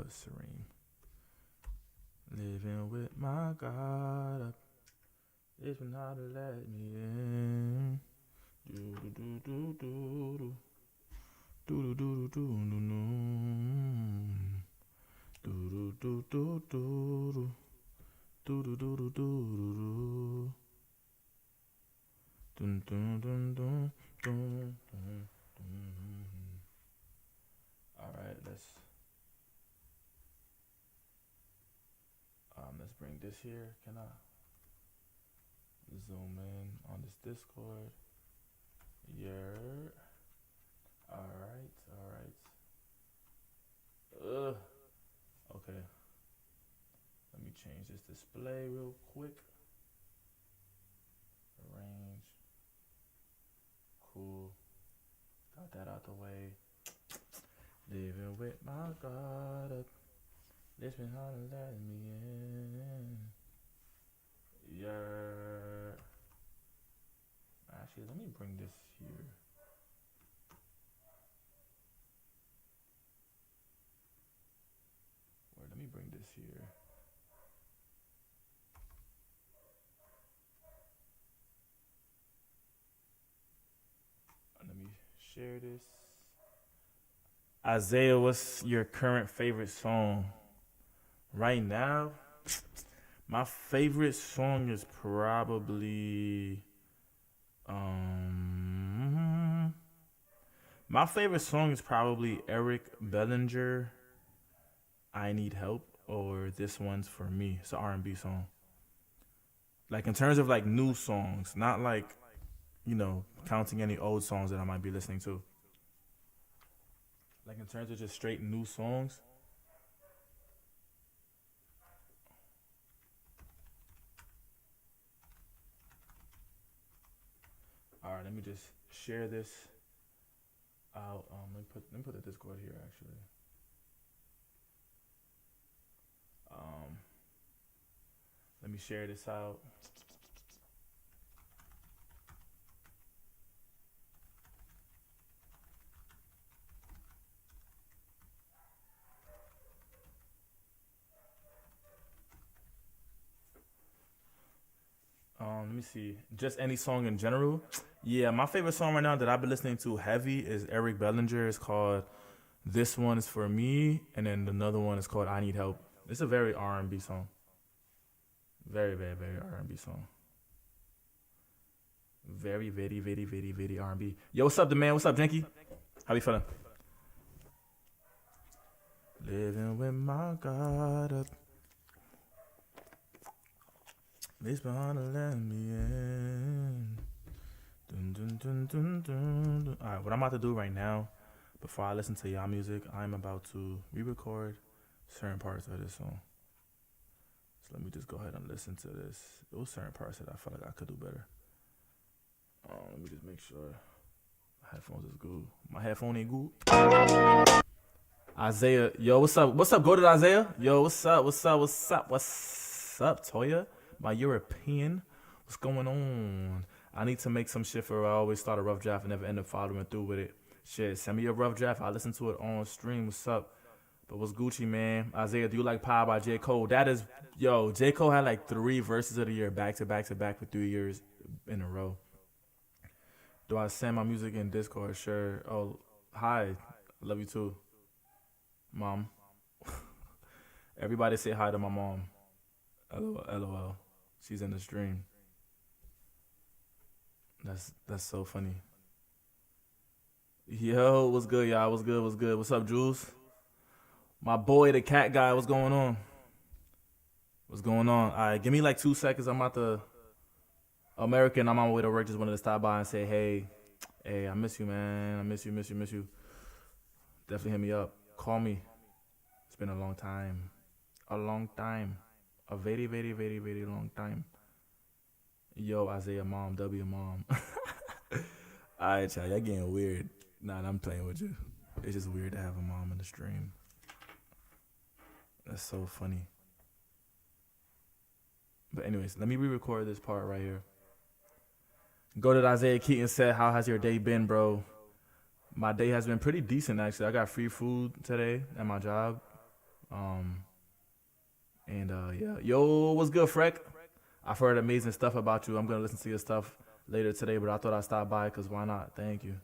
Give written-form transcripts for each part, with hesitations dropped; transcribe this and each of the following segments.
put serene. Living with my God up. It's been hard to let me in. Do do do do do do do do do do do do do do do do do do do. Dun dun dun dun dun dun dun. All right, let's bring this here. Can I zoom in on this Discord? Yeah. All right. Okay. Let me change this display real quick. Arrange. Cool. Got that out the way. Living with my God up. This been hard to let me in. Yeah. Actually, let me bring this here. Let me bring this here. Let me share this. Isaiah, what's your current favorite song? Right now, my favorite song is probably Eric Bellinger, I Need Help, or This One's For Me. It's an R&B song. Like in terms of like new songs, not like, counting any old songs that I might be listening to. Like in terms of just straight new songs. All right, let me just share this out. Let me put the Discord here actually. Let me share this out. Let me see. Just any song in general. Yeah, my favorite song right now that I've been listening to heavy is Eric Bellinger. It's called This One Is For Me, and then another one is called I Need Help. It's a very R&B song. Very, very, very R&B song. Very, very, very, very, very R&B. Yo, what's up, the man? What's up, Jenky? How you feeling? Living with my God up. This behind to let me in. Dun, dun, dun, dun, dun, dun. All right, what I'm about to do right now, before I listen to y'all music, I'm about to re-record certain parts of this song. So let me just go ahead and listen to this. It was certain parts that I felt like I could do better. Let me just make sure my headphones is good. My headphone ain't good. Isaiah, yo, what's up? What's up, go to Isaiah? Yo, what's up, Toya? My European, what's going on? I need to make some shit for I always start a rough draft and never end up following through with it. Shit, send me a rough draft. I listen to it on stream. What's up? But what's Gucci, man? Isaiah, do you like Power by J. Cole? That is, J. Cole had like 3 verses of the year back to back for 3 years in a row. Do I send my music in Discord? Sure. Oh, hi. Love you too, Mom. Everybody say hi to my mom. LOL. She's in the stream. That's so funny. Yo, what's good, y'all? What's good? What's up, Jules? My boy, the cat guy, what's going on? All right, give me like 2 seconds. I'm about to American. I'm on my way to work. Just wanted to stop by and say, hey, I miss you, man. I miss you. Definitely hit me up. Call me. It's been a long time. A very, very, very, very long time. Yo, Isaiah mom, W mom. Alright, y'all getting weird. Nah, I'm playing with you. It's just weird to have a mom in the stream. That's so funny. But anyways, let me re-record this part right here. Go to Isaiah Keaton said, how has your day been, bro? My day has been pretty decent, actually. I got free food today at my job. And yeah, yo, what's good, Freck? I've heard amazing stuff about you. I'm gonna listen to your stuff later today, but I thought I'd stop by because why not? Thank you.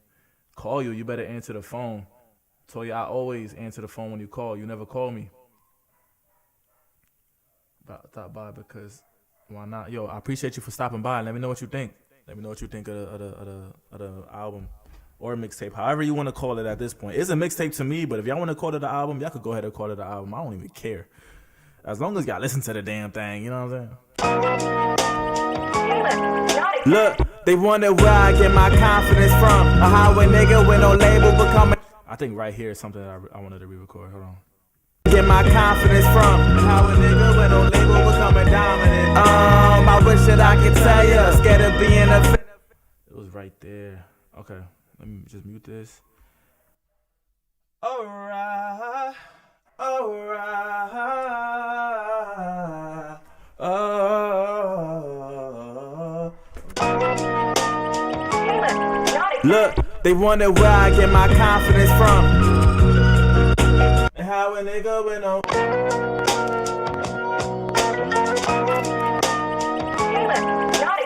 Call you. You better answer the phone. Told you I always answer the phone when you call. You never call me. But I stop by because why not? Yo, I appreciate you for stopping by. Let me know what you think. Let me know what you think of the album or mixtape, however you want to call it at this point. It's a mixtape to me, but if y'all want to call it the album, y'all could go ahead and call it the album. I don't even care. As long as y'all listen to the damn thing, you know what I'm saying? Look, they wonder where I get my confidence from. Or how a nigga with no label become. I think right here is something that I wanted to re-record. Hold on. Get my confidence from. How a nigga with no label becoming dominant. I wish that I could tell ya. Scared of being a. It was right there. Okay, let me just mute this. Alright. Look, they wonder where I get my confidence from. And how a nigga with no.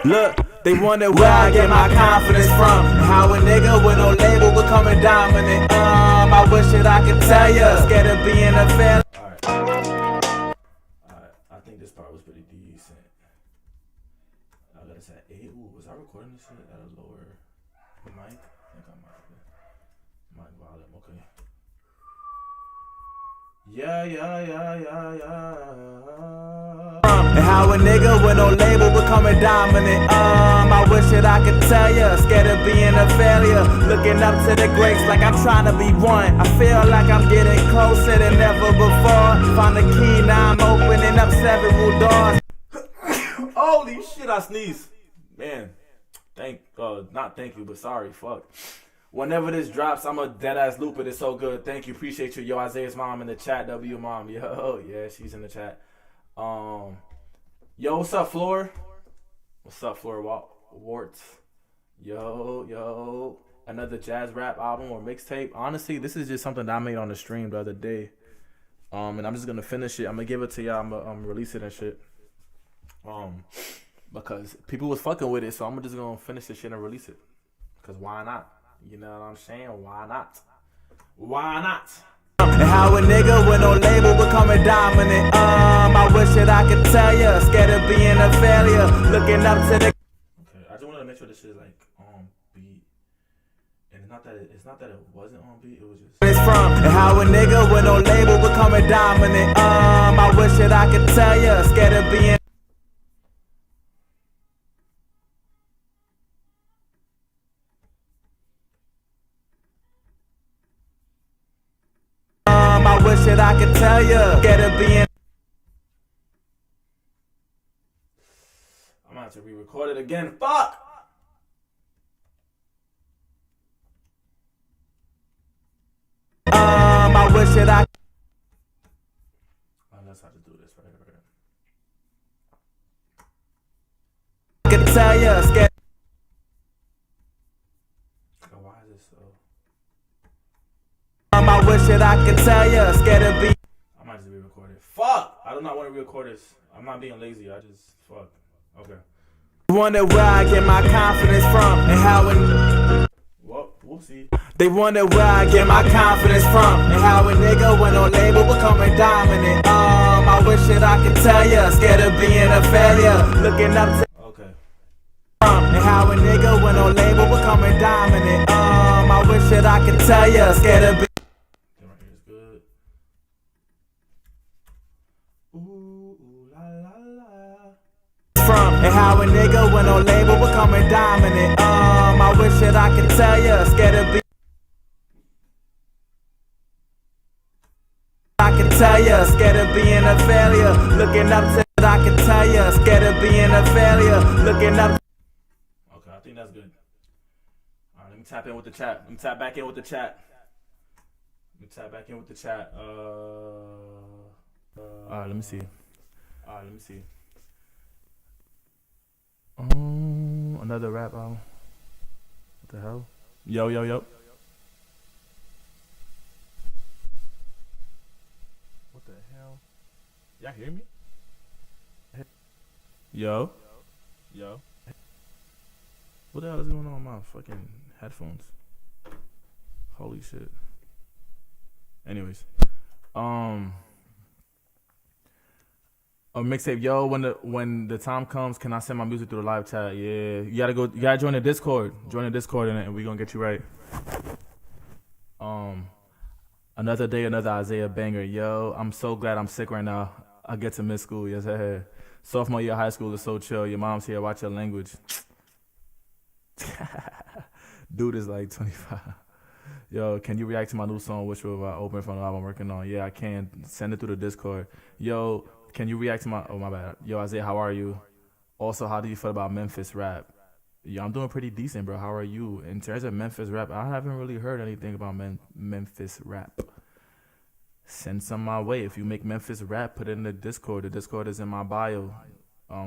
Look, they wonder where I get my confidence from. And how a nigga with no label becoming dominant. I wish that I could tell ya. Scared of being a fan. Alright, I think this part was pretty decent. I gotta say, hey, ooh, was I recording this shit at a lower mic? I think I might have been. Mic volume, okay. Yeah. And how a nigga with no label becoming dominant. I wish that I could tell ya. Scared of being a failure. Looking up to the greats like I'm trying to be one. I feel like I'm getting closer than ever before. Found the key, now I'm opening up several doors. Holy shit, I sneezed. Man, not thank you, but sorry, fuck. Whenever this drops, I'm a dead-ass loop it. It's so good. Thank you. Appreciate you. Yo, Isaiah's mom in the chat. W mom. Yo, yeah, she's in the chat. Yo, what's up, Floor? What's up, Floor Warts? Yo. Another jazz rap album or mixtape. Honestly, this is just something that I made on the stream the other day. And I'm just going to finish it. I'm going to give it to y'all. I'm going to release it and shit. Because people was fucking with it, so I'm just going to finish this shit and release it. Because why not? You know what I'm saying? Why not? And how a nigga with no label becoming dominant. I wish that I could tell ya. Scared of being a failure. Looking up to the. Okay, I just wanted to make sure this shit is like on beat. And it's not that it wasn't on beat. It was just. It's from and how a nigga with no label becoming dominant. I wish that I could tell ya. Scared of being. I wish that I could tell ya. Scared of being. I'm gonna have to re-record it again. Fuck! I wish that I let's have to do this right. I could tell ya. Scared. Why is this so? I wish that I could tell ya. Scared of being. I might just re-record it. Fuck! I do not want to re-record this. I'm not being lazy. I just fuck. Okay. Wonder where I get my confidence from and how it. Whoopsie. They wonder where I get my confidence from and how a nigga with no label becoming dominant. I wish that I could tell ya. Scared of being a failure. Looking up to. Okay. And how a nigga with no label becoming dominant. I wish that I could tell ya. Scared of being. Right here is good. Ooh, la la la. From and how a nigga with no label becoming dominant. I wish that I could tell ya. Scared of being. I can tell ya. Scared of being a failure. Looking up to. I can tell ya. Scared of being a failure. Looking up. Okay, I think that's good. Alright, let me tap in with the chat. Let me tap back in with the chat. Alright, let me see. Another rap album. What the hell? Yo. What the hell? hell? Y'all hear me? Yo? Yo? What the hell is going on with my fucking headphones? Holy shit. Anyways. A mixtape, yo, when the time comes, can I send my music through the live chat? Yeah. You gotta join the Discord. Join the Discord and we gonna get you right. Another day, another Isaiah banger. Yo, I'm so glad I'm sick right now. I get to miss school. Yes, I had. Sophomore year of high school is so chill. Your mom's here. Watch your language. Dude is like 25. Yo, can you react to my new song, which will open from the album I'm working on? Yeah, I can. Send it through the Discord. Yo, can you react to my... Oh, my bad. Yo, Isaiah, how are you? Also, how do you feel about Memphis rap? Yo, I'm doing pretty decent, bro. How are you? In terms of Memphis rap, I haven't really heard anything about Memphis rap. Send some my way. If you make Memphis rap, put it in the Discord. The Discord is in my bio.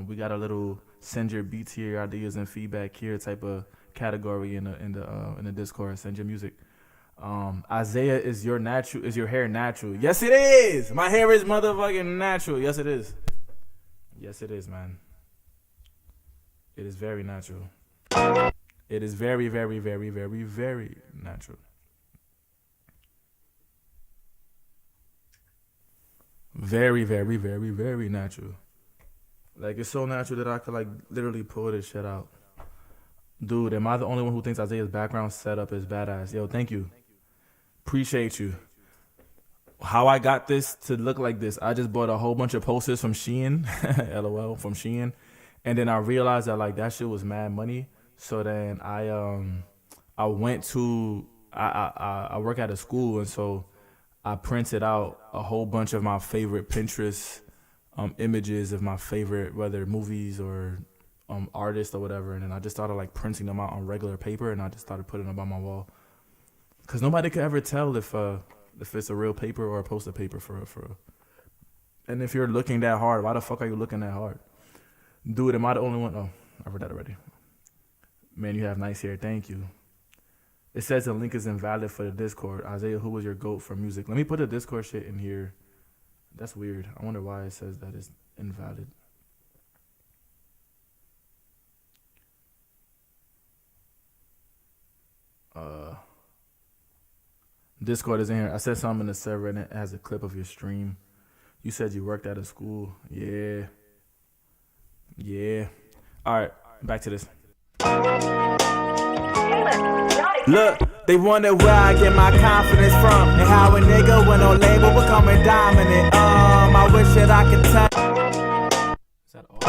We got a little send your beats here, ideas and feedback here type of category in the Discord. Send your music. Isaiah, is your hair natural? Yes, it is. My hair is motherfucking natural. Yes, it is. Yes, it is, man. It is very natural. It is very, very, very, very, very natural. Very, very, very, very natural. Like, it's so natural that I could, like, literally pull this shit out. Dude, am I the only one who thinks Isaiah's background setup is badass? Yo, thank you. Appreciate you. How I got this to look like this, I just bought a whole bunch of posters from Shein, LOL, from Shein. And then I realized that, like, that shit was mad money. So then I went to, I work at a school, and so I printed out a whole bunch of my favorite Pinterest images of my favorite, whether movies or artists or whatever, and then I just started like printing them out on regular paper, and I just started putting them on my wall. Cause nobody could ever tell if it's a real paper or a poster paper for. And if you're looking that hard, why the fuck are you looking that hard? Dude, am I the only one? Oh, I read that already. Man, you have nice hair. Thank you. It says the link is invalid for the Discord. Isaiah, who was your GOAT for music? Let me put the Discord shit in here. That's weird. I wonder why it says that it's invalid. Discord is in here. I said something in the server and it has a clip of your stream. You said you worked at a school. Yeah. Yeah. All right, back to this. Look, they wonder where I get my confidence from and how a nigga with no label becoming dominant. I wish that I could tell. Is that all?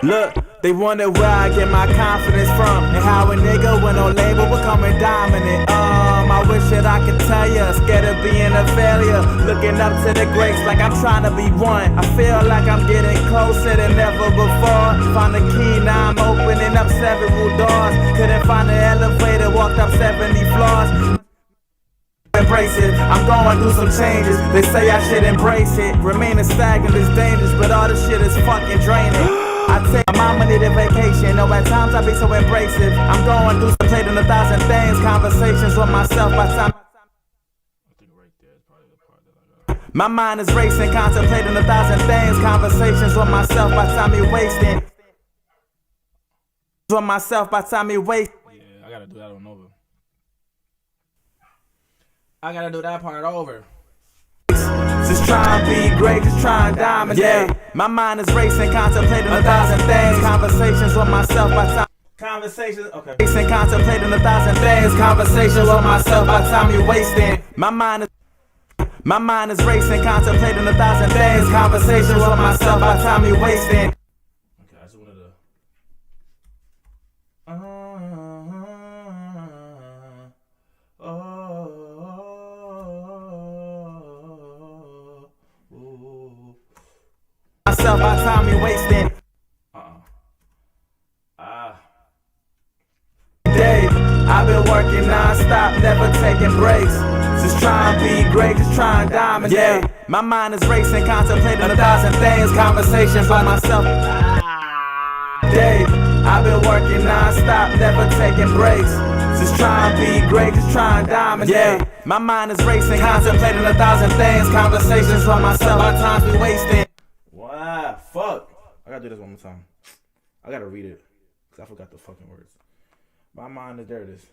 Look, they wonder where I get my confidence from and how a nigga with no label becoming dominant. I wish that I could tell ya, scared of being a failure, looking up to the greats like I'm trying to be one. I feel like I'm getting closer than ever before. Found the key, now I'm opening up several doors. Couldn't find the elevator, walked up 70 floors. Embrace it, I'm going through some changes. They say I should embrace it. Remaining stagnant is dangerous, but all this shit is fucking draining. I take my mama need a vacation. No, at times I be so embracive. I'm going through some trading 1,000 things. Conversations with myself by time. I think right there is probably the part that I got. My mind is racing, contemplating 1,000 things. Conversations with myself by time you wasting. With myself by time you waste. Yeah, I gotta do that one over. I gotta do that part over. Just try and be great, just try and dominate. Yeah, my mind is racing, contemplating 1,000 things. Conversations with myself by time. Conversations, okay. Racing, contemplating 1,000 things. Conversations with myself by time you wasting. My mind is racing, contemplating 1,000 things. Conversations with myself by time you wasting. Okay, I just wanted to. Myself by time you wasting. Day, I've been working non-stop, never taking breaks. Just try and be great, just try and dominate. Yeah, my mind is racing, contemplating 1,000 things. Conversations by myself. Day, I've been working non-stop, never taking breaks. Just try and be great, just try and dominate. Yeah. My mind is racing, contemplating 1,000 things. Conversations with myself, our times we wasting. Wow, fuck. I gotta do this one more time. I gotta read it, because I forgot the fucking words. My mind is, there it is.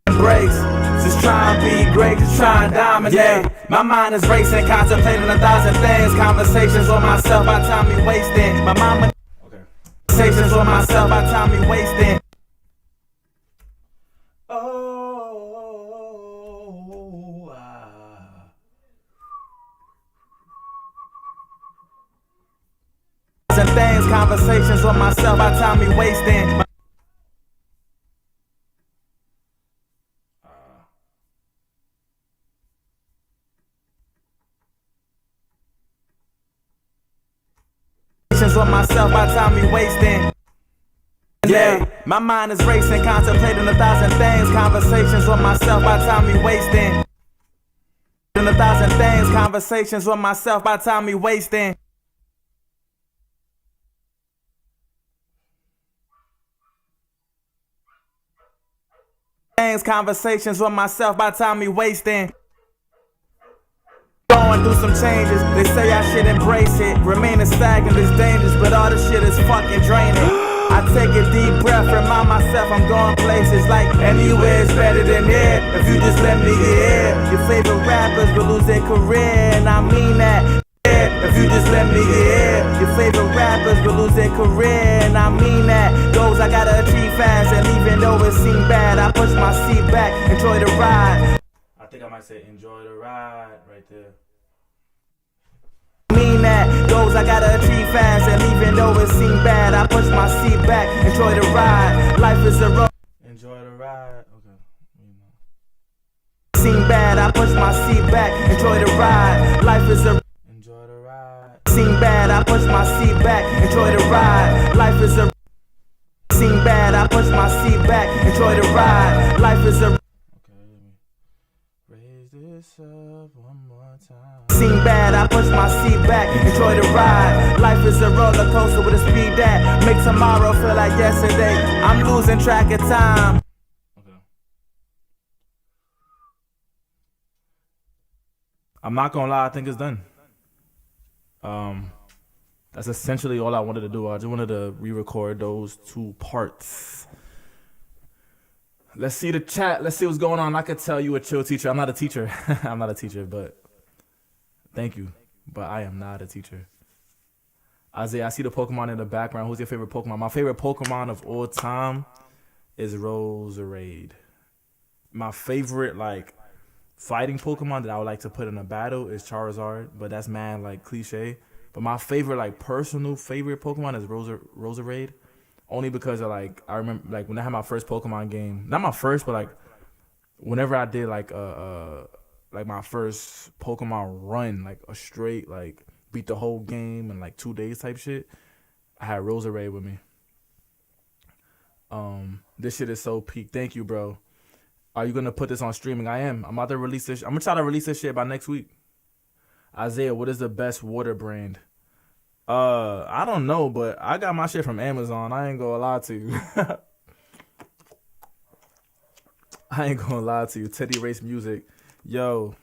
Breaks, just try and be great, just try and dominate. Yeah. My mind is racing, contemplating 1,000 things. Conversations with myself, our time we wasting. My mama. Okay. Conversations with myself, our time we wasting. And things, conversations with myself, our time we wasting. With myself, our time we wasting. Yeah, my mind is racing, contemplating 1,000 things. Conversations with myself, our time we wasting. 1,000 things, conversations with myself, our time we wasting. Conversations with myself, by time we wasting. Going through some changes, they say I should embrace it. Remaining stagnant is dangerous, but all this shit is fucking draining. I take a deep breath, remind myself I'm going places like anywhere is better than here. If you just let me hear, your favorite rappers will lose their career, and I mean that. If you just let me hear, your favorite rappers will lose their career, and I mean that. Goals I gotta achieve fast, and even though it seemed bad, I push my seat back, enjoy the ride. I think I might say enjoy the ride right there. Mean that. Goals I gotta achieve fast, and even though it seemed bad, I push my seat back, enjoy the ride. Life is a road. Enjoy the ride. Okay. Seem bad, I push my seat back, enjoy the ride. Life is a enjoy the ride. Seem bad, I push my seat back, enjoy the ride. Life is a seem bad, I push my seat back, enjoy the ride. Life is a okay, let me raise this up one more time. Seem bad, I push my seat back, enjoy the ride. Life is a roller coaster with a speed that make tomorrow feel like yesterday. I'm losing track of time. Okay. I'm not gonna lie, I think it's done. That's essentially all I wanted to do. I just wanted to re-record those two parts. Let's see the chat. Let's see what's going on. I could tell you a chill teacher. I'm not a teacher. I'm not a teacher, but thank you. But I am not a teacher. Isaiah, I see the Pokemon in the background. Who's your favorite Pokemon? My favorite Pokemon of all time is Roserade. My favorite, like, fighting Pokemon that I would like to put in a battle is Charizard, but that's mad, like, cliche. But my favorite, like, personal favorite Pokemon is Roserade. Only because of, like, I remember, like, when I had my first Pokemon game. Not my first, but, like, whenever I did, like my first Pokemon run, like, a straight, like, beat the whole game in, like, 2 days type shit, I had Roserade with me. This shit is so peak. Thank you, bro. Are you going to put this on streaming? I am. I'm about to release this. I'm going to try to release this shit by next week. Isaiah, what is the best water brand? I don't know, but I got my shit from Amazon. I ain't gonna lie to you. I ain't gonna lie to you. Teddy Race Music. Yo,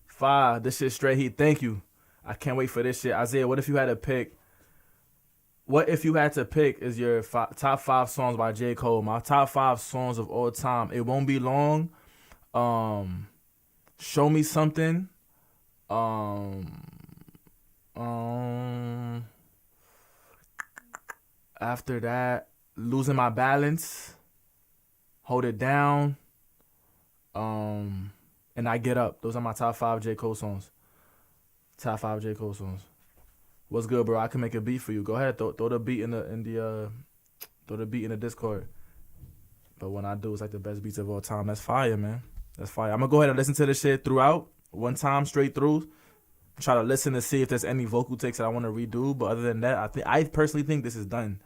Fi, this shit straight heat. Thank you. I can't wait for this shit. Isaiah, what if you had to pick? What if you had to pick is your top 5 songs by J. Cole? My top 5 songs of all time. It won't be long. Show Me Something. After that, Losing My Balance, Hold It Down, and I Get Up. Those are my top 5 J. Cole songs. Top 5 J. Cole songs. What's good, bro? I can make a beat for you. Go ahead, throw the beat in the Discord. But when I do, it's like the best beats of all time. That's fire, man. That's fire. I'm gonna go ahead and listen to this shit throughout, one time straight through. Try to listen to see if there's any vocal takes that I want to redo. But other than that, I personally think this is done.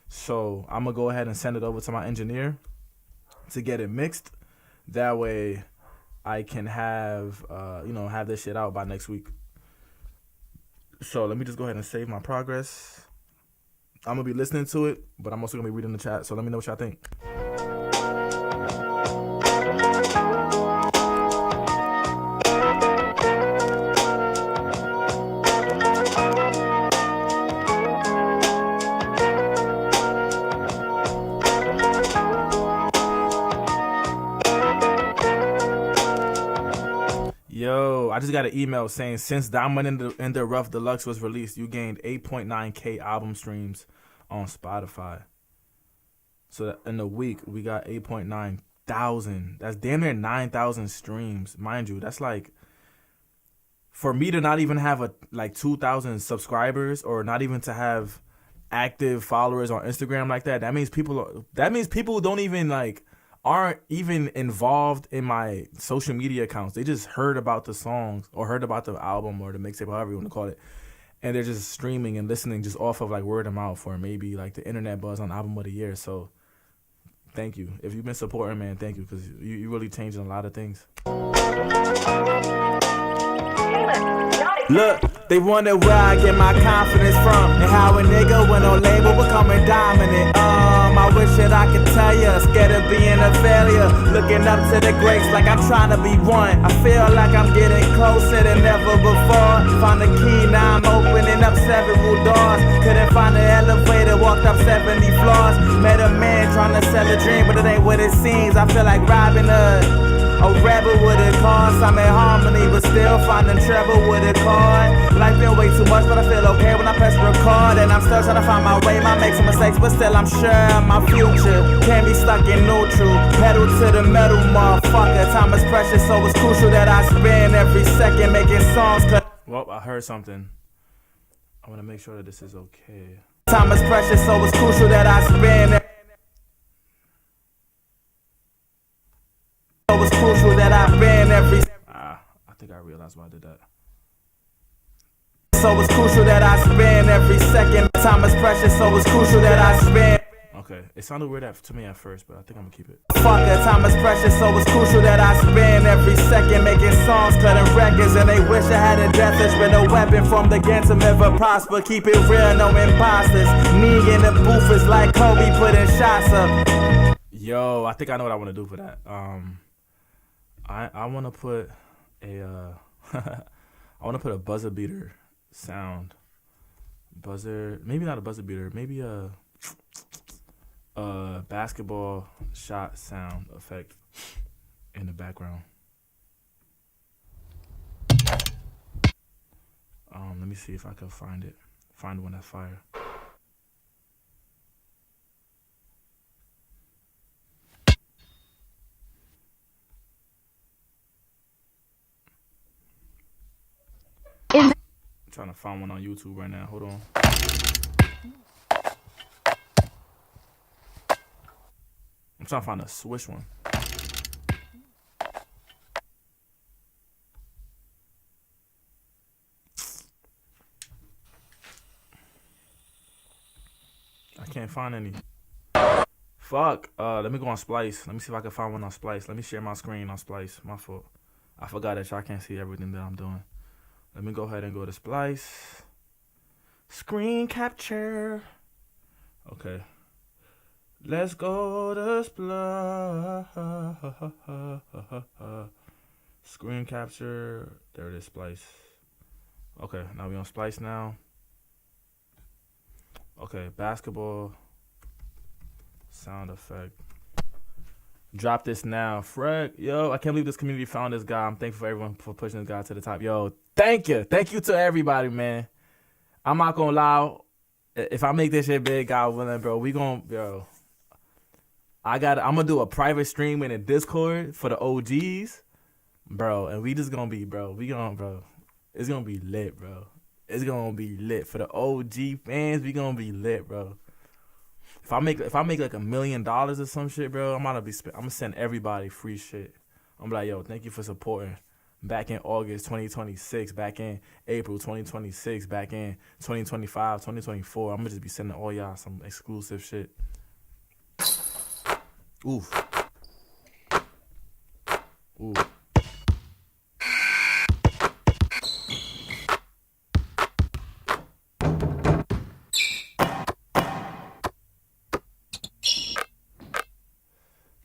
So I'm gonna go ahead and send it over to my engineer to get it mixed. That way, I can have have this shit out by next week. So let me just go ahead and save my progress. I'm gonna be listening to it, but I'm also gonna be reading the chat. So let me know what y'all think. Yo, I just got an email saying since Diamond in the Rough Deluxe was released, you gained 8.9K album streams on Spotify. So that in a week, we got 8.9 thousand. That's damn near 9,000 streams. Mind you, that's like, for me to not even have like 2,000 subscribers, or not even to have active followers on Instagram like that, that means people don't even like, aren't even involved in my social media accounts. They just heard about the songs or heard about the album or the mixtape, however you want to call it, and they're just streaming and listening just off of like word of mouth or maybe like the internet buzz on album of the year. So thank you. If you've been supporting, man, thank you, because you really changing a lot of things. Look, they wonder where I get my confidence from, and how a nigga with no label becoming dominant. I wish that I could tell ya, scared of being a failure, looking up to the greats like I'm trying to be one. I feel like I'm getting closer than ever before. Found the key, now I'm opening up several doors. Couldn't find the elevator, walked up 70 floors. Met a man trying to sell a dream, but it ain't what it seems. I feel like Robin Hood, a rebel with a cause. I'm in harmony, but still finding trouble with a card. Life been way too much, but I feel okay when I press record. And I'm still trying to find my way, might make some mistakes, but still I'm sure of my future. Can't be stuck in neutral, pedal to the metal, motherfucker. Time is precious, so it's crucial that I spend every second making songs. Well, I heard something. I want to make sure that this is okay. Time is precious, so it's crucial that I spend. So it's crucial that I spend every. I think I realized why I did that. So it's crucial that I spend every second. Time is precious, so it's crucial that I spend. Okay, it sounded weird to me at first, but I think I'm gonna keep it. Fuck it, time is precious, so it's crucial that I spend every second making songs, cutting records, and they wish I had a death wish, but no weapon formed against them ever prosper. Keep it real, no imposters. Me in the booth is like Kobe putting shots up. Yo, I think I know what I want to do for that. I want to put a I want to put a buzzer beater sound. Buzzer, maybe not a buzzer beater, maybe a basketball shot sound effect in the background. Let me see if I can find it. Find one that's fire. I'm trying to find one on YouTube right now. Hold on. I'm trying to find a Swish one. I can't find any. Fuck. Let me go on Splice. Let me see if I can find one on Splice. Let me share my screen on Splice. My fault. I forgot that y'all can't see everything that I'm doing. Let me go ahead and go to Splice. Screen capture. Okay. Let's go to Splice. Screen capture. There it is, Splice. Okay, now we on Splice now. Okay, basketball sound effect. Drop this now. Fred, yo, I can't believe this community found this guy. I'm thankful for everyone for pushing this guy to the top. Yo, thank you. Thank you to everybody, man. I'm not gonna lie. If I make this shit big, God willing, bro, I'm gonna do a private stream in a Discord for the OGs, bro, and we just gonna be, bro. It's gonna be lit, bro. It's gonna be lit for the OG fans. We gonna be lit, bro. If I make like $1 million or some shit, bro, I'm gonna send everybody free shit. I'm like, yo, thank you for supporting. Back in August 2026, back in April 2026, back in 2025, 2024, I'm gonna just be sending all y'all some exclusive shit. Oof. Ooh.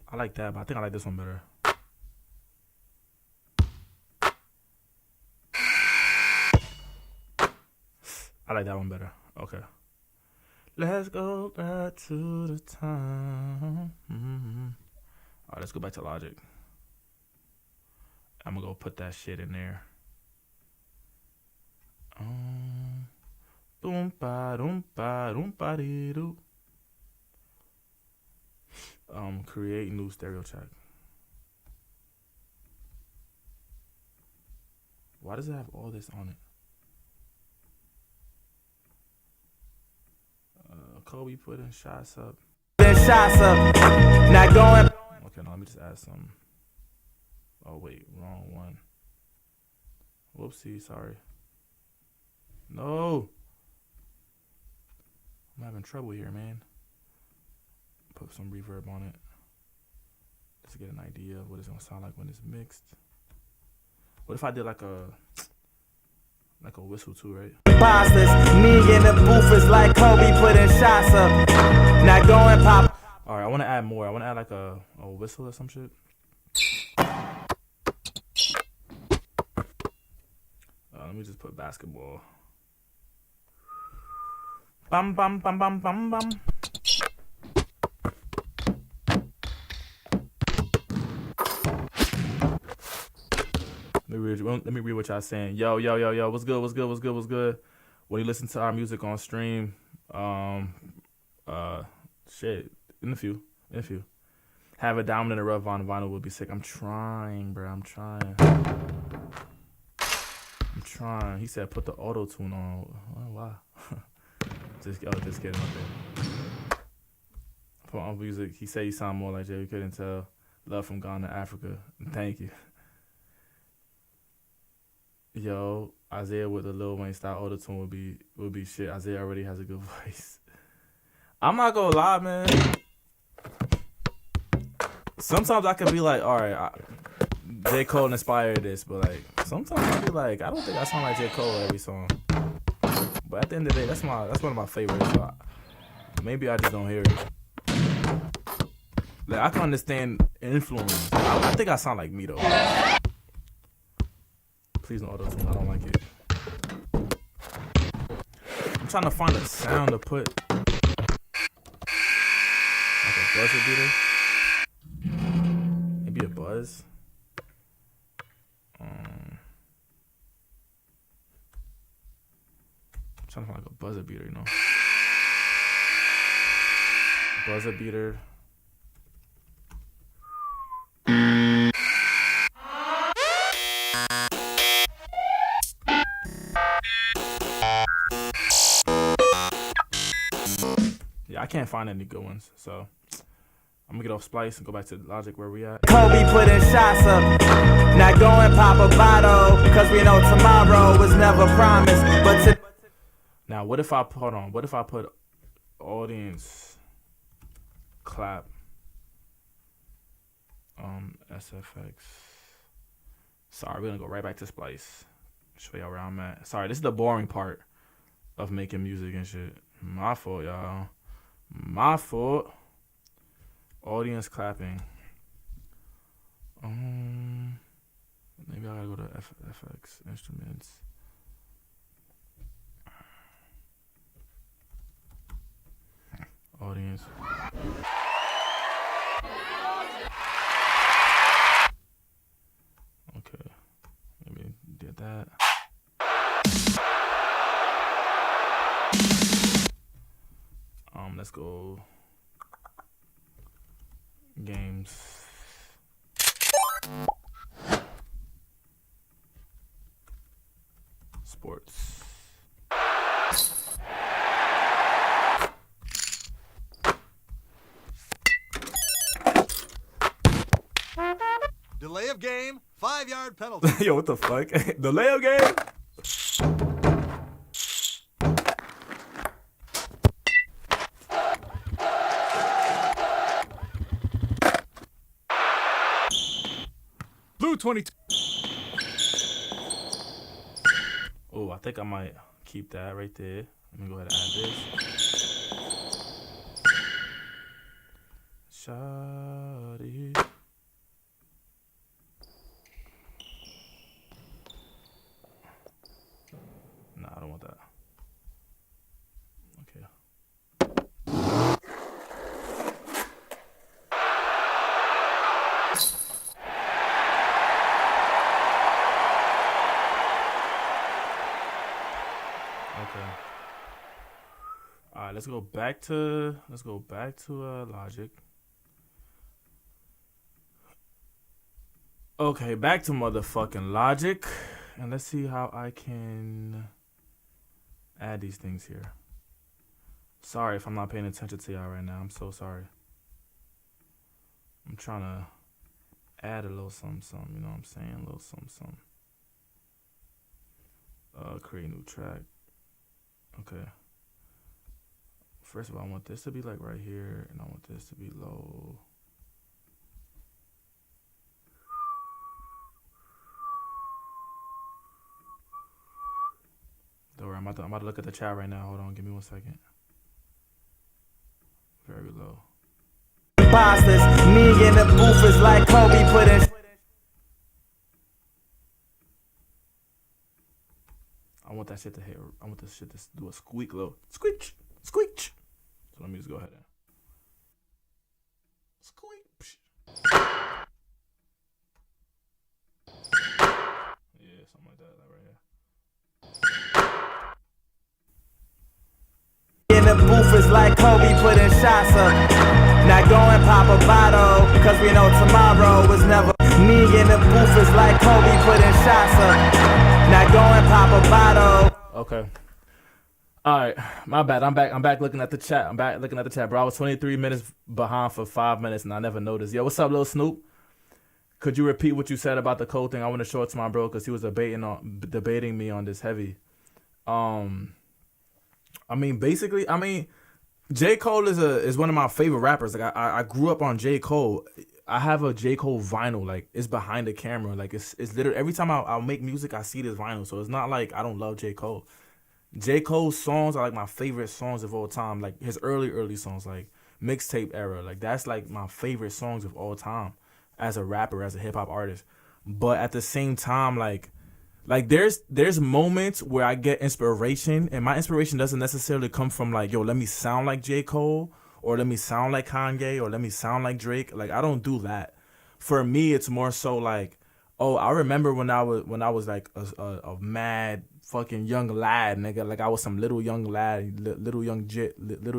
I like that, but I think I like this one better. I like that one better. Okay. Let's go back to the time. Mm-hmm. All right, let's go back to Logic. I'm gonna go put that shit in there. Boom ba doom ba doom ba dee doo. Create new stereo track. Why does it have all this on it? Kobe putting shots up. Not going. Okay, now let me just add some. Oh wait, wrong one. Whoopsie, sorry. No. I'm having trouble here, man. Put some reverb on it. Just to get an idea of what it's gonna sound like when it's mixed. What if I did like a whistle too, right? Me in the booth is like Kobe putting shots up. Not going pop. Alright, I wanna add more. I wanna add like a whistle or some shit. Let me just put basketball. Bam bam bam bam bam bam. Let me read what y'all saying. Yo, what's good? When you listen to our music on stream, shit, in a few. Have a diamond and a rough on vinyl would be sick. I'm trying, bro. I'm trying. He said put the auto tune on. Oh, wow. just kidding. Okay. For on music, he said he sound more like Jay. We couldn't tell. Love from Ghana, Africa. Thank you. Yo, Isaiah with the Lil Wayne style auto tune would be shit. Isaiah already has a good voice. I'm not gonna lie, man. Sometimes I could be like, all right, J. Cole inspired this, but like sometimes I be like, I don't think I sound like J. Cole every song. But at the end of the day, that's one of my favorites. So maybe I just don't hear it. Like I can understand influence. I think I sound like me though. Please don't auto tune. I don't like it. I'm trying to find a sound to put like a buzzer beater. Maybe a buzz. I'm trying to find like a buzzer beater, you know. Buzzer beater. Yeah, I can't find any good ones, so I'm gonna get off Splice and go back to Logic where we at. Kobe putting shots up. Not going pop a bottle, cause we know tomorrow was never promised. But now what if I put audience clap SFX. Sorry, we're gonna go right back to Splice. Show y'all where I'm at. Sorry, this is the boring part of making music and shit. My fault, y'all. My fault. Audience clapping. Maybe I gotta go to FX instruments. Audience. Okay. Maybe did that. Let's go games. Sports. Delay of game, 5-yard penalty. Yo, what the fuck? Delay of game? Blue 22. Oh, I think I might keep that right there. Let me go ahead and add this. Shawty. Nah, I don't want that. Okay. Okay. All right, let's go back to Logic. Okay, back to motherfucking Logic, and let's see how I can add these things here. Sorry if I'm not paying attention to y'all right now. I'm so sorry. I'm trying to add a little something, you know what I'm saying? A little something. Create a new track. Okay. First of all, I want this to be like right here, and I want this to be low. Don't worry, I'm about to look at the chat right now. Hold on, give me 1 second. Very low. Imposters, me in the booth is like Kobe putting. I want that shit to hit. I want this shit to do a squeak low. Squeak, squeak. So let me just go ahead and squeak. Yeah, something like that, like right here. In the booth is like Kobe putting shots up. Now go and pop a bottle, cause we know tomorrow is never. Me in the booth is like Kobe putting shots up. Now go and pop a bottle. Okay. All right, my bad. I'm back looking at the chat. Bro. I was 23 minutes behind for 5 minutes, and I never noticed. Yo, what's up, Lil Snoop? Could you repeat what you said about the code thing? I want to show it to my bro because he was debating me on this heavy. I mean, basically, J. Cole is one of my favorite rappers. Like I grew up on J. Cole. I have a J. Cole vinyl. Like it's behind the camera. Like it's literally every time I'll make music, I see this vinyl. So it's not like I don't love J. Cole. J. Cole's songs are like my favorite songs of all time. Like his early songs, like mixtape era. Like that's like my favorite songs of all time as a rapper, as a hip hop artist. But at the same time, like there's moments where I get inspiration, and my inspiration doesn't necessarily come from like, yo, let me sound like J. Cole, or let me sound like Kanye, or let me sound like Drake. Like I don't do that. For me, it's more so like, oh, I remember when I was like a mad fucking young lad, nigga. Like I was some little young lad, little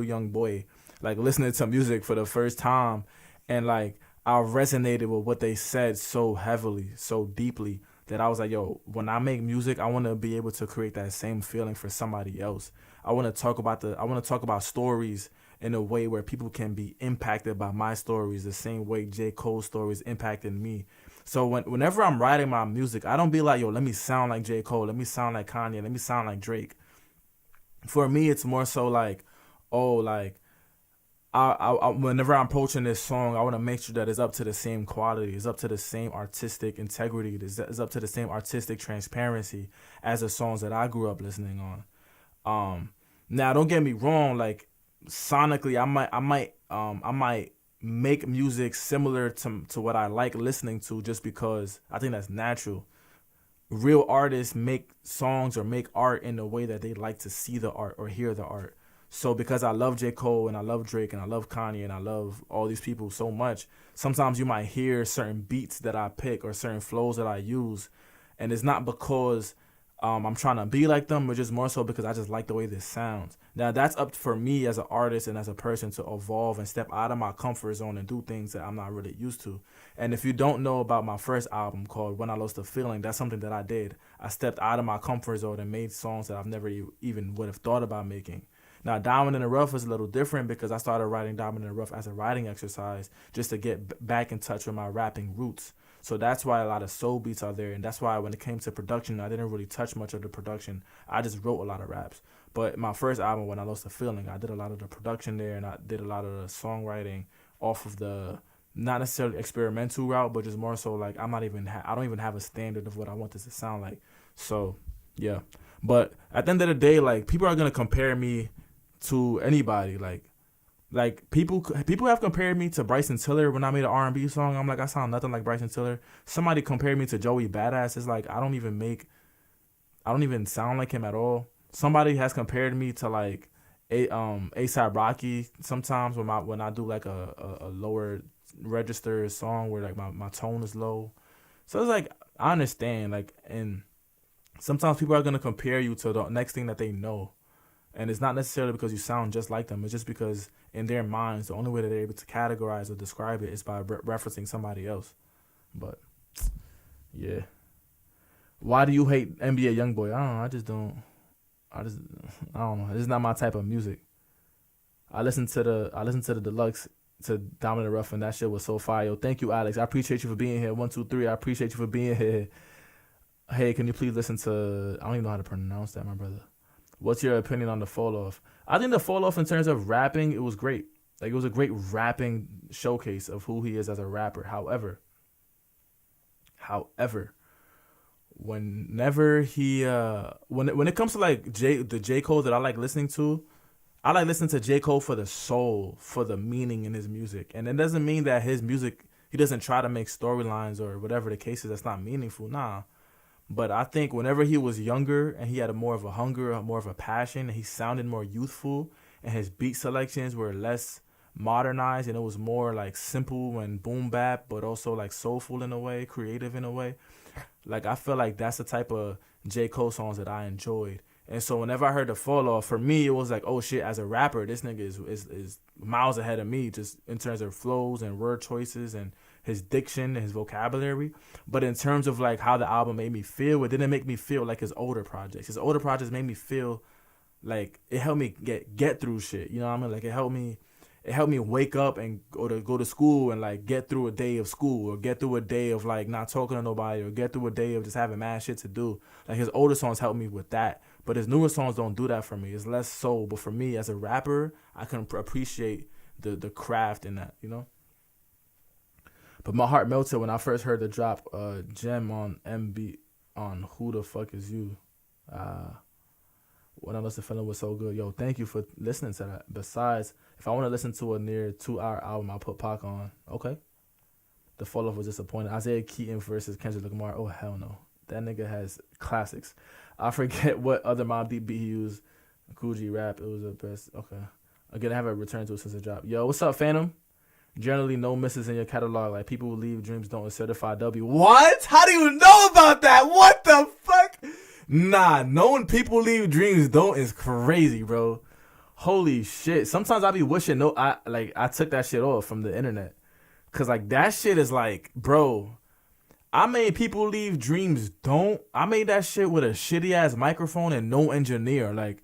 young boy, like listening to music for the first time, and like I resonated with what they said so heavily, so deeply, that I was like, yo, when I make music, I want to be able to create that same feeling for somebody else. I want to talk about stories in a way where people can be impacted by my stories the same way J. Cole's stories impacted me. So whenever I'm writing my music, I don't be like, yo, let me sound like J. Cole, let me sound like Kanye, let me sound like Drake. For me, it's more so like, oh, like, I whenever I'm approaching this song, I want to make sure that it's up to the same quality, it's up to the same artistic integrity, it's up to the same artistic transparency as the songs that I grew up listening on. Now, don't get me wrong, like sonically, I might make music similar to what I like listening to, just because I think that's natural. Real artists make songs or make art in the way that they like to see the art or hear the art. So because I love J. Cole and I love Drake and I love Kanye and I love all these people so much, sometimes you might hear certain beats that I pick or certain flows that I use, and it's not because I'm trying to be like them, but just more so because I just like the way this sounds. Now that's up for me as an artist and as a person to evolve and step out of my comfort zone and do things that I'm not really used to. And if you don't know about my first album called When I Lost the Feeling, that's something that I did. I stepped out of my comfort zone and made songs that I've never even would have thought about making. Now, Diamond in the Rough is a little different because I started writing Diamond in the Rough as a writing exercise just to get back in touch with my rapping roots. So that's why a lot of soul beats are there, and that's why when it came to production, I didn't really touch much of the production. I just wrote a lot of raps. But my first album, When I Lost the Feeling, I did a lot of the production there, and I did a lot of the songwriting off of the not necessarily experimental route, but just more so like I don't even have a standard of what I want this to sound like. So yeah, but at the end of the day, like people are gonna compare me to anybody. Like people have compared me to Bryson Tiller when I made an R&B song. I'm like, I sound nothing like Bryson Tiller. Somebody compared me to Joey Badass. It's like I don't even sound like him at all. Somebody has compared me to like A$AP Rocky sometimes when I do like a lower register song where like my tone is low. So it's like I understand, like, and sometimes people are gonna compare you to the next thing that they know. And it's not necessarily because you sound just like them. It's just because in their minds, the only way that they're able to categorize or describe it is by referencing somebody else. But yeah, why do you hate NBA YoungBoy? I don't know. I just don't. I don't know. It's just not my type of music. I listened to the deluxe to Dominant Rough, and that shit was so fire. Yo, thank you, Alex. I appreciate you for being here. 1, 2, 3. I appreciate you for being here. Hey, can you please listen to? I don't even know how to pronounce that, my brother. What's your opinion on the Fall Off? I think the Fall Off in terms of rapping, it was great. Like, it was a great rapping showcase of who he is as a rapper. However, whenever he when it comes to like the J. Cole that I like listening to, I like listening to J. Cole for the soul, for the meaning in his music. And it doesn't mean that his music, he doesn't try to make storylines or whatever the case is that's not meaningful. Nah. But I think whenever he was younger and he had more of a hunger, more of a passion, and he sounded more youthful, and his beat selections were less modernized, and it was more like simple and boom bap, but also like soulful in a way, creative in a way. Like, I feel like that's the type of J. Cole songs that I enjoyed. And so whenever I heard the Fall Off, for me, it was like, oh shit, as a rapper, this nigga is miles ahead of me, just in terms of flows and word choices and his diction and his vocabulary. But in terms of like how the album made me feel, it didn't make me feel like his older projects. His older projects made me feel like it helped me get through shit. You know what I mean? Like, it helped me wake up and go to school and like get through a day of school, or get through a day of like not talking to nobody, or get through a day of just having mad shit to do. Like, his older songs helped me with that, but his newer songs don't do that for me. It's less soul, but for me as a rapper, I can appreciate the craft in that, you know. But my heart melted when I first heard the drop Gem on MB on Who the Fuck Is You. When I listened, feeling was so good. Yo, thank you for listening to that. Besides, if I want to listen to a near 2-hour album, I'll put Pac on. Okay. The Fall Off was disappointing. Isaiah Keaton versus Kendrick Lamar. Oh, hell no. That nigga has classics. I forget what other Mobb Deep beat he used. Coogee rap. It was the best. Okay. Again, I haven't returned to it since it dropped. Yo, what's up, Phantom? Generally, no misses in your catalog. Like, people who leave dreams don't certify W. What? How do you know about that? What the fuck? Nah, knowing people leave dreams don't is crazy, bro. Holy shit. Sometimes I be wishing I took that shit off from the internet. Cause like that shit is like, bro, I made people leave dreams don't. I made that shit with a shitty ass microphone and no engineer. Like,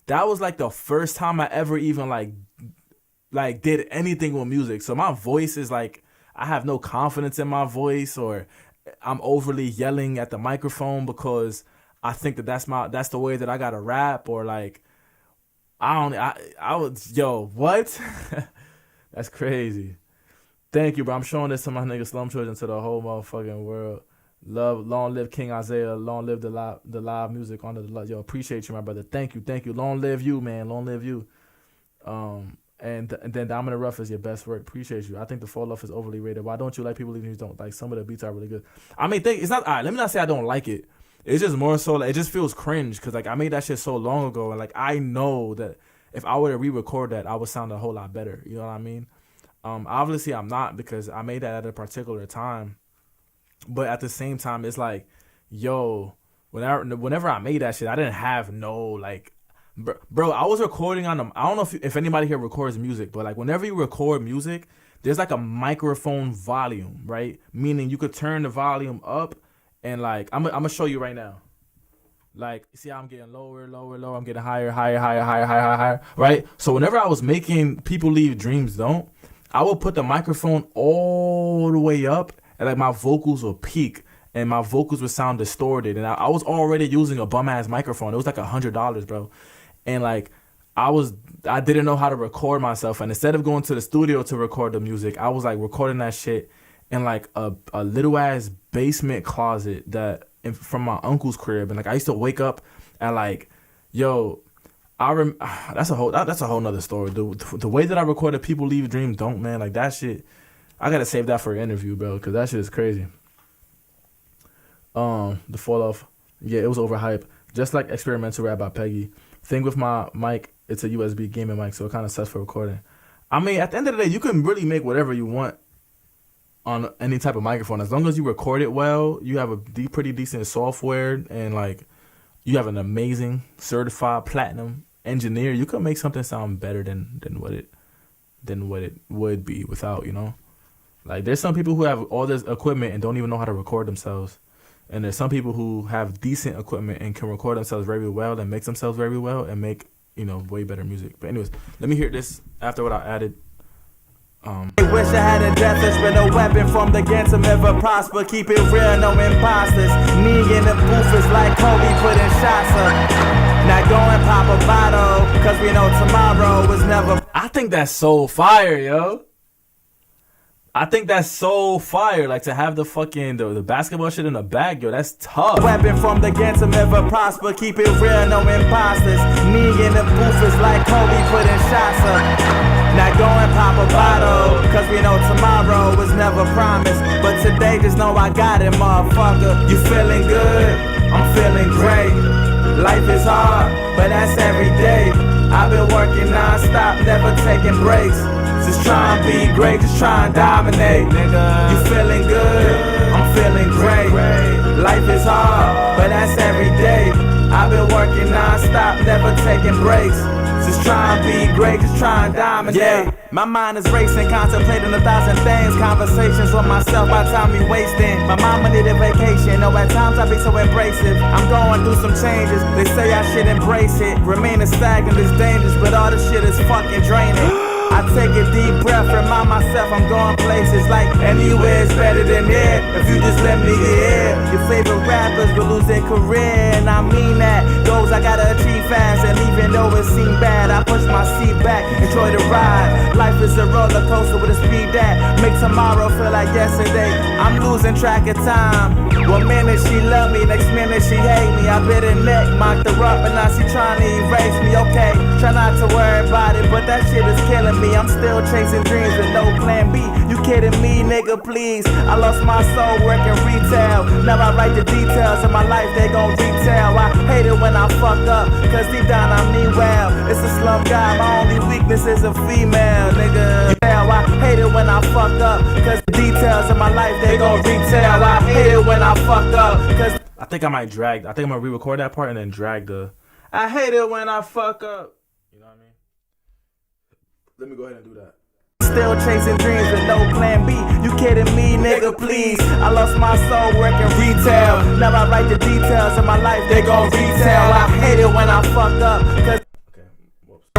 that was like the first time I ever even like did anything with music. So my voice is like, I have no confidence in my voice, or I'm overly yelling at the microphone because I think that's the way that I gotta rap, or like I was, yo, what? That's crazy. Thank you, bro. I'm showing this to my nigga Slum Children, to the whole motherfucking world. Long live King Isaiah. Long live the live music on the yo. Appreciate you, my brother. Thank you. Long live you, man. Long live you. And then Dominant Rough is your best work. Appreciate you. I think the Fall Off is overly rated. Why don't you like people leaving? Don't like some of the beats are really good. I mean, it's not. All right, let me not say I don't like it. It's just more so like, it just feels cringe because like I made that shit so long ago, and like I know that if I were to re-record that, I would sound a whole lot better. You know what I mean? Obviously I'm not, because I made that at a particular time. But at the same time, it's like, yo, whenever I made that shit, I didn't have no like, bro. I was recording on them. I don't know if anybody here records music, but like whenever you record music, there's like a microphone volume, right? Meaning you could turn the volume up. And like I'm gonna show you right now. Like, see how I'm getting lower. I'm getting higher. Right? So whenever I was making People Leave Dreams Don't, I would put the microphone all the way up, and like my vocals would peak, and my vocals would sound distorted. And I was already using a bum ass microphone. It was like $100, bro. And like I didn't know how to record myself. And instead of going to the studio to record the music, I was like recording that shit in like a little ass basement closet from my uncle's crib. And like I used to wake up and like, yo, that's a whole nother story. The way that I recorded People Leave Dreams Don't, man, like that shit, I gotta save that for an interview, bro, because that shit is crazy. The Fall Off, yeah, it was overhyped. Just like Experimental Rap by Peggy. Thing with my mic, it's a USB gaming mic, so it kind of sucks for recording. I mean, at the end of the day, you can really make whatever you want on any type of microphone, as long as you record it well. You have a pretty decent software, and like you have an amazing certified platinum engineer, you could make something sound better than what it would be without, you know. Like there's some people who have all this equipment and don't even know how to record themselves. And there's some people who have decent equipment and can record themselves very well and make themselves very well and make, you know, way better music. But anyways, let me hear this after what I added. Wish I had a death wish, but no weapon from the against him ever prosper. Keep it real, no imposters. Me in the booth is like Kobe putting shots up. Not going pop a bottle, cause we know tomorrow was never. I think that's so fire, yo. I think that's so fire. Like to have the fucking the basketball shit in the bag, yo, that's tough. Weapon from the against him ever prosper. Keep it real, no imposters. Me in the booth is like Kobe putting shots up. Not going pop a bottle, cause we know tomorrow was never promised. But today just know I got it, motherfucker. You feeling good? I'm feeling great. Life is hard, but that's every day. I've been working non-stop, never taking breaks. Just try and be great, just try and dominate, nigga. You feeling good? I'm feeling great. Life is hard, but that's every day. I've been working non-stop, never taking breaks. Just try and be great, just try and dominate. Yeah, my mind is racing, contemplating 1,000 things. Conversations with myself, my time be wasting. My mama needed vacation, no, at times I be so abrasive. I'm going through some changes, they say I should embrace it. Remaining stagnant is dangerous, but all this shit is fucking draining. I take a deep breath, remind myself I'm going places like anywhere's better than here. If you just let me hear, your favorite rappers will lose their career, and I mean that. Goals I gotta achieve fast, and even though it seemed bad, I push my seat back, enjoy the ride. Life is a roller coaster with a speed that make tomorrow feel like yesterday. I'm losing track of time. One minute she love me, next minute she hate me. I bit her neck, mocked her up, and now she trying to erase me. Okay, try not to worry about it, but that shit is killing me. I'm still chasing dreams with no plan B. You kidding me, nigga, please? I lost my soul working retail. Now I write the details of my life, they gon' retell. I hate it when I fuck up, cause deep down I mean well. It's a slum guy, my only weakness is a female, nigga. I hate it when I fuck up, cause the details of my life, they gon' retell. I hate it when I fuck up, cause I think I'm gonna re-record that part and then drag the I hate it when I fuck up. You know what I mean? Let me go ahead and do that. still chasing dreams with no plan B. You kidding me, nigga, please? I lost my soul working retail. Now I write the details of my life, they gon' retell. I hate it when I fuck up, cause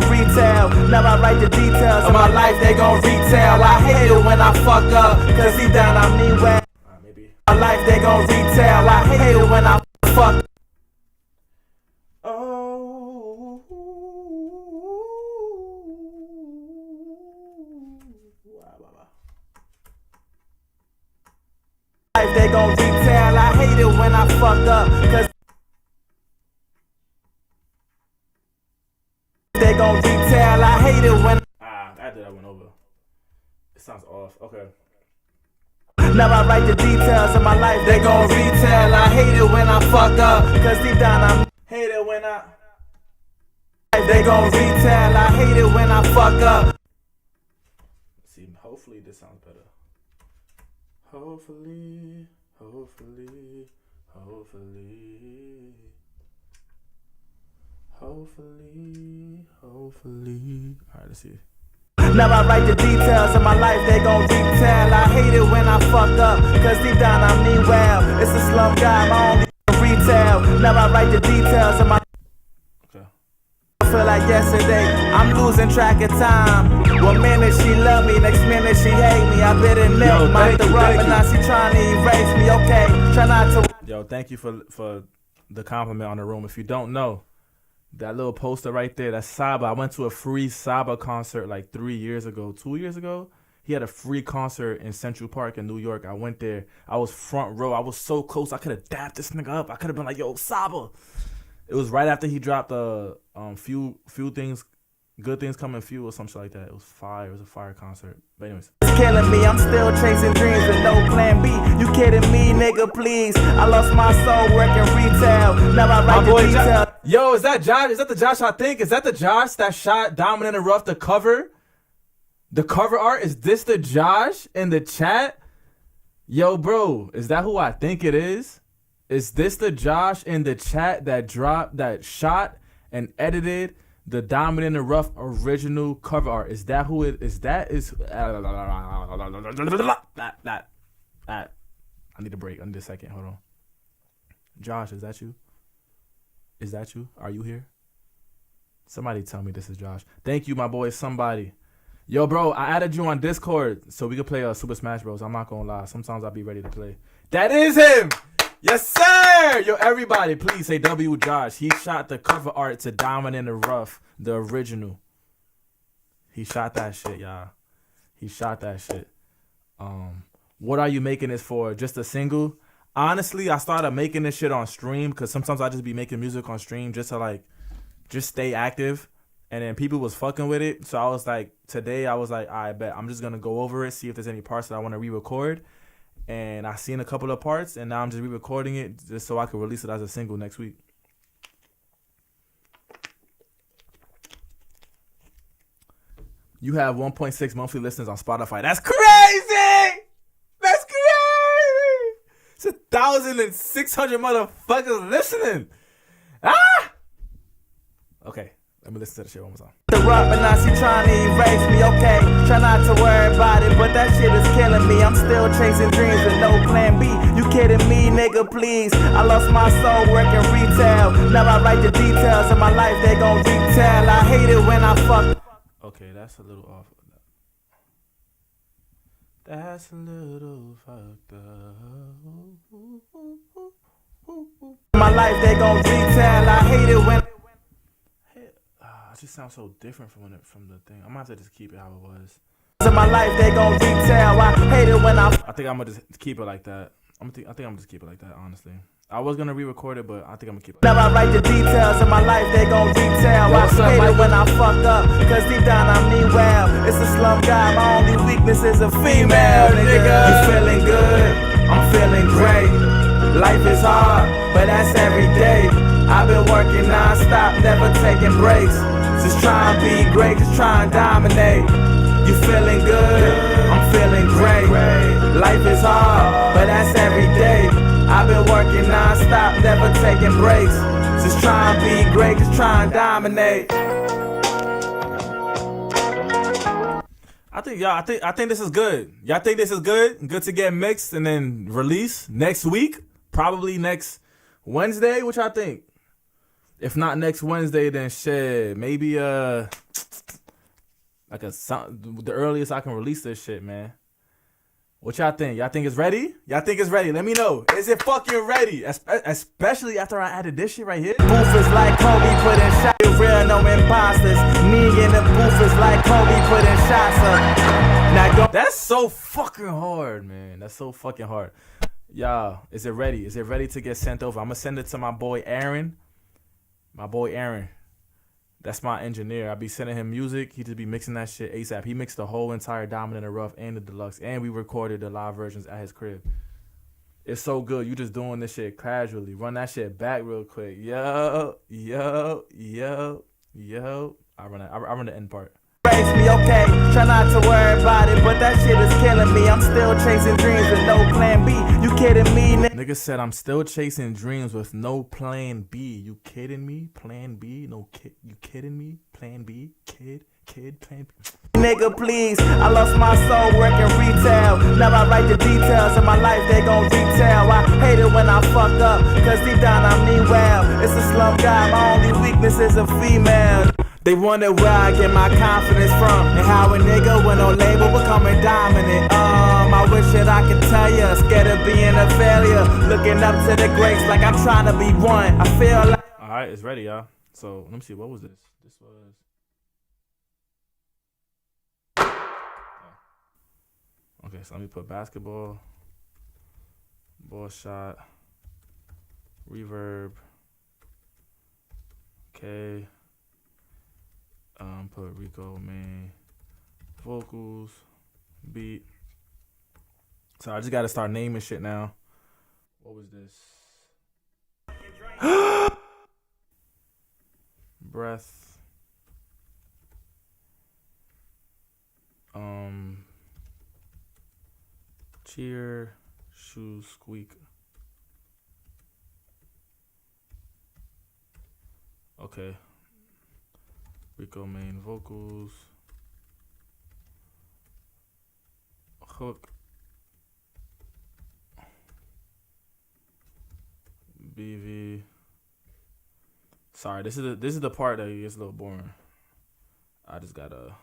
retail. Now I write the details of my life, they gon' retell. I hate it when I fuck up, cause deep down I mean well. Maybe. My life, they gon' retell. I hate it when I fuck. Life, they gon' retell. I hate it when I fuck up, cause they gon' retell. I hate it when I did that one over. It sounds off. Okay. now I write the details of my life, they gon' retell. I hate it when I fuck up, cause deep down I hate it when I they gon' retell. I hate it when I fuck up. See, hopefully this sounds better. Hopefully. Alright, let's see. Now I write the details of my life, they gon' retell. I hate it when I fuck up, cause deep down I mean well. It's a slum guy, my only retail. Now I write the details of my Okay. I feel like yesterday, I'm losing track of time. One minute she love me, next minute she hate me. I bit her neck, might the rub, and now she trying to erase me. Okay, try not to. Yo, thank you for the compliment on the room. If you don't know, that little poster right there, that's Saba. I went to a free Saba concert like 2 years ago. He had a free concert in Central Park in New York. I went there. I was front row. I was so close. I could have dapped this nigga up. I could have been like, yo, Saba. It was right after he dropped the few things, good things coming few or some shit like that. It was fire. It was a fire concert. But anyways. It's killing me. I'm still chasing dreams with no plan B. You kidding me, nigga, please? I lost my soul working retail. Now I write the details. Yo, is that Josh? Is that the Josh I think? Is that the Josh that shot Diamond in the Rough, the cover? The cover art? Is this the Josh in the chat? Yo, bro, is that who I think it is? Is this the Josh in the chat that shot and edited The Dominant and Rough original cover art. Is that who it is? That is. That. I need a break. I need a second. Hold on. Josh, is that you? Is that you? Are you here? Somebody tell me this is Josh. Thank you, my boy. Somebody. Yo, bro, I added you on Discord so we can play Super Smash Bros. I'm not gonna lie. Sometimes I'll be ready to play. That is him! Yes, sir! Yo, everybody, please say W Josh. He shot the cover art to Dominant and Rough, the original. He shot that shit, y'all. He shot that shit. What are you making this for? Just a single? Honestly, I started making this shit on stream because sometimes I just be making music on stream just to just stay active. And then people was fucking with it. So I was like, today I was like, I bet I'm just going to go over it, see if there's any parts that I want to re-record. And I seen a couple of parts, and now I'm just re-recording it just so I can release it as a single next week. You have 1.6 monthly listeners on Spotify. That's crazy! That's crazy! It's 1,600 motherfuckers listening. Ah! Okay. Let me listen to the shit one more time. The rock, but now she trying to erase me, okay. Try not to worry about it, but that shit is killing me. I'm still chasing dreams with no plan B. You kidding me, nigga, please? I lost my soul working retail. Now I write the details of my life, they gon' retell. I hate it when I fuck. Okay, that's a little off. That's a little fucked up. My life, they gon' retell. I hate it when. It just sounds so different from the thing. I'm gonna have to just keep it how it was. In my life, they gon' retell. I hate it when I think I'm gonna just keep it like that. I think I'm gonna just keep it like that. Honestly, I was gonna re-record it, but I think I'm gonna keep it. Now I write the details of my life, they gon' retell. I hate it when I fuck up, cause deep down I mean well. It's a slum guy, my only weakness is a female, nigga. You feeling good? I'm feeling great. Life is hard, but that's every day. I've been working non-stop, never taking breaks. Just try and be great, just try and dominate. You feeling good? I'm feeling great. Life is hard, but that's every day. I've been working non-stop, never taking breaks. Just try and be great, just try and dominate. I think this is good. Y'all think this is good? Good to get mixed and then release next week? Probably next Wednesday, which I think. If not next Wednesday, then shit, maybe the earliest I can release this shit, man. What y'all think? Y'all think it's ready? Y'all think it's ready? Let me know. Is it fucking ready? Especially after I added this shit right here. Booth is like Kobe putting shots. Real, no imposters. Me in the booth is like Kobe putting shots up. Now go. That's so fucking hard, man. That's so fucking hard. Y'all, is it ready? Is it ready to get sent over? I'm gonna send it to my boy Aaron. My boy Aaron, that's my engineer. I be sending him music. He just be mixing that shit ASAP. He mixed the whole entire Dominant and Rough and the Deluxe, and we recorded the live versions at his crib. It's so good. You just doing this shit casually. Run that shit back real quick. Yo. I run the end part. Raise me, okay. Try not to worry about it, but that shit is killing me. I'm still chasing dreams with no plan B. You kidding me, Nigga said I'm still chasing dreams with no plan B. You kidding me? Plan B? No kid. You kidding me? Plan B? Kid, plan B. Nigga, please. I lost my soul working retail. Now I write the details of my life, they gon' retell. I hate it when I fuck up, cause deep down I mean well. It's a slum guy, my only weakness is a female. They wonder where I get my confidence from, and how a nigga with no label becoming dominant. I wish that I could tell ya, scared of being a failure, looking up to the greats like I'm trying to be one. I feel like. All right, it's ready, y'all. So let me see. What was this? This was. Okay, so let me put basketball, ball shot, reverb. Okay. Put Rico main vocals, beat. So I just gotta start naming shit now. What was this? Breath. Cheer, shoes squeak. Okay. Rico main vocals. Hook. BV. Sorry, this is the part that gets a little boring. I just gotta.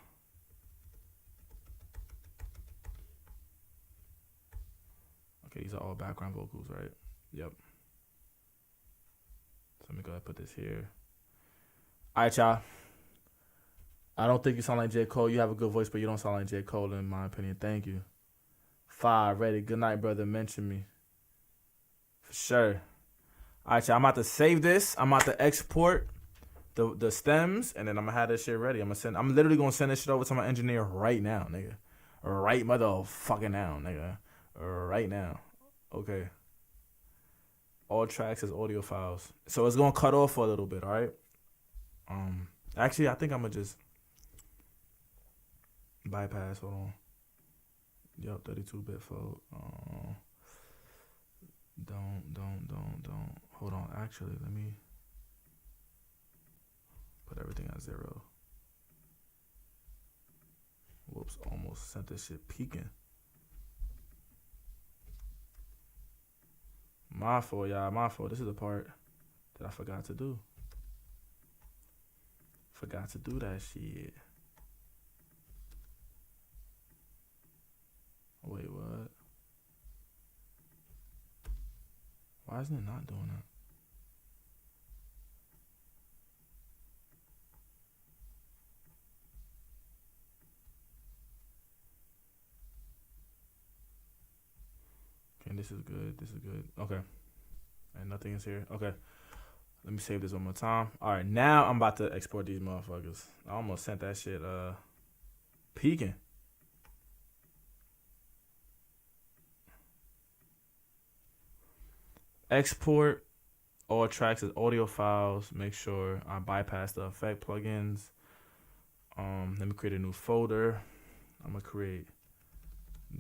Okay, these are all background vocals, right? Yep. So let me go ahead and put this here. All right, y'all. I don't think you sound like J. Cole. You have a good voice, but you don't sound like J. Cole, in my opinion. Thank you. 5, ready. Good night, brother. Mention me. For sure. All right, y'all. I'm about to save this. I'm about to export the stems, and then I'm gonna have this shit ready. I'm literally gonna send this shit over to my engineer right now, nigga. Right motherfucking now, nigga. Right now. Okay. All tracks as audio files. So it's gonna cut off for a little bit, all right? Actually, I think I'm gonna just bypass. Hold on. Yup, 32-bit fold. Don't. Hold on. Actually, let me put everything at 0. Whoops, almost sent this shit peaking. My fault, y'all. My fault. This is the part that I forgot to do. Forgot to do that shit. Wait, what? Why isn't it not doing that? Okay, this is good. This is good. Okay. And nothing is here. Okay. Let me save this one more time. All right, now I'm about to export these motherfuckers. I almost sent that shit peaking. Export all tracks as audio files. Make sure I bypass the effect plugins. Let me create a new folder. I'm gonna create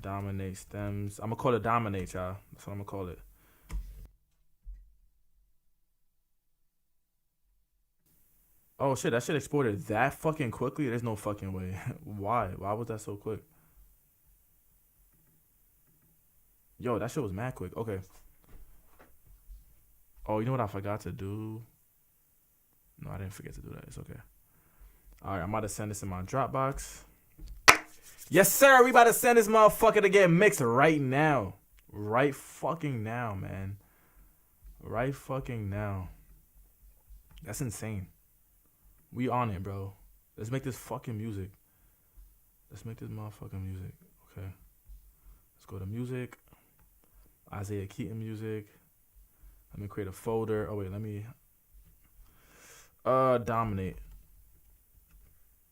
Dominate Stems. I'm gonna call it Dominate, y'all. That's what I'm gonna call it. Oh shit, that shit exported that fucking quickly? There's no fucking way. Why? Why was that so quick? Yo, that shit was mad quick. Okay. Oh, you know what I forgot to do? No, I didn't forget to do that. It's okay. All right, I'm about to send this in my Dropbox. Yes, sir. We about to send this motherfucker to get mixed right now. Right fucking now, man. Right fucking now. That's insane. We on it, bro. Let's make this fucking music. Let's make this motherfucking music. Okay. Let's go to music. Isaiah Keaton music. Let me create a folder. Oh wait, let me dominate.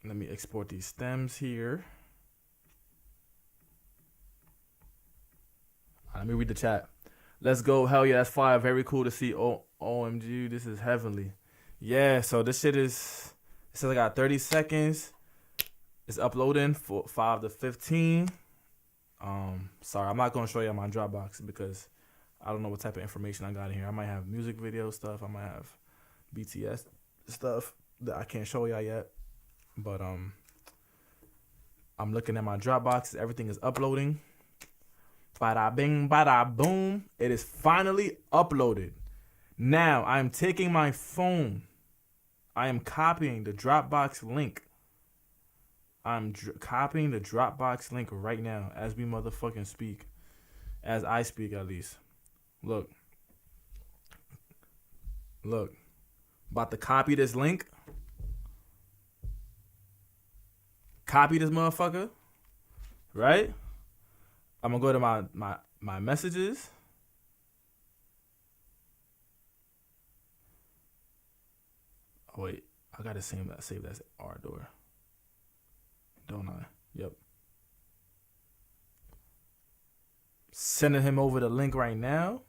Let me export these stems here. Let me read the chat. Let's go. Hell yeah, that's fire. Very cool to see. OMG, this is heavenly. Yeah, so this shit is, it says I got 30 seconds. It's uploading for 5 to 15. Sorry, I'm not going to show you my Dropbox because I don't know what type of information I got in here. I might have music video stuff. I might have BTS stuff that I can't show y'all yet. But I'm looking at my Dropbox. Everything is uploading. Bada bing, bada boom. It is finally uploaded. Now, I'm taking my phone. I am copying the Dropbox link. I'm copying the Dropbox link right now as we motherfucking speak. As I speak, at least. Look. Look. About to copy this link. Copy this motherfucker. Right? I'm going to go to my messages. Oh, wait. I got to save that as Ardor. Don't I? Yep. Sending him over the link right now.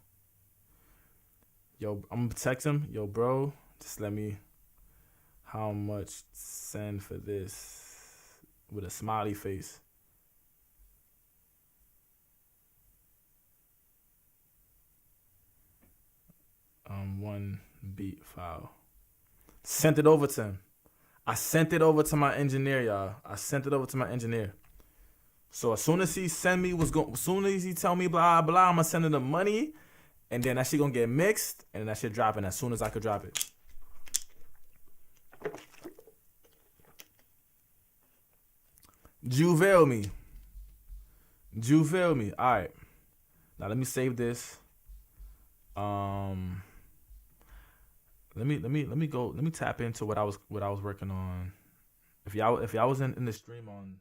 Yo, I'm going to text him. Yo, bro, just let me... How much send for this? With a smiley face. One beat file. Sent it over to him. I sent it over to my engineer, y'all. I sent it over to my engineer. So as soon as he send me as soon as he tell me blah blah, I'ma send him the money, and then that shit gonna get mixed, and then that shit dropping as soon as I could drop it. Juvel me. Alright. Now let me save this. Let me tap into what I was working on. If y'all was in the stream on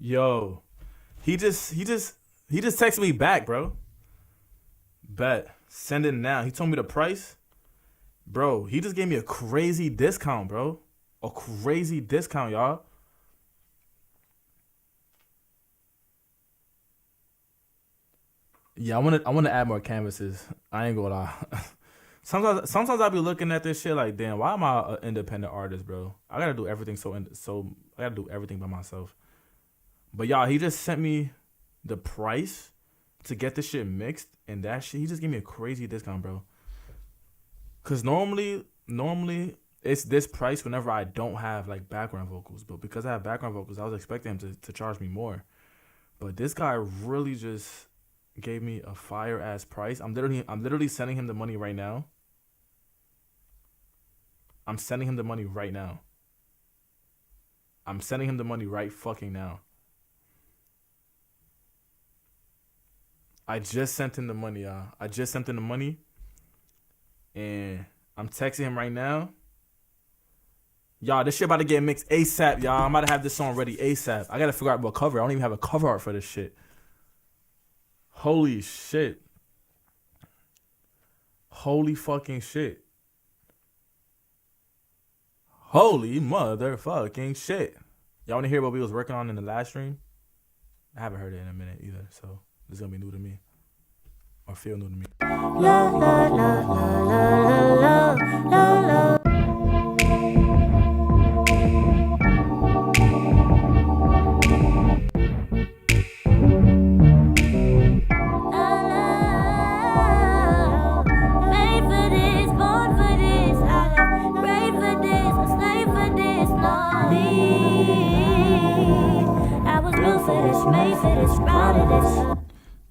Yo, he just texted me back, bro. Bet. Send it now. He told me the price. Bro, he just gave me a crazy discount, bro. A crazy discount, y'all. Yeah, I wanna add more canvases. I ain't gonna lie. Sometimes I be looking at this shit like, damn, why am I an independent artist, bro? I gotta do everything so I gotta do everything by myself. But y'all, he just sent me the price to get this shit mixed, and that shit, he just gave me a crazy discount, bro. Cause normally it's this price whenever I don't have like background vocals, but because I have background vocals, I was expecting him to charge me more. But this guy really just gave me a fire ass price. I'm literally sending him the money right now. I'm sending him the money right now. I'm sending him the money right fucking now. I just sent him the money, y'all. I just sent him the money. And I'm texting him right now. Y'all, this shit about to get mixed ASAP, y'all. I'm about to have this song ready ASAP. I gotta figure out what cover. I don't even have a cover art for this shit. Holy shit. Holy fucking shit. Holy motherfucking shit. Y'all wanna hear what we was working on in the last stream? I haven't heard it in a minute either, so this is gonna be new to me. Or feel new to me. La, la, la, la, la, la, la, la.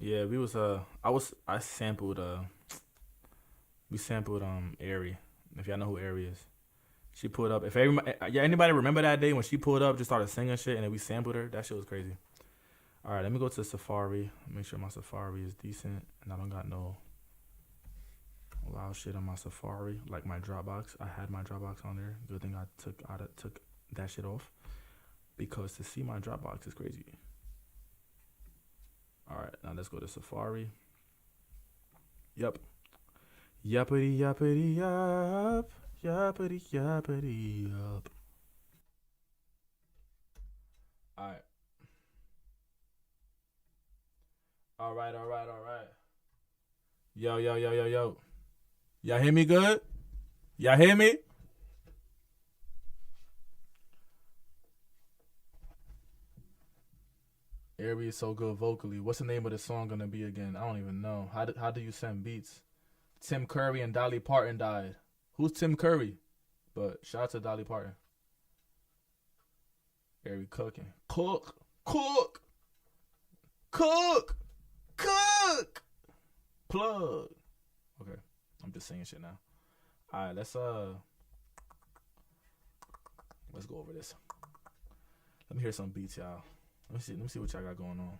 Yeah, I sampled we sampled Airy. If y'all know who Airy is. She pulled up. If anybody remember that day when she pulled up, just started singing shit and then we sampled her, that shit was crazy. Alright, let me go to Safari. Make sure my Safari is decent and I don't got no loud shit on my Safari, like my Dropbox. I had my Dropbox on there. Good thing I took that shit off. Because to see my Dropbox is crazy. Alright, now let's go to Safari. Yup. Yuppity yuppity yup. Yuppity yuppity yup. Alright. Alright. Yo. Y'all hear me good? Y'all hear me? Airy is so good vocally. What's the name of the song gonna be again? I don't even know. How do you send beats? Tim Curry and Dolly Parton died. Who's Tim Curry? But shout out to Dolly Parton. Airy cooking. Cook. Plug. Okay. I'm just saying shit now. Alright, let's go over this. Let me hear some beats, y'all. Let me see what y'all got going on.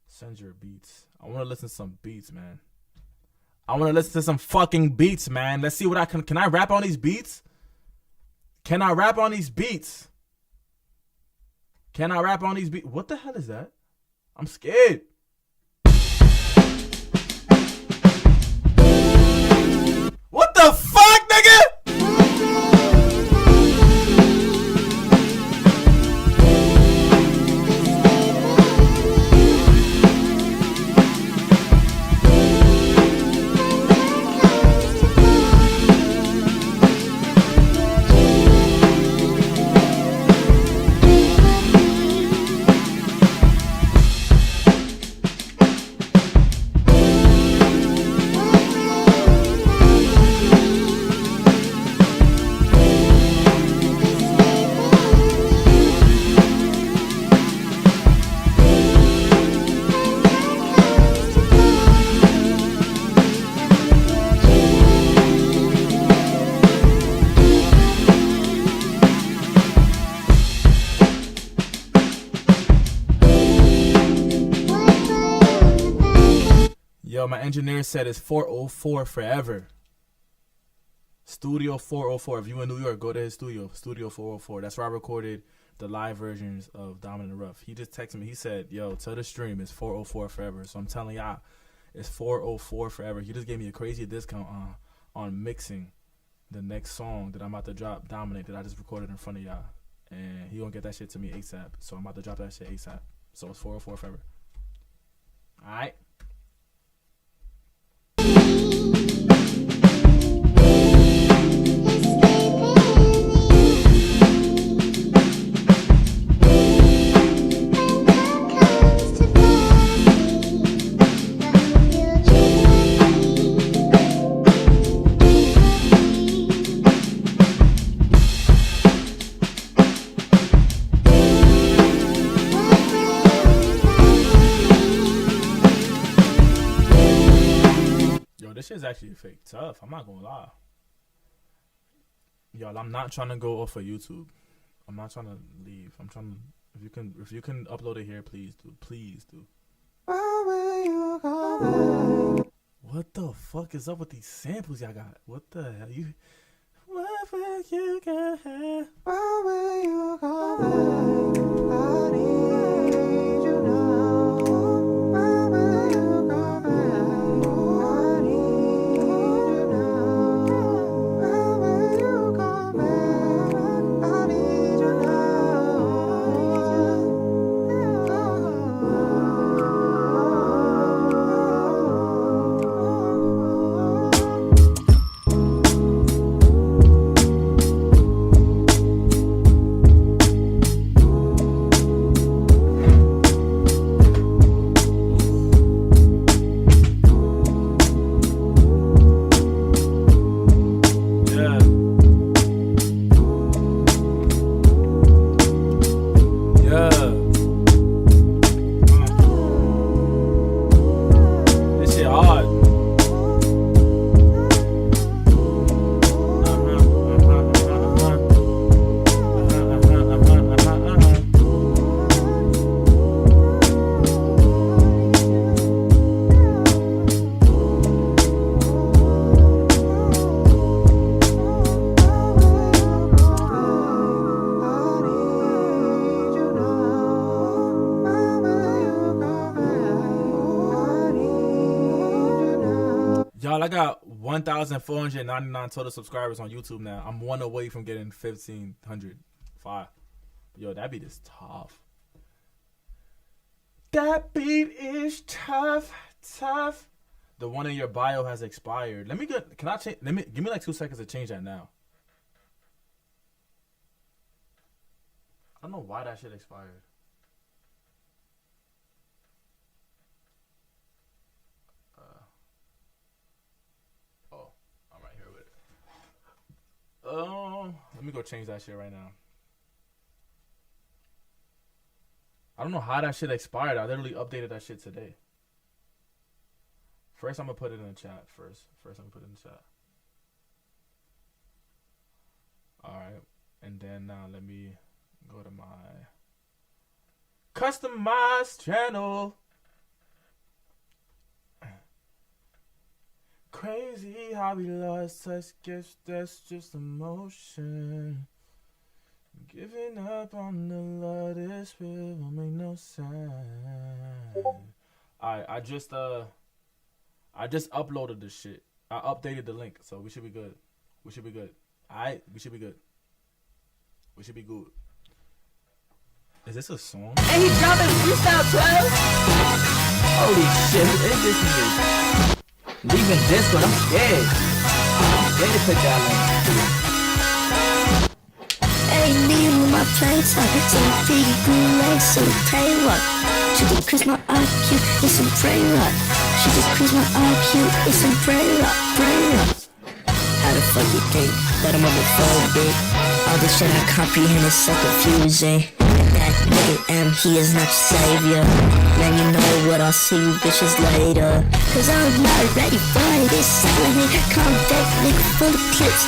Send your beats. I want to listen to some beats, man. I want to listen to some fucking beats, man. Let's see what can I rap on these beats? Can I rap on these beats? Can I rap on these beats? What the hell is that? I'm scared. What the fuck, nigga? Yo, my engineer said it's 404 forever. Studio 404. If you in New York, go to his studio. Studio 404. That's where I recorded the live versions of Dominant and Rough. He just texted me. He said, yo, tell the stream it's 404 forever. So I'm telling y'all, it's 404 forever. He just gave me a crazy discount on mixing the next song that I'm about to drop, Dominate, that I just recorded in front of y'all. And he gonna get that shit to me ASAP. So I'm about to drop that shit ASAP. So it's 404 forever. Alright. This shit's actually fake tough. I'm not gonna lie. Y'all, I'm not trying to go off of YouTube. I'm not trying to leave. I'm trying to, if you can upload it here, please do. Please do. What the fuck is up with these samples y'all got? What the hell? What will you get? Where will you go? I need you now. Where will you go? Y'all, I got 1,499 total subscribers on YouTube now. I'm one away from getting 1,500. Fire. Yo, that beat is tough. That beat is tough. The one in your bio has expired. Let me get. Can I change? Give me like 2 seconds to change that now. I don't know why that shit expired. I'm right here with it. Let me go change that shit right now. I don't know how that shit expired. I literally updated that shit today. First, I'm gonna put it in the chat. First, I'm gonna put it in the chat. All right, and then now let me go to my customized channel. Crazy how we lost touch gifts. That's just emotion. Giving up on the love this real will make no sense. Alright, I just uploaded this shit. I updated the link, so we should be good. We should be good. Alright, we should be good. We should be good. Is this a song? And he dropping freestyle 12? Holy shit, who is this nigga? Leaving this one, I'm scared. I'm scared to put that on. Hey, me with my plates up, so pretty good legs, so pay what? She just increase my IQ, it's some brain rot. She just increase my IQ, it's some brain rot, brain rot. How the fuck you think that I'm homophobic? All the shit I comprehend is so confusing. That nigga M, he is not your savior. Man, you know what, I'll see you bitches later. Cause I'm not ready for this silent nigga. Calm down, nigga, full of clips.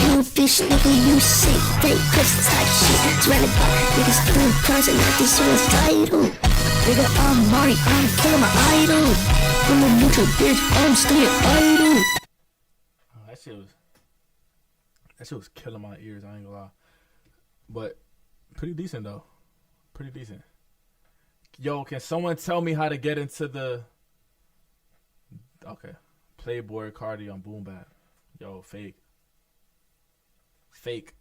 You bitch, nigga, you sick, fake, Chris type shit. It's running by niggas doing cars and not this suicidal. Nigga, I'm Mari, I'm killing my idol. I'm a neutral bitch, I'm still your idol. Oh, that shit was killing my ears, I ain't gonna lie. But pretty decent though. Pretty decent. Yo, can someone tell me how to get into the Playboy Cardi on Boom Bap? Yo, fake. That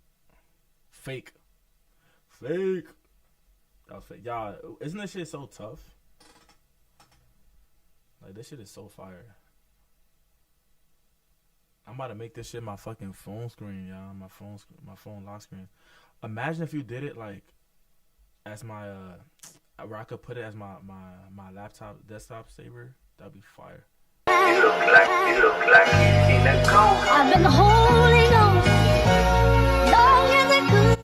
was fake. Y'all, isn't this shit so tough? Like, this shit is so fire. I'm about to make this shit my fucking phone screen, y'all. My phone lock screen. Imagine if you did it like as my where I could put it as my laptop desktop saver. That'd be fire. You look like you in a cold. I've been holding on long as I could.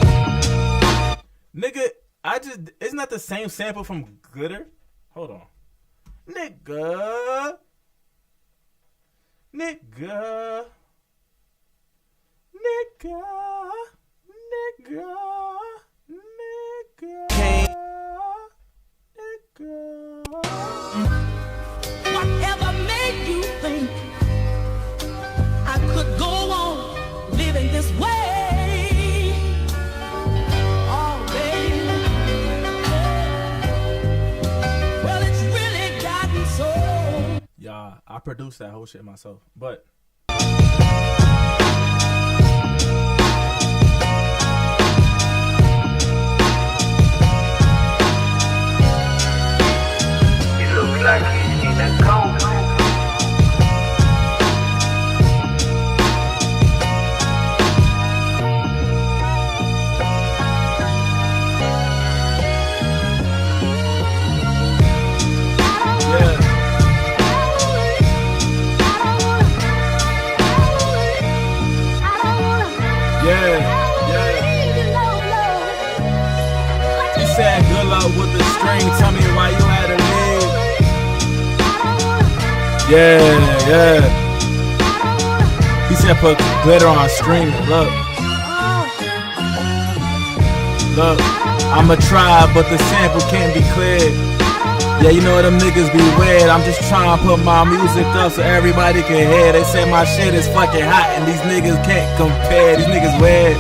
Nigga, isn't that the same sample from Glitter? Hold on. Nigga. Whatever made you think I could go on living this way? Oh, baby. Well, it's really gotten so. Yeah, I produced that whole shit myself. But You look like you in a cold. you said good luck with the string. Tell me why you had to leave. Yeah. He said put glitter on string. Look, I'ma try, but the sample can't be cleared. Yeah, you know them niggas be weird. I'm just trying to put my music up so everybody can hear. They say my shit is fucking hot and these niggas can't compare. These niggas weird.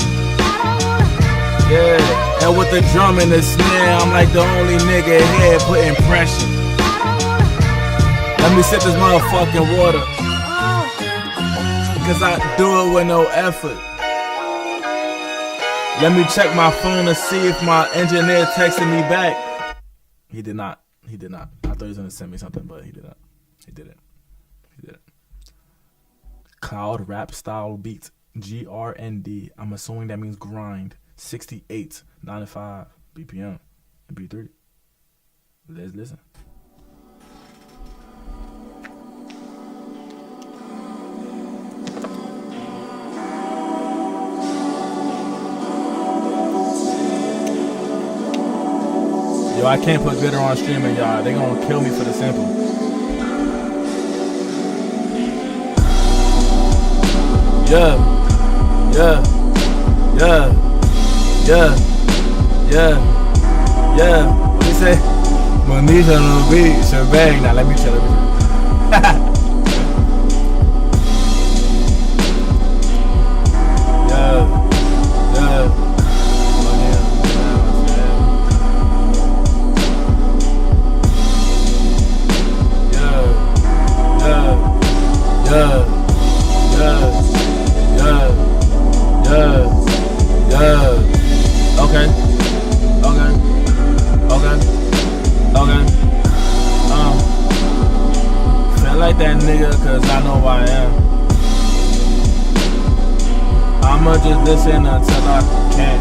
Yeah, and with the drum and the snare, I'm like the only nigga here putting pressure. Let me sip this motherfucking water, cause I do it with no effort. Let me check my phone to see if my engineer texted me back. He did not. I thought he was gonna send me something, but he did not. He didn't. Cloud rap style beat. GRND. I'm assuming that means grind. 68, 95 BPM, and B3. Let's listen. Yo, I can't put glitter on streaming, y'all. They gonna kill me for the sample. Yeah. What you say? Monisha on the beat, shebang. Now let me chill. Yeah. I'ma just listen until I can't.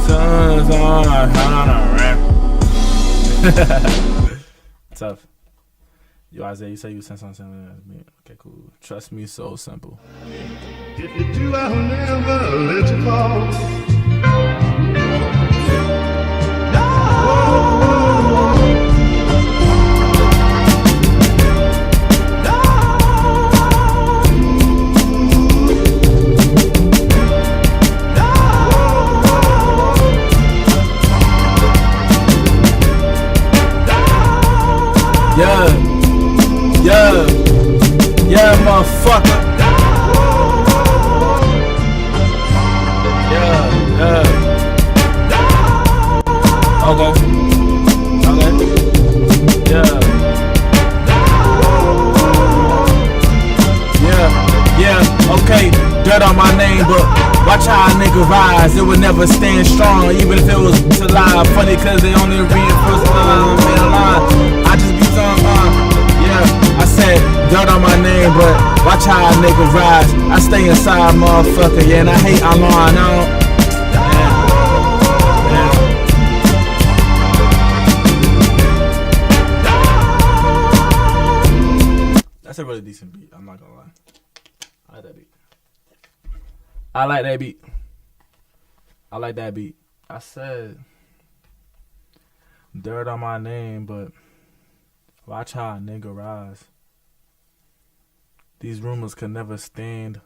Sun's on. Tough. Yo, Isaiah, you say you sent something to me. Okay, cool. Trust me, so simple. If you do, I'll never let you fall. Yeah, motherfucker. Yeah. Okay. Yeah, okay. Dirt on my name, but watch how a nigga rise. It would never stand strong, even if it was to lie. Funny cause they only reinforce the line. I just be I said dirt on my name, but watch how a nigga rise. I stay inside, motherfucker, yeah, and I hate online. That's a really decent beat, I'm not gonna lie. I like that beat. I like that beat. I said dirt on my name, but watch how a nigga rise. These rumors could never stand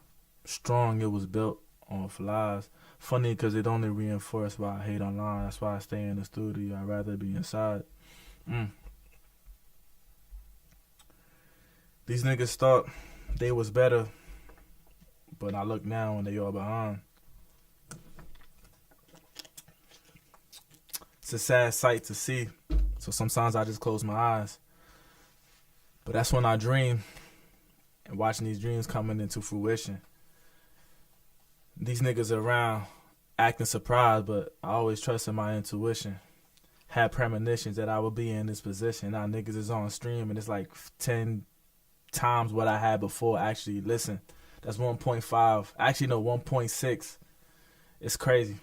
strong. It was built on flies. Funny because it only reinforced why I hate online. That's why I stay in the studio. I'd rather be inside. These niggas thought they was better, but I look now and they all behind. It's a sad sight to see. So sometimes I just close my eyes. But that's when I dream, and watching these dreams coming into fruition. These niggas around acting surprised, but I always trusted my intuition. Had premonitions that I would be in this position. Now niggas is on stream, and it's like 10 times what I had before. Actually, listen, that's 1.5. Actually, no, 1.6. It's crazy.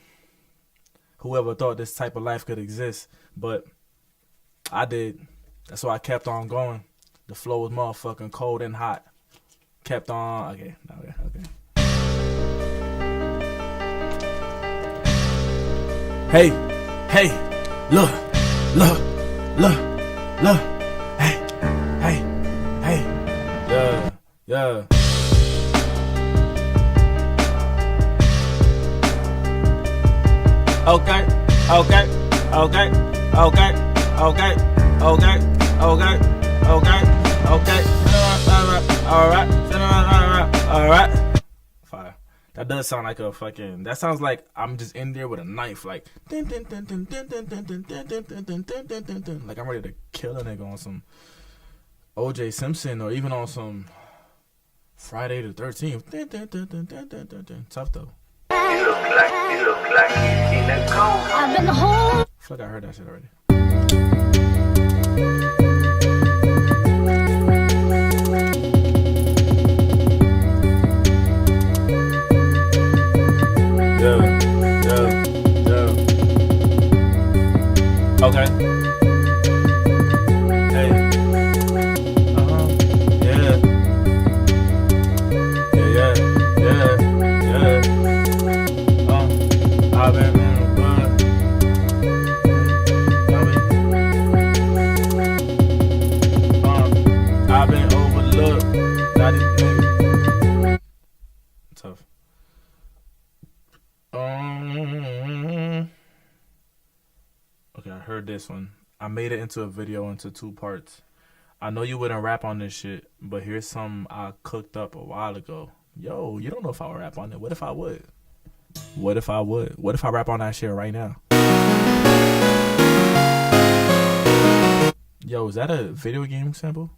Whoever thought this type of life could exist, but I did. That's why I kept on going. The flow was motherfucking cold and hot. Kept on. Okay. Hey, look. Hey. Yeah. Okay. All right. Fire. That does sound like a fucking. That sounds like I'm just in there with a knife, like. Like I'm ready to kill a nigga on some OJ Simpson or even on some Friday the 13th. Tough though. You look like you in a cold. I've been the whole. I feel like I heard that shit already. Yeah. Okay. Hey. Yeah. I've been I've been overlooked. Tough. Okay, I heard this one. I made it into a video into 2 parts. I know you wouldn't rap on this shit, but here's some I cooked up a while ago. Yo, you don't know if I would rap on it. What if I would? What if I would? What if I rap on that shit right now? Yo, is that a video game sample?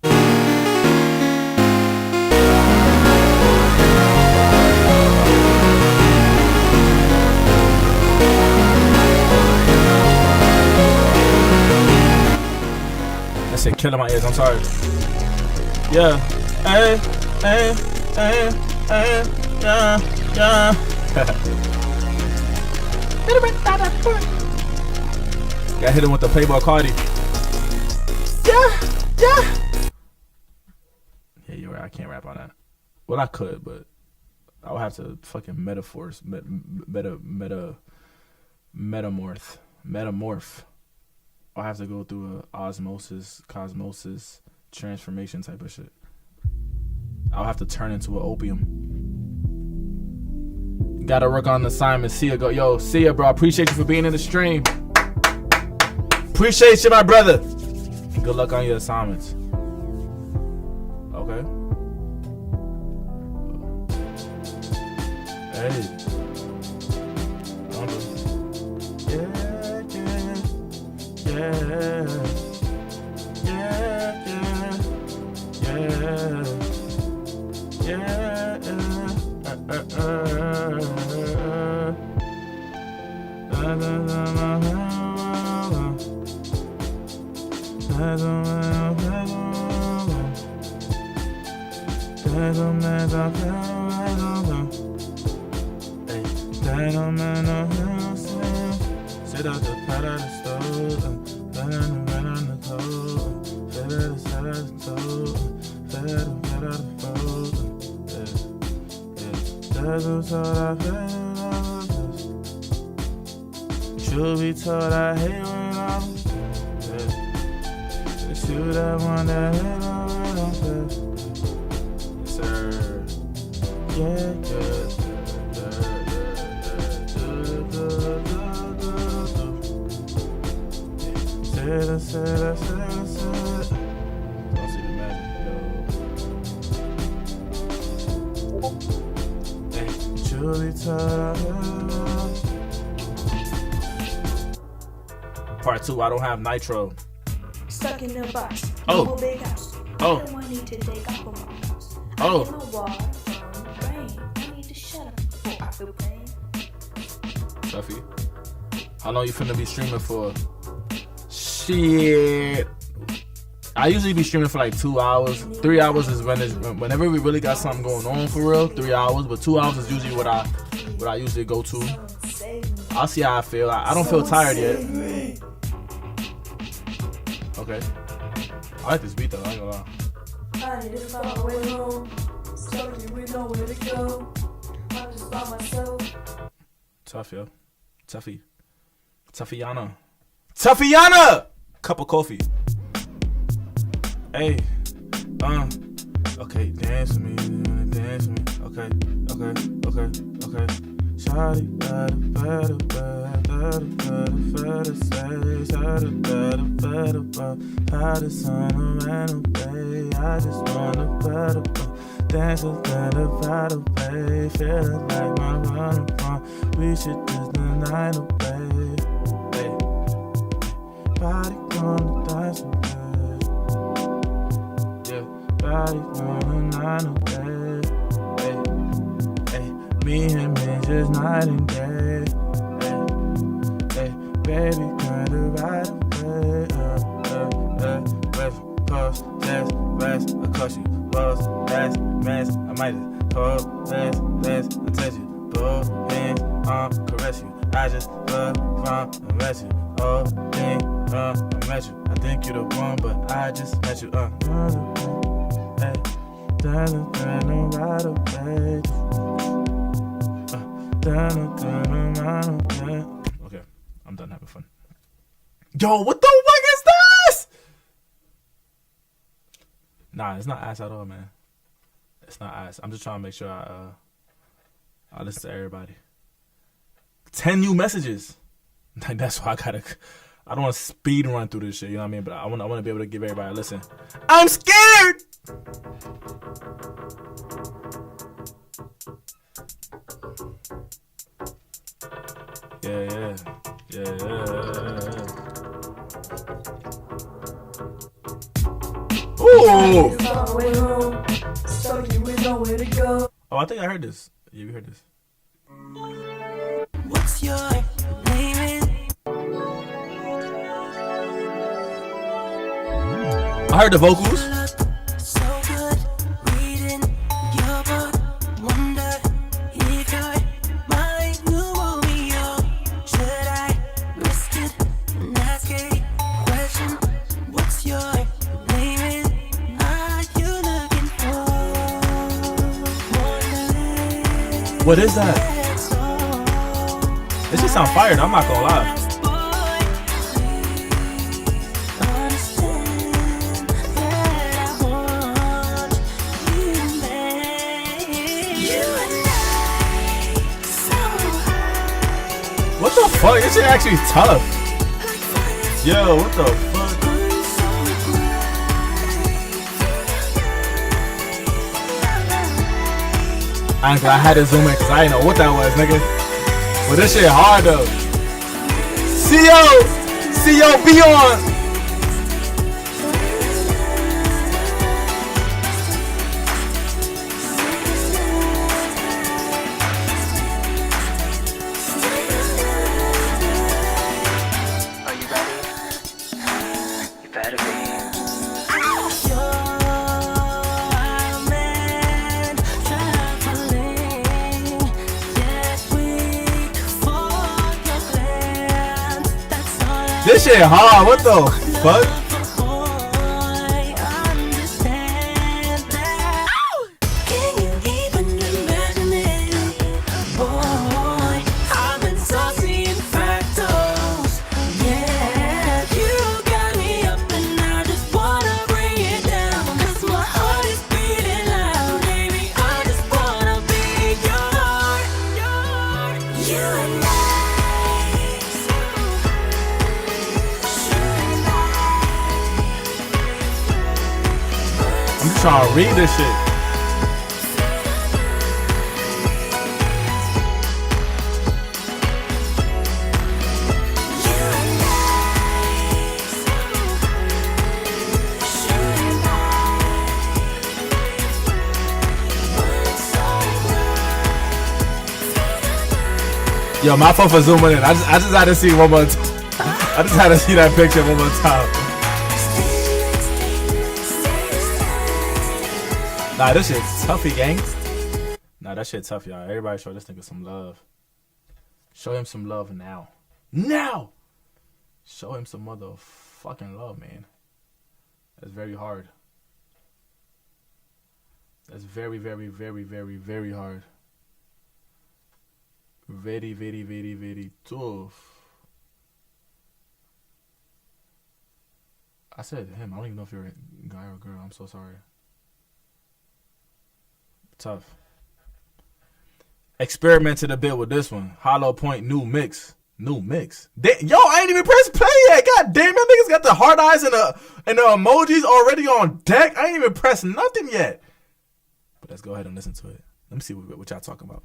That shit killing my ears, I'm sorry. Yeah. Hey. Got hit him with the Playboy Cardi. Yeah, you're right. I can't rap on that. Well, I could, but I would have to fucking metamorph. I'll have to go through a osmosis, cosmosis, transformation type of shit. I'll have to turn into an opium. Gotta work on the assignment. See ya, yo, see ya, bro. Appreciate you for being in the stream. Appreciate you, my brother. Good luck on your assignments. Okay. Hey. Sit out the pot out the stove, run on the cold, fed out the stove, fed out the fold, that's what's all I feel. Truth be told, I hate when I'm it's you that one that hit on yes, sir. Yeah. Don't see the magic, yo. Hey, Julie Part 2, I don't have nitro. Stuck in the box. Oh. No big house. Oh. I need to take off of my house. Oh. I get my water from the rain. I need to shut up before I feel pain. Tuffy, how long you finna be streaming for? Shit. I usually be streaming for like 2 hours. 3 hours is whenever we really got something going on for real. 3 hours, but 2 hours is usually what I usually go to. I'll see how I feel. I don't feel tired yet. Okay. I like this beat though. I ain't gonna lie. I need to find my way home. Stuck with nowhere to go. I'm just by myself. Tough, yo. Tuffiana! Cup of coffee. Hey. Okay, dance with me. Dance with me. Okay. Shawty got a better how the sun ran away. I just wanna better dance a better battle play. Feeling like my run upon. We should just the night away. Hey. Body gonna dance away. Yeah, body gonna night away. Hey, me and me just night and day. Hey, baby, kinda right away. West Coast, West, I caught you. Boss, last, mess, I might just hold, last, I touch you. Both hands, caress you. I just love from and met you. Oh, thing, I met you. I think you the one, but I just met you. Hey, doesn't right away. Okay, I'm done having fun. Yo, what the fuck is this? Nah, it's not ass at all, man. It's not ass. I'm just trying to make sure I listen to everybody. 10 new messages. Like, that's why I don't want to speed run through this shit, you know what I mean? But I want to be able to give everybody a listen. I'm scared! Yeah. Ooh! Oh, I think I heard this. Yeah, we heard this. What's your name? I heard the vocals. So good reading your book. One what is that? This just sound fire, I'm not gonna lie. What the fuck? This shit actually tough. Yo, what the fuck? Honestly, I had to zoom in because I didn't know what that was, nigga. But this shit hard though. CO, be on. Are you ready? You better be. This shit hard. What the fuck? I'm just trying to read this shit. Yo, my phone for zooming in. I just had to see one more time. I just had to see that picture one more time. Nah, this shit's toughy, gang. Nah, that shit tough, y'all. Everybody show this nigga some love. Show him some love now. Now! Show him some motherfucking love, man. That's very hard. That's very, very, very, very, very hard. Very, very, very, very tough. I said him. I don't even know if you're a guy or a girl. I'm so sorry. Tough. Experimented a bit with this one. Hollow Point new mix. Yo, I ain't even pressed play yet. God damn it, niggas got the hard eyes and the emojis already on deck. I ain't even pressed nothing yet. But let's go ahead and listen to it. Let me see what y'all talking about.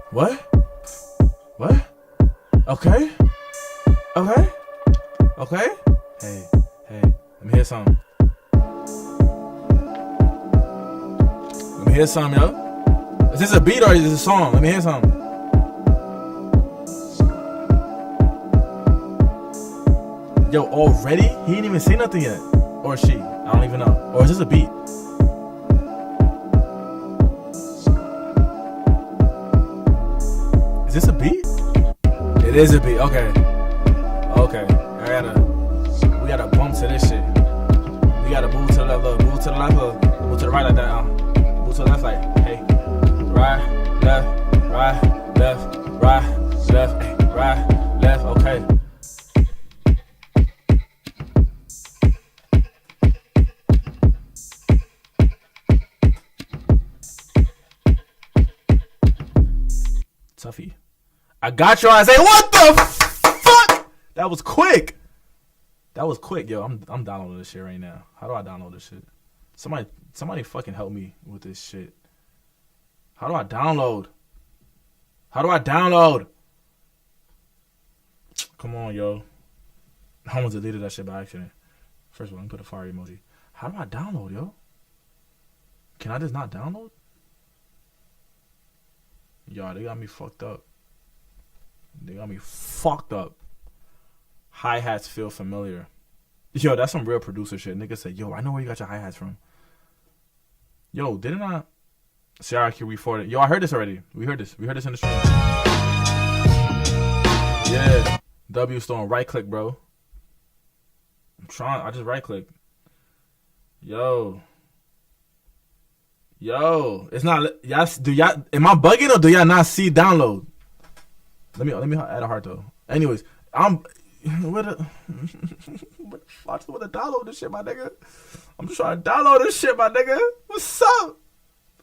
What? Okay. Hey, let me hear something. Hear something, yo. Is this a beat or is this a song? Let me hear something. Yo, already? He didn't even say nothing yet. Or she. I don't even know. Or is this a beat? Is this a beat? It is a beat. Okay. We gotta bump to this shit. We gotta move to the left, move to the left, move to the right like that. Move to the left like, hey, right, left, hey, right, left, okay. Tuffy. I got your ass. Hey, what the fuck? That was quick, yo. I'm downloading this shit right now. How do I download this shit? Somebody fucking help me with this shit. How do I download? Come on, yo. I almost deleted that shit by accident. First of all, let me put a fire emoji. How do I download, yo? Can I just not download? Yo, they got me fucked up. Hi-hats feel familiar. Yo, that's some real producer shit. Nigga said, yo, I know where you got your hi-hats from. Yo, didn't I? Sarah Q reforwarded. Yo, I heard this already. We heard this in the stream. Yeah. W Stone, right click, bro. I just right click. Yo. Yo, it's not y'all. Do y'all? Am I bugging or do y'all not see download? Let me add a heart though. Anyways, I'm with a with to download this shit, my nigga. I'm just trying to download this shit, my nigga. What's up?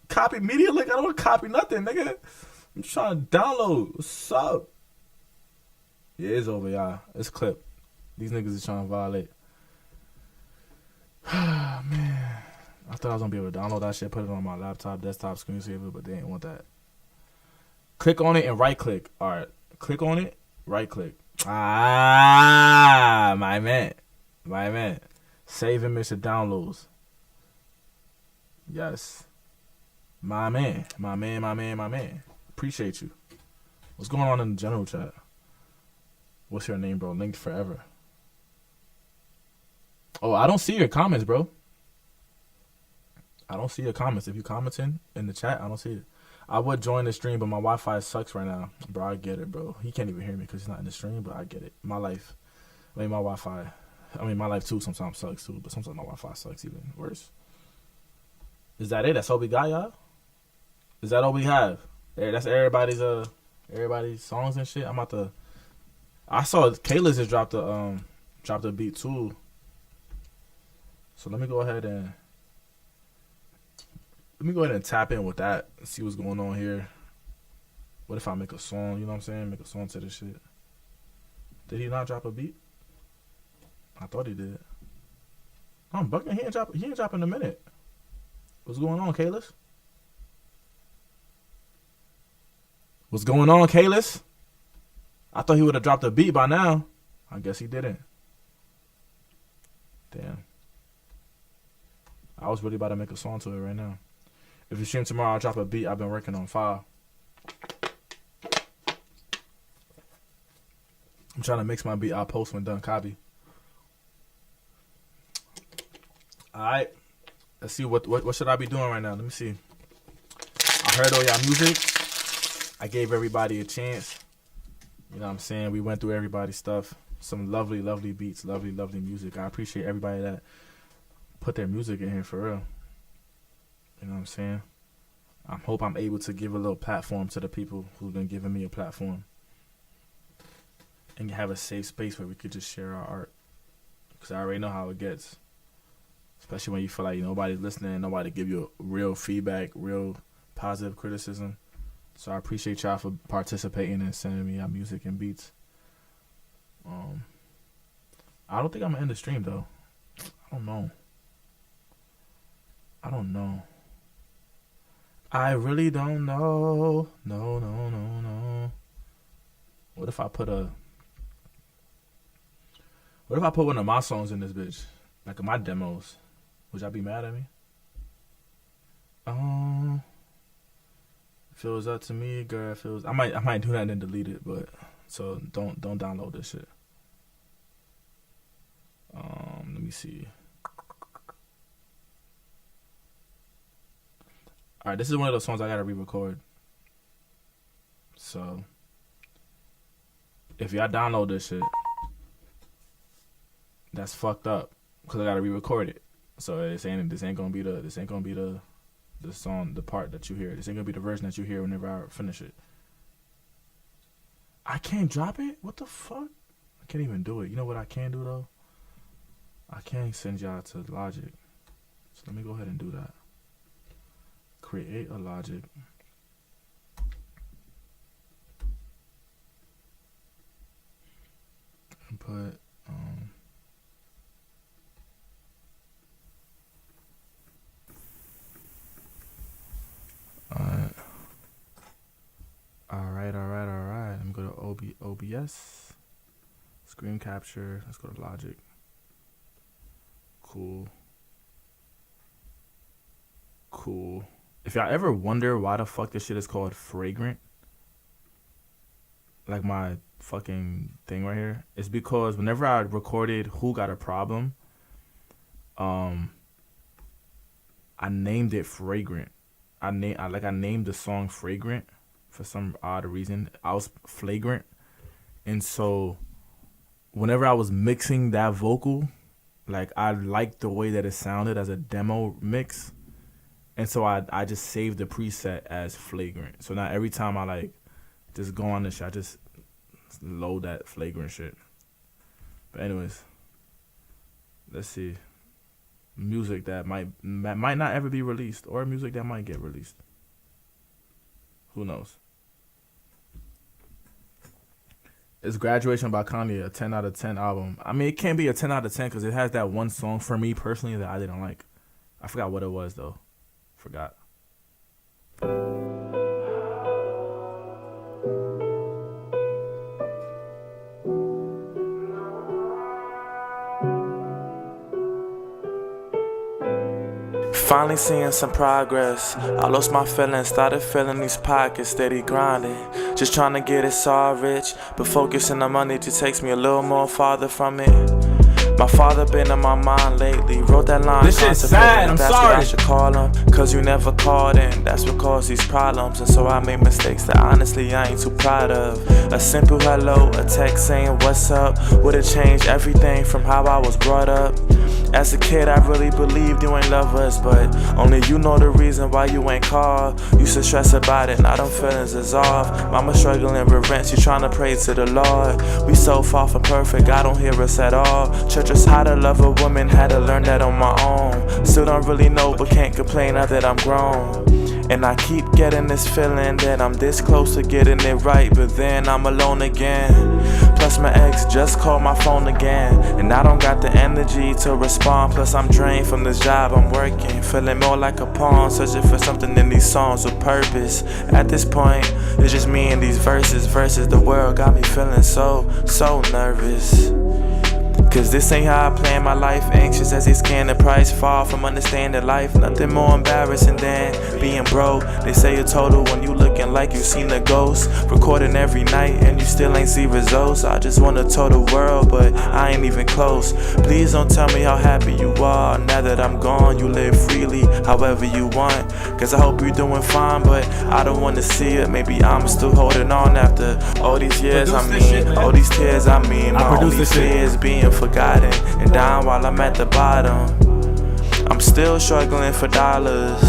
Copy media link. I don't want to copy nothing, nigga. I'm just trying to download. What's up? Yeah, it's over, y'all. It's clip. These niggas is trying to violate. Man. I thought I was going to be able to download that shit, put it on my laptop, desktop, screensaver, but they didn't want that. Click on it and right click. All right. Click on it, right click. Ah, my man. My man. Save image to downloads. Yes. My man. My man, my man, my man. Appreciate you. What's going on in the general chat? What's your name, bro? Linked forever. Oh, I don't see your comments, bro. I don't see your comments. If you commenting in the chat, I don't see it. I would join the stream, but my Wi-Fi sucks right now. Bro, I get it, bro. He can't even hear me because he's not in the stream, but I get it. My life. I mean, my Wi-Fi. I mean, my life, too, sometimes sucks, too. But sometimes my Wi-Fi sucks even worse. Is that it? That's all we got, y'all? Is that all we have? That's everybody's songs and shit. I'm about to... I saw Kayla's just dropped a beat, too. So let me go ahead and... Let me go ahead and tap in with that and see what's going on here. What if I make a song? You know what I'm saying? Make a song to this shit. Did he not drop a beat? I thought he did. I'm bugging. He ain't dropping in a minute. What's going on, Kalis? What's going on, Kalis? I thought he would have dropped a beat by now. I guess he didn't. Damn. I was really about to make a song to it right now. If you stream tomorrow, I'll drop a beat I've been working on file. I'm trying to mix my beat. I'll post when done. Copy. Alright. Let's see what should I be doing right now. Let me see. I heard all y'all music. I gave everybody a chance. You know what I'm saying? We went through everybody's stuff. Some lovely, lovely beats. Lovely, lovely music. I appreciate everybody that put their music in here for real. You know what I'm saying? I hope I'm able to give a little platform to the people who've been giving me a platform. And have a safe space where we could just share our art. Because I already know how it gets. Especially when you feel like nobody's listening, nobody give you real feedback, real positive criticism. So I appreciate y'all for participating and sending me our music and beats. I don't think I'm going to end the stream, though. I don't know. I really don't know. No. What if I put one of my songs in this bitch? Like my demos. Would y'all be mad at me? Feels up to me, girl. I might do that and then delete it, but so don't download this shit. Let me see. Alright, this is one of those songs I gotta re-record. So if y'all download this shit, that's fucked up because I gotta re-record it. So this ain't gonna be the song, the part that you hear. This ain't gonna be the version that you hear whenever I finish it. I can't drop it? What the fuck? I can't even do it. You know what I can do though? I can send y'all to Logic. So let me go ahead and do that. Create a Logic. And put Alright. I'm going to OBS. Screen capture. Let's go to Logic. Cool. If y'all ever wonder why the fuck this shit is called Fragrant, like my fucking thing right here, it's because whenever I recorded Who Got a Problem, I named it Fragrant. I named the song Fragrant for some odd reason. I was flagrant. And so whenever I was mixing that vocal, like I liked the way that it sounded as a demo mix. And so I just saved the preset as flagrant. So now every time I like just go on this shit, I just load that flagrant shit. But anyways, let's see. Music that might not ever be released, or music that might get released. Who knows? Is Graduation by Kanye a 10 out of 10 album? I mean, it can't be a 10 out of 10 because it has that one song for me personally that I didn't like. I forgot what it was though. Forgot. Finally seeing some progress. I lost my feelings, started feeling these pockets, steady grinding. Just trying to get it all rich, but focusing on money just takes me a little more farther from it. My father been in my mind lately. Wrote that line. This shit's sad, I'm that's sorry. What I should call him, cause you never called in. That's what caused these problems. And so I made mistakes that honestly I ain't too proud of. A simple hello, a text saying what's up would've changed everything from how I was brought up. As a kid, I really believed you ain't love us, but only you know the reason why you ain't called. Used to stress about it, now them feelings is off. Mama struggling with rent, she tryna pray to the Lord. We so far from perfect, God don't hear us at all. Church is how to love a woman, had to learn that on my own. Still don't really know, but can't complain now that I'm grown. And I keep getting this feeling that I'm this close to getting it right, but then I'm alone again. Plus my ex just called my phone again, and I don't got the energy to respond. Plus I'm drained from this job I'm working, feeling more like a pawn, searching for something in these songs with purpose. At this point, it's just me and these verses. The world got me feeling so nervous. Cause this ain't how I plan my life. Anxious as they scan the price. Far from understanding life. Nothing more embarrassing than being broke. They say a total when you looking like you seen a ghost. Recording every night and you still ain't see results. I just wanna tour the world, but I ain't even close. Please don't tell me how happy you are. Now that I'm gone, you live freely however you want. Cause I hope you're doing fine, but I don't wanna see it. Maybe I'm still holding on after all these years. All these tears. My only fear is being forgotten and down while I'm at the bottom. I'm still struggling for dollars.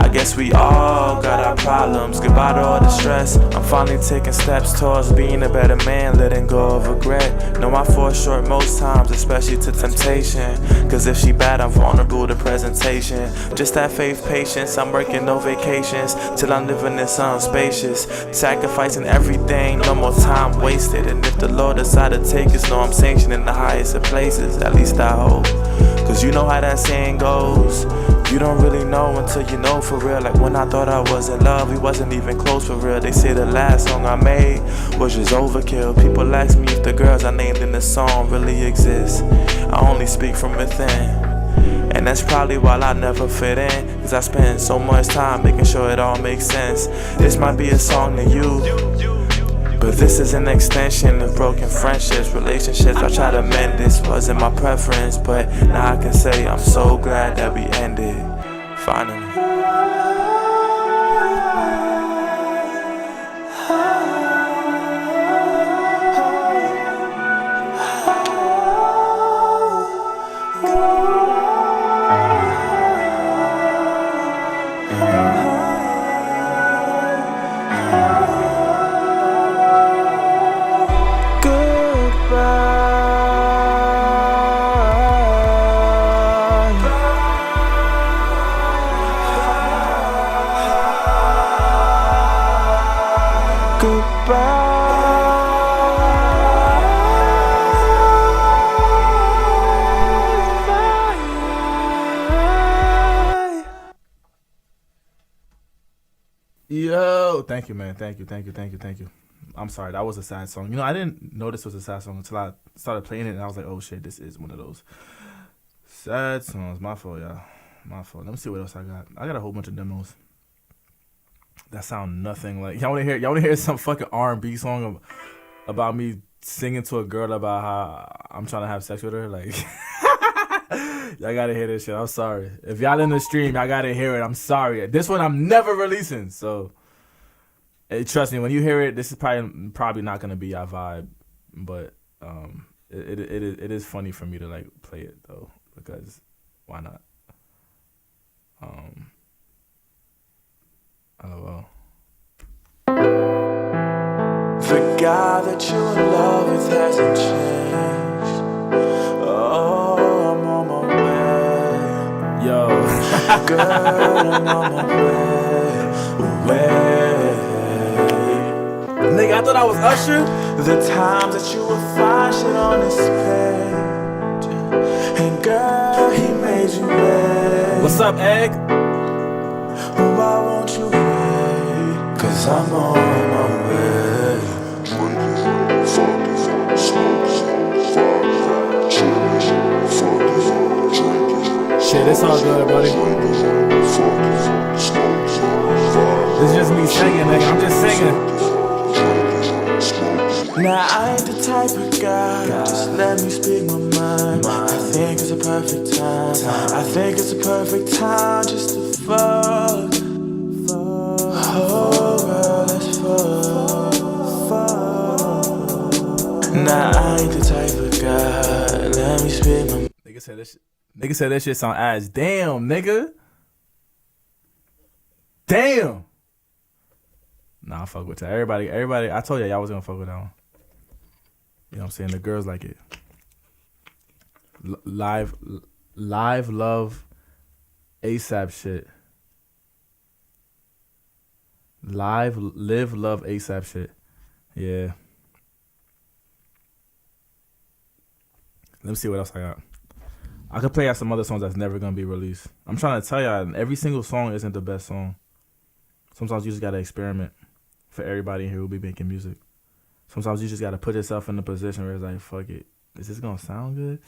I guess we all got our problems. Goodbye to all the stress. I'm finally taking steps towards being a better man, letting go of regret. Know I fall short most times, especially to temptation. Cause if she bad, I'm vulnerable to presentation. Just that faith, patience, I'm working no vacations till I'm living in something spacious. Sacrificing everything, no more time wasted. And if the Lord decide to take us, know I'm sanctioning the highest of places. At least I hope. Cause you know how that saying goes. You don't really know until you know for real. Like when I thought I was in love, we wasn't even close for real. They say the last song I made was just overkill. People ask me if the girls I named in the song really exist. I only speak from within, and that's probably why I never fit in. Cause I spend so much time making sure it all makes sense. This might be a song to you, but this is an extension of broken friendships, relationships. I try to mend this, wasn't my preference, but now I can say I'm so glad that we ended, finally. Yo, thank you, man. Thank you. I'm sorry, that was a sad song. You know, I didn't know this was a sad song until I started playing it, and I was like, oh shit, this is one of those sad songs. My fault, y'all. My fault. Let me see what else I got. I got a whole bunch of demos that sound nothing like. Y'all wanna hear some fucking R&B song about me singing to a girl about how I'm trying to have sex with her? Like, y'all gotta hear this shit. I'm sorry. If y'all in the stream, y'all gotta hear it. I'm sorry. This one I'm never releasing. So, hey, trust me, when you hear it, this is probably not gonna be your vibe. But it is funny for me to like play it though, because why not? LOL. The guy that you in love with hasn't changed. Oh, I'm on my way. Yo. Girl, I'm on my way. Nigga, I thought I was Usher. The times that you would find shit on his page. And girl, he made you wait. What's up, Egg? Why won't you wait? Cause I'm on my way. Shit, it's all good, buddy. It's just me singing, nigga. I'm just singing. Now I ain't the type of guy, just let me speak my mind. I think it's a perfect time. I think it's a perfect time just to fuck. Oh girl, let's fuck. Now I ain't the type of guy, let me speak my mind. Nigga said that shit sound ass. Damn, nigga. Damn. Nah, I fuck with that. Everybody, I told y'all was gonna fuck with that one. You know what I'm saying? The girls like it. Live love ASAP shit. Live love ASAP shit. Yeah. Let me see what else I got. I could play out some other songs that's never gonna be released. I'm trying to tell y'all, every single song isn't the best song. Sometimes you just gotta experiment. For everybody in here who be making music, sometimes you just gotta put yourself in a position where it's like, fuck it, is this gonna sound good?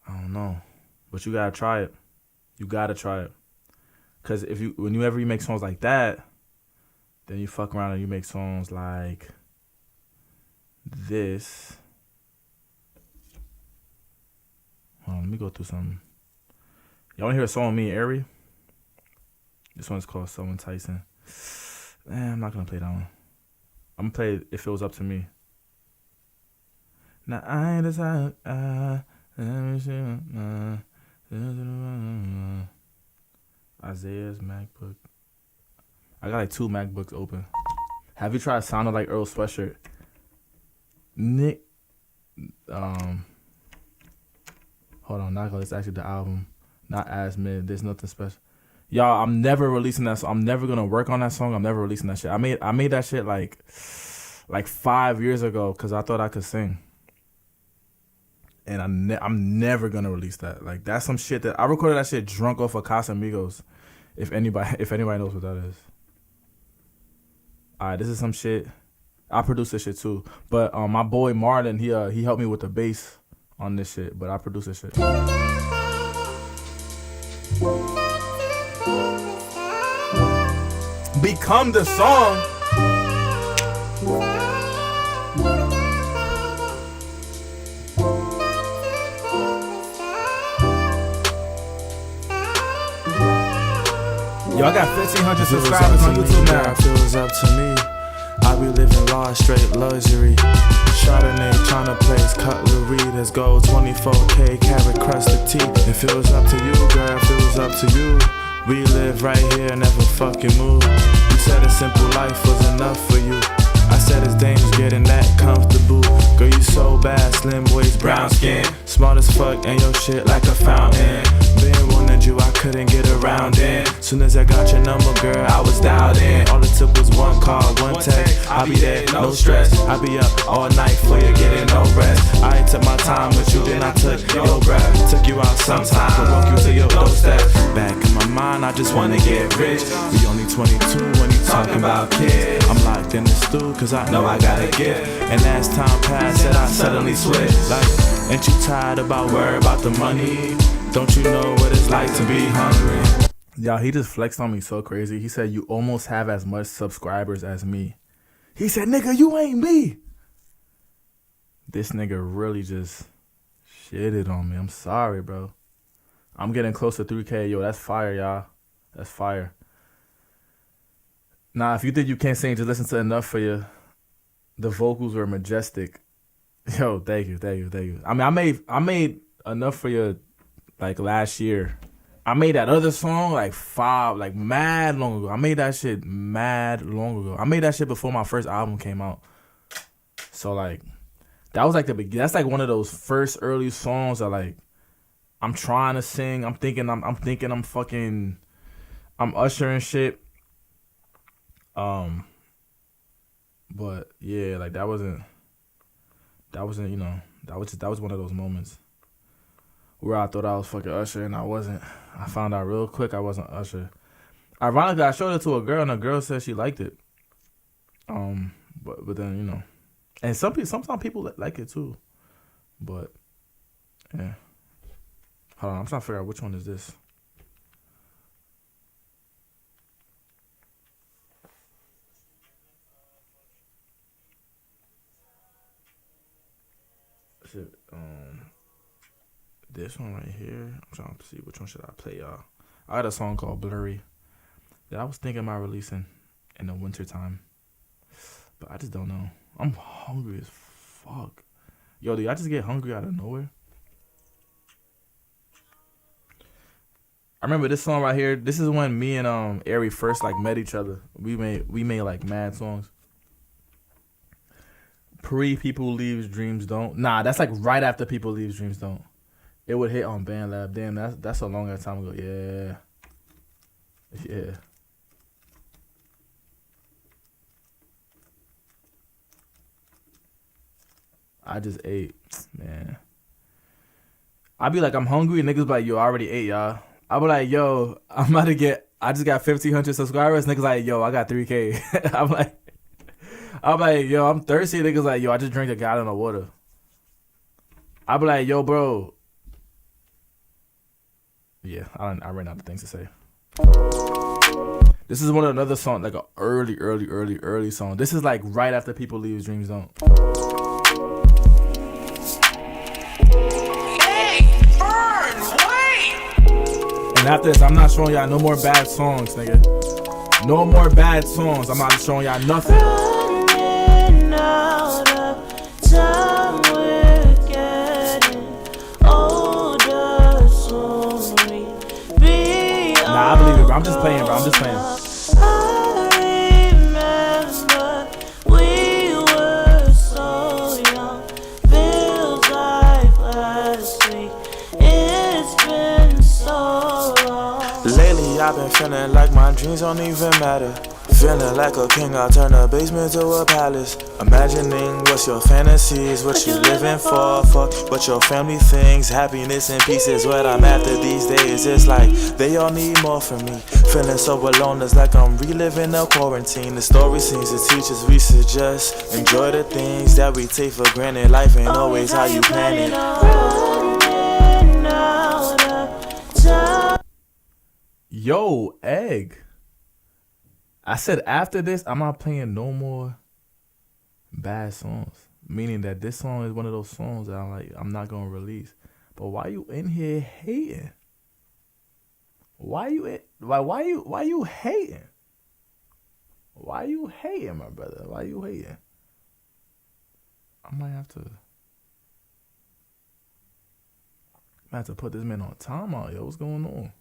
I don't know, but you gotta try it. You gotta try it, cause whenever you make songs like that, then you fuck around and you make songs like this. Hold on, let me go through something. Y'all wanna hear a song with me and Ari? This one's called So Enticing. I'm not gonna play that one. I'm gonna play If It Was Up to Me. Now I ain't decided. Isaiah's MacBook. I got like 2 MacBooks open. Have you tried sounding like Earl Sweatshirt? Nick. Hold on, not it's actually the album, not As Mid. There's nothing special. Y'all, I'm never releasing that song. I'm never gonna work on that song. I'm never releasing that shit. I made that shit like 5 years ago because I thought I could sing, and I'm never gonna release that. Like that's some shit that I recorded that shit drunk off of Casamigos. If anybody knows what that is. All right, this is some shit. I produced this shit too, but my boy Marlon, he helped me with the bass on this shit, but I produced this shit. Become the song. Yo, I got 1,500 subscribers on YouTube now. If it was up to me, I'd be living large, straight luxury. Chardonnay tryna place cutlery. Let's go 24K, carrot crusted teeth. If it was up to you, girl, if it was up to you, we live right here, never fucking move. You said a simple life was enough for you. I said it's dangerous getting that comfortable. Girl, you so bad, slim waist, brown skin. Smart as fuck and your shit like a fountain. Been wanted you, I couldn't get around in. Soon as I got your number, girl, I was dialed in. All it took was one call, one text. I'll be there, no stress. I'll be up all night for you, getting no rest. I took my time with you, then I took your breath. Took you out sometime, but walk you to your doorstep. Back in my mind, I just wanna get rich. We only 22 when you talking about kids. I'm locked in the stew, cause I know I gotta get. And as time passed, said I suddenly switched. Like, ain't you tired about worry about the money? Don't you know what it's like to be hungry? Y'all, he just flexed on me so crazy. He said, you almost have as much subscribers as me. He said, nigga, you ain't me. This nigga really just shitted on me. I'm sorry, bro. I'm getting close to 3K. Yo, that's fire, y'all. That's fire. Nah, if you think you can't sing, just listen to Enough For You. The vocals were majestic. Yo, thank you. I mean, I made Enough For You like last year. I made that other song like mad long ago. I made that shit mad long ago. I made that shit before my first album came out. So like, that was like that's like one of those first early songs that like, I'm trying to sing. I'm thinking I'm Usher and shit. But yeah, like that wasn't you know, that was one of those moments where I thought I was fucking Usher and I wasn't. I found out real quick I wasn't Usher. Ironically, I showed it to a girl and the girl said she liked it. But then, you know, and sometimes people like it too. But yeah. Hold on, I'm trying to figure out which one is this. Shit, this one right here. I'm trying to see which one should I play, y'all. I had a song called Blurry that I was thinking about releasing in the winter time, but I just don't know. I'm hungry as fuck. Yo, do y'all just get hungry out of nowhere? I remember this song right here. This is when me and Ari first like met each other. We made like mad songs. People Leaves Dreams Don't. Nah, that's like right after People Leaves Dreams Don't. It would hit on Band Lab. Damn, that's a long ass time ago. Yeah. I just ate, man. I be like, I'm hungry, and niggas be like, yo, I already ate, y'all. I be like, yo, I just got 1,500 subscribers. Niggas like, yo, I got 3K. I'm like, yo, I'm thirsty. Niggas like, yo, I just drank a gallon of water. I be like, yo, bro. Yeah, I ran out of things to say. This is one of another song, like a early song. This is like right after People Leave Dreams Don't. And after this, I'm not showing y'all no more bad songs, nigga. No more bad songs. I'm not showing y'all nothing. Running out of time, we're getting older, soon we be Nah, I believe it, bro. I'm just playing, bro. I'm just playing. I remember we were so young, feels like last week. It's been so long. Lately I've been feeling like my dreams don't even matter. Feeling like a king, I turn a basement to a palace. Imagining what's your fantasies, what you living for, fuck what your family thinks. Happiness and peace is what I'm after these days. It's like they all need more from me. Feeling so alone, it's like I'm reliving a quarantine. The story seems to teach us we should just enjoy the things that we take for granted. Life ain't always how you plan it. Running out of time. Yo, Egg. I said after this, I'm not playing no more bad songs. Meaning that this song is one of those songs that I'm not gonna release. But why you in here hating? Why you hating? Why you hating, my brother? Why you hating? I might have to put this man on timeout, yo. What's going on?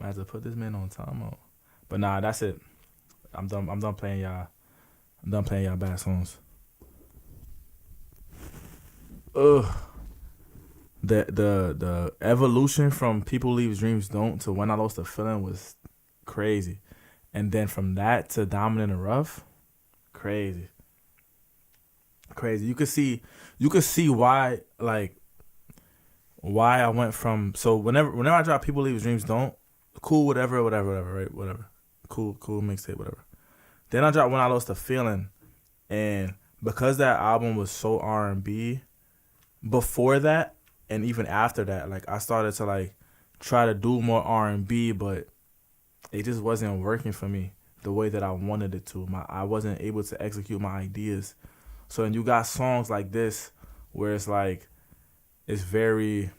Might have to put this man on timeout. But nah, that's it. I'm done playing y'all. I'm done playing y'all bad songs. Ugh. The evolution from People Leave Dreams Don't to When I Lost the Feeling was crazy. And then from that to Dominant and Rough, crazy. You could see why I went from, so whenever I drop People Leave Dreams Don't, cool, whatever, right? Whatever. Cool mixtape, whatever. Then I dropped When I Lost the Feeling, and because that album was so R&B, before that and even after that, like I started to like try to do more R&B, but it just wasn't working for me the way that I wanted it to. I wasn't able to execute my ideas. So then you got songs like this where it's like it's very.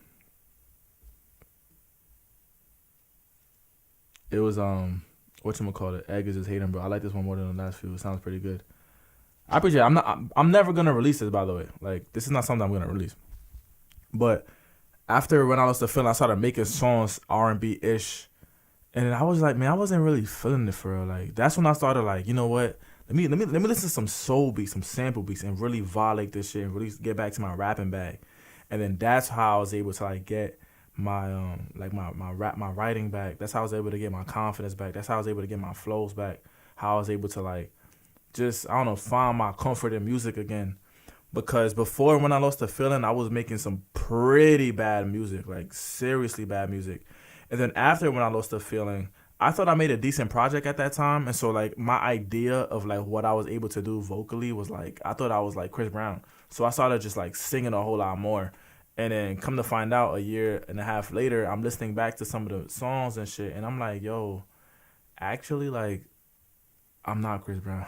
It was whatchamacallit, Egg is just hating, bro. I like this one more than the last few. It sounds pretty good. I appreciate it. I'm never gonna release this, by the way. Like, this is not something I'm gonna release. But after when I lost the feeling, I started making songs R&B ish, and then I was like, man, I wasn't really feeling it for real. Like that's when I started like, you know what? Let me listen to some soul beats, some sample beats, and really violate this shit and really get back to my rapping bag. And then that's how I was able to like get my my writing back. That's how I was able to get my confidence back. That's how I was able to get my flows back. How I was able to like just, I don't know, find my comfort in music again. Because before, when I lost the feeling, I was making some pretty bad music, like seriously bad music. And then after, when I lost the feeling, I thought I made a decent project at that time. And so like my idea of like what I was able to do vocally was like, I thought I was like Chris Brown. So I started just like singing a whole lot more. And then come to find out a year and a half later, I'm listening back to some of the songs and shit. And I'm like, yo, actually, like, I'm not Chris Brown.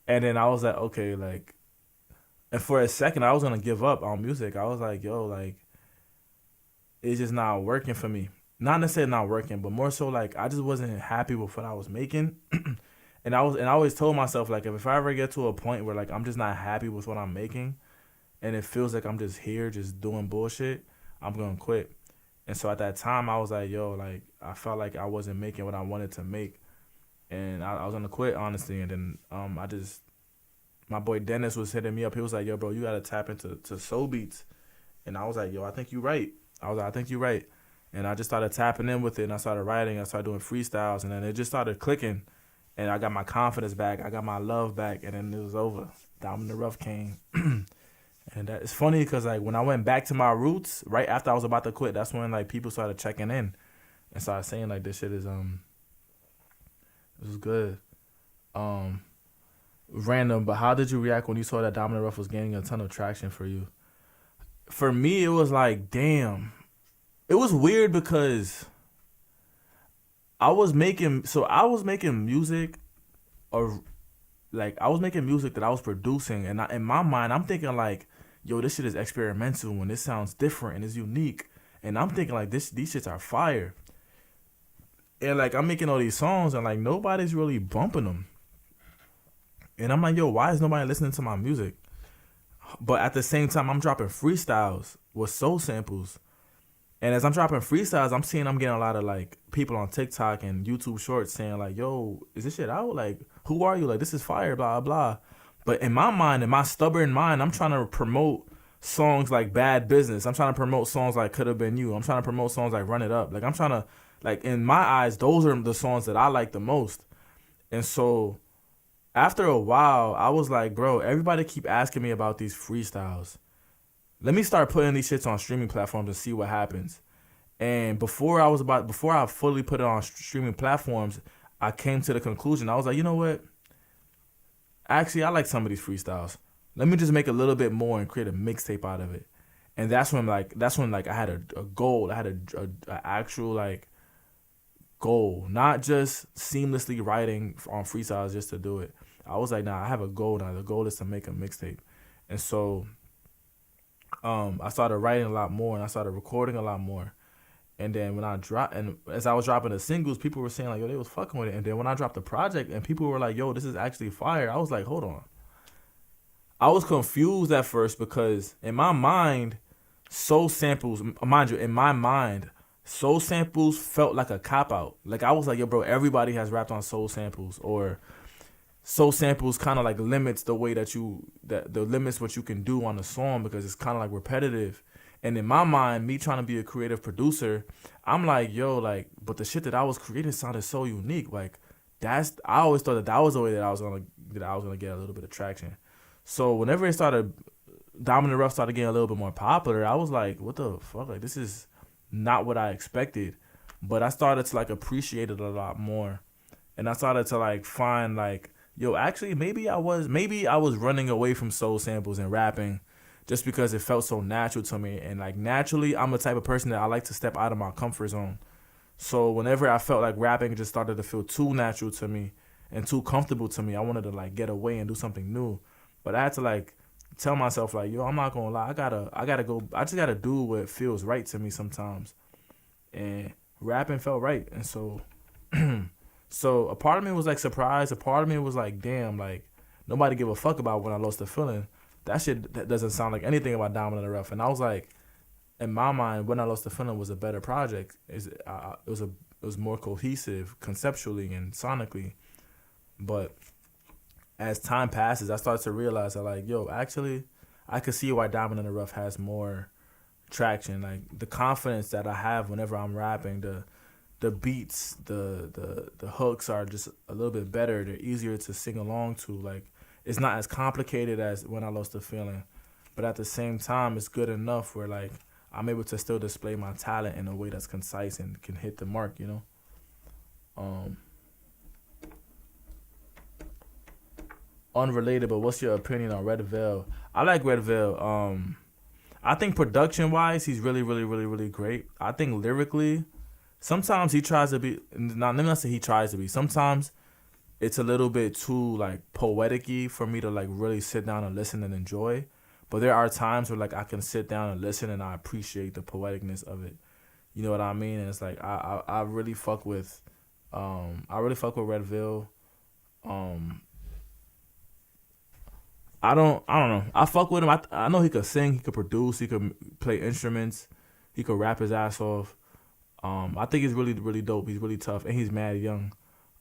And then I was like, okay, like, and for a second, I was going to give up on music. I was like, yo, like, it's just not working for me. Not necessarily not working, but more so like I just wasn't happy with what I was making. And I always told myself, like, if I ever get to a point where like I'm just not happy with what I'm making and it feels like I'm just here just doing bullshit, I'm going to quit. And so at that time, I was like, yo, like, I felt like I wasn't making what I wanted to make. And I was going to quit, honestly. And then my boy Dennis was hitting me up. He was like, yo, bro, you got to tap into soul beats. And I was like, yo, I think you're right. I think you're right. And I just started tapping in with it, and I started writing. I started doing freestyles, and then it just started clicking. And I got my confidence back. I got my love back, and then it was over. Diamond in the Rough came. And it's funny because, like, when I went back to my roots, right after I was about to quit, that's when, like, people started checking in and started saying, like, this shit is, this is good. Random, but how did you react when you saw that Diamond in the Rough was gaining a ton of traction for you? For me, it was like, damn. It was weird because I was making music, or like I was making music that I was producing, and in my mind, I'm thinking like, yo, this shit is experimental and this sounds different and it's unique, and I'm thinking like these shits are fire, and like I'm making all these songs and like nobody's really bumping them, and I'm like, yo, why is nobody listening to my music? But at the same time, I'm dropping freestyles with soul samples. And as I'm dropping freestyles, I'm seeing I'm getting a lot of like people on TikTok and YouTube Shorts saying like, yo, is this shit out? Like, who are you? Like, this is fire, blah, blah. But in my mind, in my stubborn mind, I'm trying to promote songs like Bad Business. I'm trying to promote songs like Could Have Been You. I'm trying to promote songs like Run It Up. Like, I'm trying to, like, in my eyes, those are the songs that I like the most. And so after a while, I was like, bro, everybody keep asking me about these freestyles. Let me start putting these shits on streaming platforms and see what happens. And before I fully put it on streaming platforms, I came to the conclusion. I was like, you know what? Actually, I like some of these freestyles. Let me just make a little bit more and create a mixtape out of it. And that's when I had a goal. I had a actual like goal, not just seamlessly writing on freestyles just to do it. I was like, nah, I have a goal now. The goal is to make a mixtape. And so I started writing a lot more, and I started recording a lot more. And then as I was dropping the singles, people were saying like, yo, they was fucking with it. And then when I dropped the project and people were like, yo, this is actually fire, I was like, hold on. I was confused at first because in my mind, soul samples, mind you, in my mind, soul samples felt like a cop-out. Like, I was like, yo, bro, everybody has rapped on soul samples, or soul samples kind of like limits the way that limits what you can do on a song because it's kind of like repetitive. And in my mind, me trying to be a creative producer, I'm like, yo, like, but the shit that I was creating sounded so unique. Like, I always thought that was the way that I was gonna get a little bit of traction. So whenever Diamond in the Rough started getting a little bit more popular, I was like, what the fuck? Like, this is not what I expected. But I started to like appreciate it a lot more. And I started to like find like, yo, actually, maybe I was running away from soul samples and rapping just because it felt so natural to me. And like naturally, I'm the type of person that I like to step out of my comfort zone. So whenever I felt like rapping just started to feel too natural to me and too comfortable to me, I wanted to like get away and do something new. But I had to like tell myself like, yo, I'm not gonna lie, I just gotta do what feels right to me sometimes. And rapping felt right. And so so a part of me was like surprised, a part of me was like, damn, like nobody give a fuck about when I lost the feeling. That shit that doesn't sound like anything about Diamond in the Rough. And I was like, in my mind, When I Lost the Feeling was a better project. It was more cohesive conceptually and sonically. But as time passes, I start to realize that like, yo, actually, I could see why Diamond in the Rough has more traction. Like the confidence that I have whenever I'm rapping, the beats, the hooks are just a little bit better. They're easier to sing along to. Like it's not as complicated as When I Lost the Feeling, but at the same time, it's good enough where like I'm able to still display my talent in a way that's concise and can hit the mark. You know. Unrelated, but what's your opinion on Red Veil? I like Red Veil. I think production wise, he's really, really, really, really great. I think lyrically, sometimes he tries to be. Let me not say he tries to be. Sometimes it's a little bit too like poetic-y for me to like really sit down and listen and enjoy. But there are times where like I can sit down and listen and I appreciate the poeticness of it. You know what I mean? And it's like I really fuck with Red Veil. I don't know. I fuck with him. I know he could sing, he could produce, he could play instruments, he could rap his ass off. I think he's really, really dope. He's really tough and he's mad young.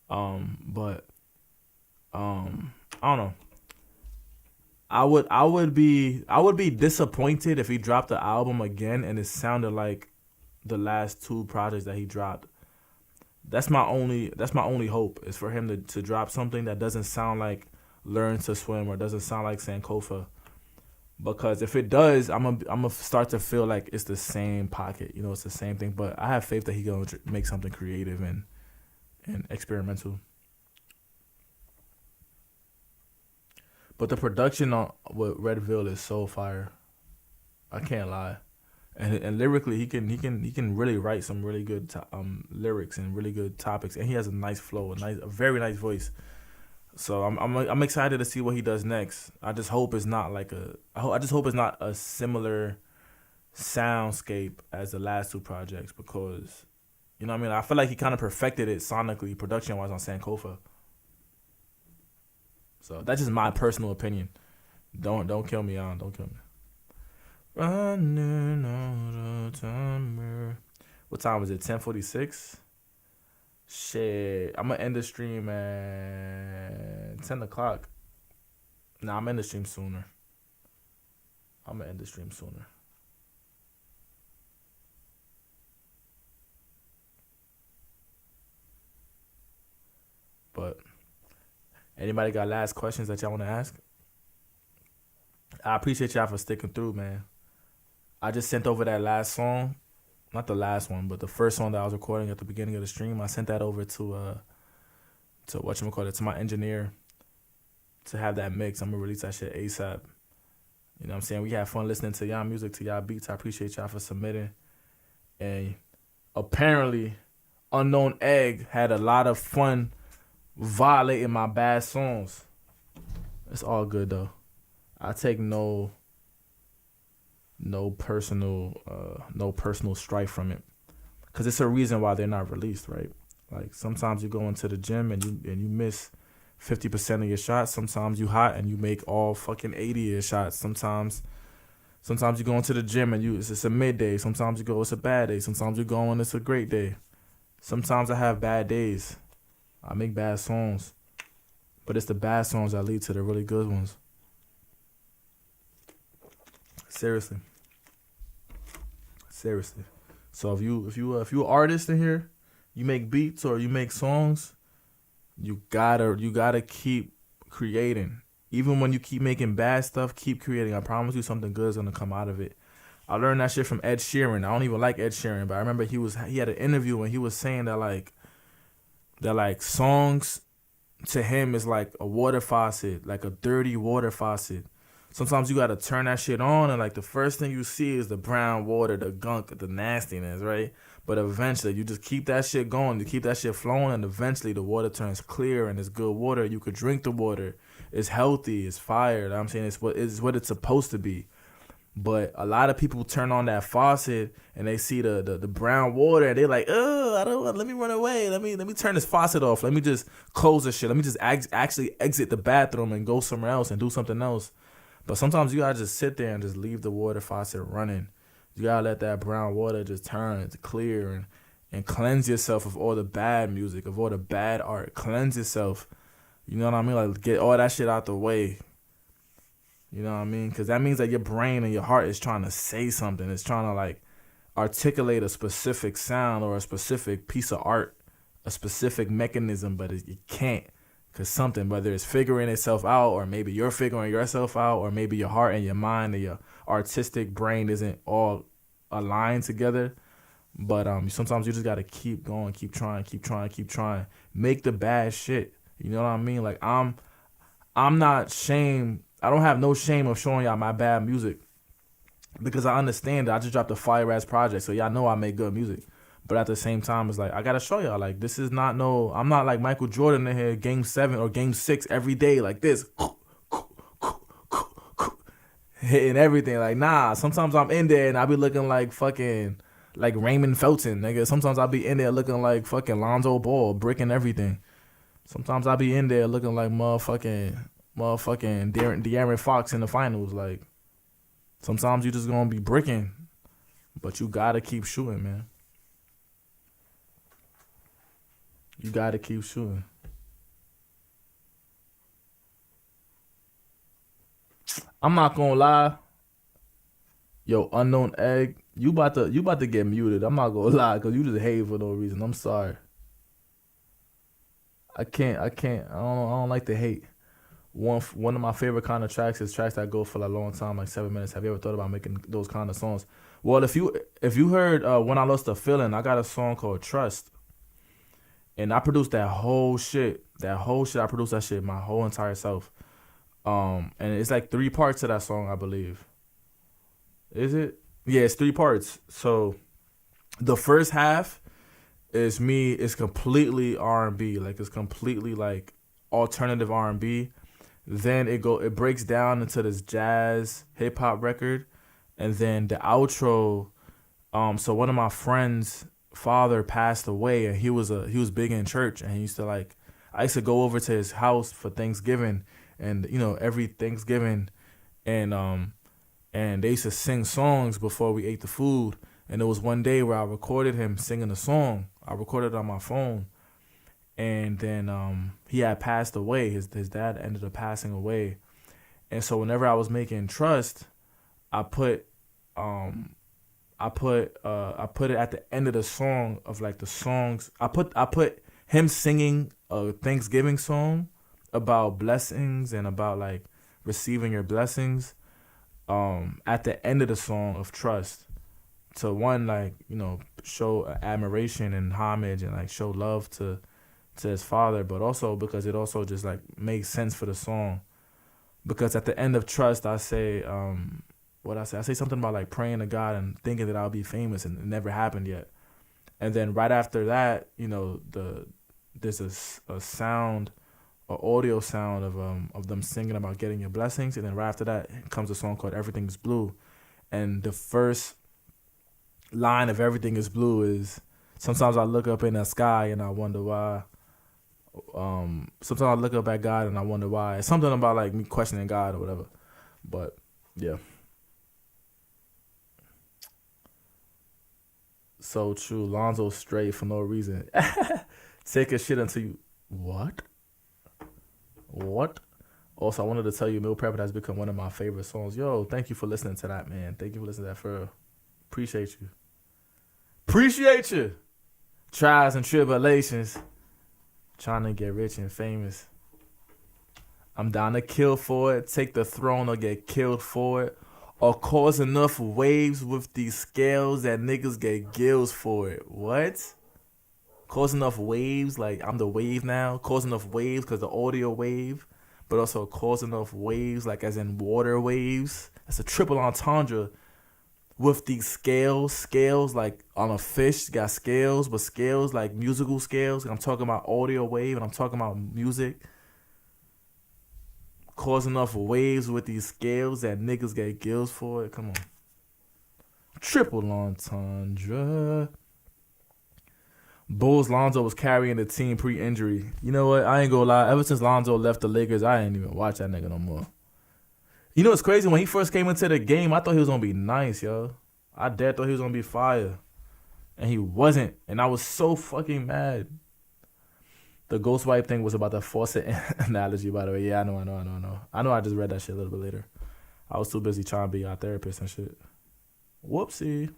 But I don't know. I would be disappointed if he dropped the album again and it sounded like the last two projects that he dropped. That's my only hope is for him to drop something that doesn't sound like Learn to Swim or doesn't sound like Sankofa, because if it does, I'm gonna start to feel like it's the same pocket, you know, it's the same thing. But I have faith that he's gonna make something creative and experimental. But the production on with Red Veil is so fire. I can't lie, and lyrically he can really write some really good lyrics and really good topics, and he has a nice flow, a very nice voice. So I'm excited to see what he does next. I just hope it's not like I just hope it's not a similar soundscape as the last two projects, because you know what I mean, I feel like he kind of perfected it sonically, production wise on Sankofa. So that's just my personal opinion. Don't kill me on. Don't kill me. Running out of time. What time is it? 10:46. Shit, I'm gonna end the stream at 10 o'clock. Nah, I'm in the stream sooner. But anybody got last questions that y'all want to ask? I appreciate y'all for sticking through, man. I just sent over that last song. Not the last one, but the first song that I was recording at the beginning of the stream. I sent that over to to my engineer to have that mix. I'm gonna release that shit ASAP. You know what I'm saying? We had fun listening to y'all music, to y'all beats. I appreciate y'all for submitting. And apparently, Unknown Egg had a lot of fun violating my bad songs. It's all good though. I take no personal strife from it, because it's a reason why they're not released, right? Like sometimes you go into the gym and you miss 50% of your shots. Sometimes you hot and you make all fucking 80 of your shots. Sometimes you go into the gym and it's a midday. Sometimes you go, it's a bad day. Sometimes you go and it's a great day. Sometimes I have bad days. I make bad songs, but it's the bad songs that lead to the really good ones. Seriously. So if you an artist in here, you make beats or you make songs, you gotta keep creating. Even when you keep making bad stuff, keep creating. I promise you something good is gonna come out of it. I learned that shit from Ed Sheeran. I don't even like Ed Sheeran, but I remember he had an interview and he was saying that like songs to him is like a water faucet, like a dirty water faucet. Sometimes you gotta turn that shit on and like the first thing you see is the brown water, the gunk, the nastiness, right? But eventually you just keep that shit going, you keep that shit flowing, and eventually the water turns clear and it's good water. You could drink the water. It's healthy, it's fire. You know what I'm saying? It's what it's supposed to be. But a lot of people turn on that faucet and they see the brown water and they're like, oh, I don't want, let me run away. Let me turn this faucet off. Let me just close this shit. Let me just actually exit the bathroom and go somewhere else and do something else. But sometimes you gotta just sit there and just leave the water faucet running. You gotta let that brown water just turn into clear and cleanse yourself of all the bad music, of all the bad art. Cleanse yourself. You know what I mean? Like, get all that shit out the way. You know what I mean? Because that means that your brain and your heart is trying to say something. It's trying to, like, articulate a specific sound or a specific piece of art, a specific mechanism, but it can't. Because something, whether it's figuring itself out, or maybe you're figuring yourself out, or maybe your heart and your mind and your artistic brain isn't all aligned together. But sometimes you just got to keep going, keep trying. Make the bad shit. You know what I mean? Like, I'm not shame. I don't have no shame of showing y'all my bad music, because I understand that I just dropped a fire ass project, so y'all know I make good music. But at the same time, it's like, I gotta show y'all, like, this is not I'm not like Michael Jordan in here, game 7 or game 6 every day like this, hitting everything. Like, nah, sometimes I'm in there and I be looking like fucking, like Raymond Felton, nigga. Sometimes I be in there looking like fucking Lonzo Ball, bricking everything. Sometimes I be in there looking like motherfucking De'Aaron Fox in the finals. Like, sometimes you just gonna be bricking, but you gotta keep shooting, man. You gotta keep shooting. I'm not gonna lie. Yo, Unknown Egg, you about to get muted. I'm not gonna lie, cause you just hate for no reason. I'm sorry. I don't like to hate. One of my favorite kind of tracks is tracks that go for a long time, like 7 minutes. Have you ever thought about making those kind of songs? Well, if you heard When I Lost the Feeling, I got a song called Trust. And I produced that whole shit. I produced that shit my whole entire self. And it's like 3 parts to that song, I believe. Is it? Yeah, it's 3 parts. So the first half is me. It's completely R&B. Like, it's completely like alternative R&B. Then it breaks down into this jazz hip hop record, and then the outro. So one of my friends' father passed away, and he was big in church, and I used to go over to his house for Thanksgiving, and every Thanksgiving, and they used to sing songs before we ate the food. And there was one day where I recorded him singing a song. I recorded it on my phone. And then he had passed away. His dad ended up passing away. And so whenever I was making Trust, I put it at the end of the song of like the songs. I put him singing a Thanksgiving song about blessings and about like receiving your blessings at the end of the song of Trust, to one, like, show admiration and homage and like show love to his father, but also because it also just like makes sense for the song. Because at the end of Trust, I say I say something about like praying to God and thinking that I'll be famous, and it never happened yet. And then right after that, there's a sound, an audio sound of them singing about getting your blessings. And then right after that comes a song called Everything Is Blue. And the first line of Everything Is Blue is, sometimes I look up in the sky and I wonder why. Sometimes I look up at God and I wonder why. It's something about like me questioning God or whatever. But yeah. So true. Lonzo straight for no reason. Take a shit until you... What? Also, I wanted to tell you, Meal Prepper has become one of my favorite songs. Yo, thank you for listening to that, man. Thank you for listening to that, for real. Appreciate you. Trials and tribulations. Trying to get rich and famous. I'm down to kill for it. Take the throne or get killed for it. Or cause enough waves with these scales that niggas get gills for it. What? Cause enough waves, like I'm the wave now. Cause enough waves because the audio wave. But also cause enough waves, like as in water waves. That's a triple entendre. With these scales like on a fish, got scales, but scales like musical scales. I'm talking about audio wave and I'm talking about music. Cause enough waves with these scales that niggas get gills for it. Come on. Triple entendre. Bulls Lonzo was carrying the team pre-injury. You know what? I ain't gonna lie. Ever since Lonzo left the Lakers, I ain't even watch that nigga no more. You know what's crazy? When he first came into the game, I thought he was gonna be nice, yo. I dead thought he was gonna be fire, and he wasn't, and I was so fucking mad. The ghost wipe thing was about the faucet analogy, by the way. Yeah, I know. I know I just read that shit a little bit later. I was too busy trying to be our therapist and shit. Whoopsie.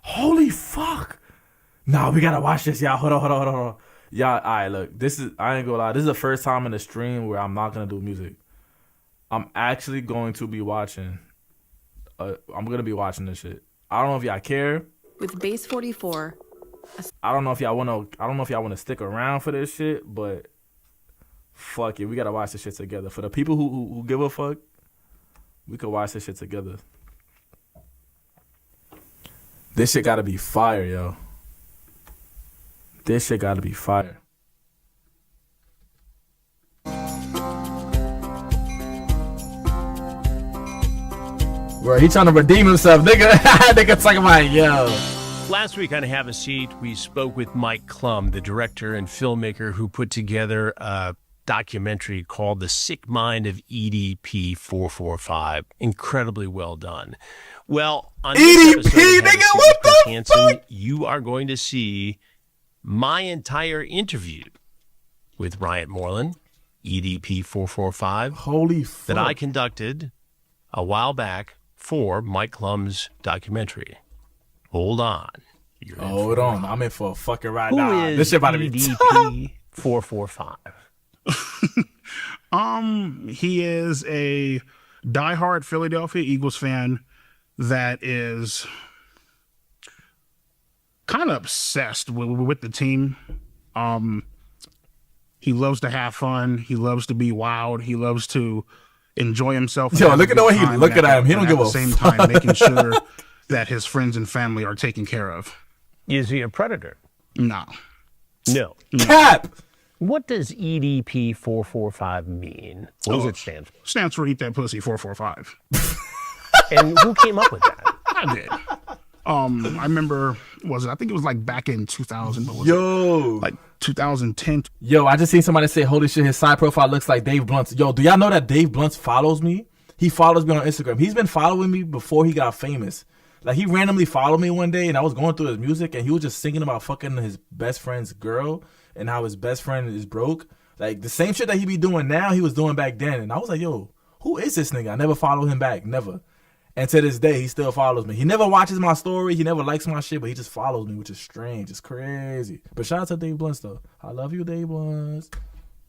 Holy fuck. Nah, we gotta watch this, y'all. Hold on. Y'all, alright, look. I ain't gonna lie. This is the first time in the stream where I'm not gonna do music. I'm actually going to be watching. I'm gonna be watching this shit. I don't know if y'all care. With Base 44. I don't know if y'all wanna stick around for this shit, but fuck it, we gotta watch this shit together. For the people who give a fuck, we could watch this shit together. This shit gotta be fire, yo. This shit gotta be fire. Bro, he trying to redeem himself, nigga. Nigga talking about, yo. Last week on Have a Seat, we spoke with Mike Klum, the director and filmmaker who put together a documentary called The Sick Mind of EDP 445. Incredibly well done. Well, on EDP, this episode of Have a nigga, Seat what with Chris the Hansen, fuck? you are going to see my entire interview with Ryan Moreland, EDP 445. Holy fuck. That I conducted a while back for Mike Klum's documentary. Hold on. Hold on. I'm in for a fucking ride Who now. is This shit about to be EDP 445? He is a diehard Philadelphia Eagles fan that is kind of obsessed with the team. He loves to have fun. He loves to be wild. He loves to enjoy himself. Yo, look at the way he looking at him. He don't give a fuck. At the same fuck. time, making sure that his friends and family are taken care of. Is he a predator? No. No. Cap! What does EDP 445 mean? What does it stand for? Stands for Eat That Pussy 445. And who came up with that? I did. I remember, I think it was like back in 2000. What was Yo. it? Like 2010. Yo, I just seen somebody say, holy shit, his side profile looks like Dave Blunt's. Yo, do y'all know that Dave Blunt follows me? He follows me on Instagram. He's been following me before he got famous. Like, he randomly followed me one day, and I was going through his music, and he was just singing about fucking his best friend's girl and how his best friend is broke. Like, the same shit that he be doing now, he was doing back then. And I was like, yo, who is this nigga? I never followed him back. Never. And to this day, he still follows me. He never watches my story. He never likes my shit, but he just follows me, which is strange. It's crazy. But shout out to Dave Blunts, though. I love you, Dave Blunts.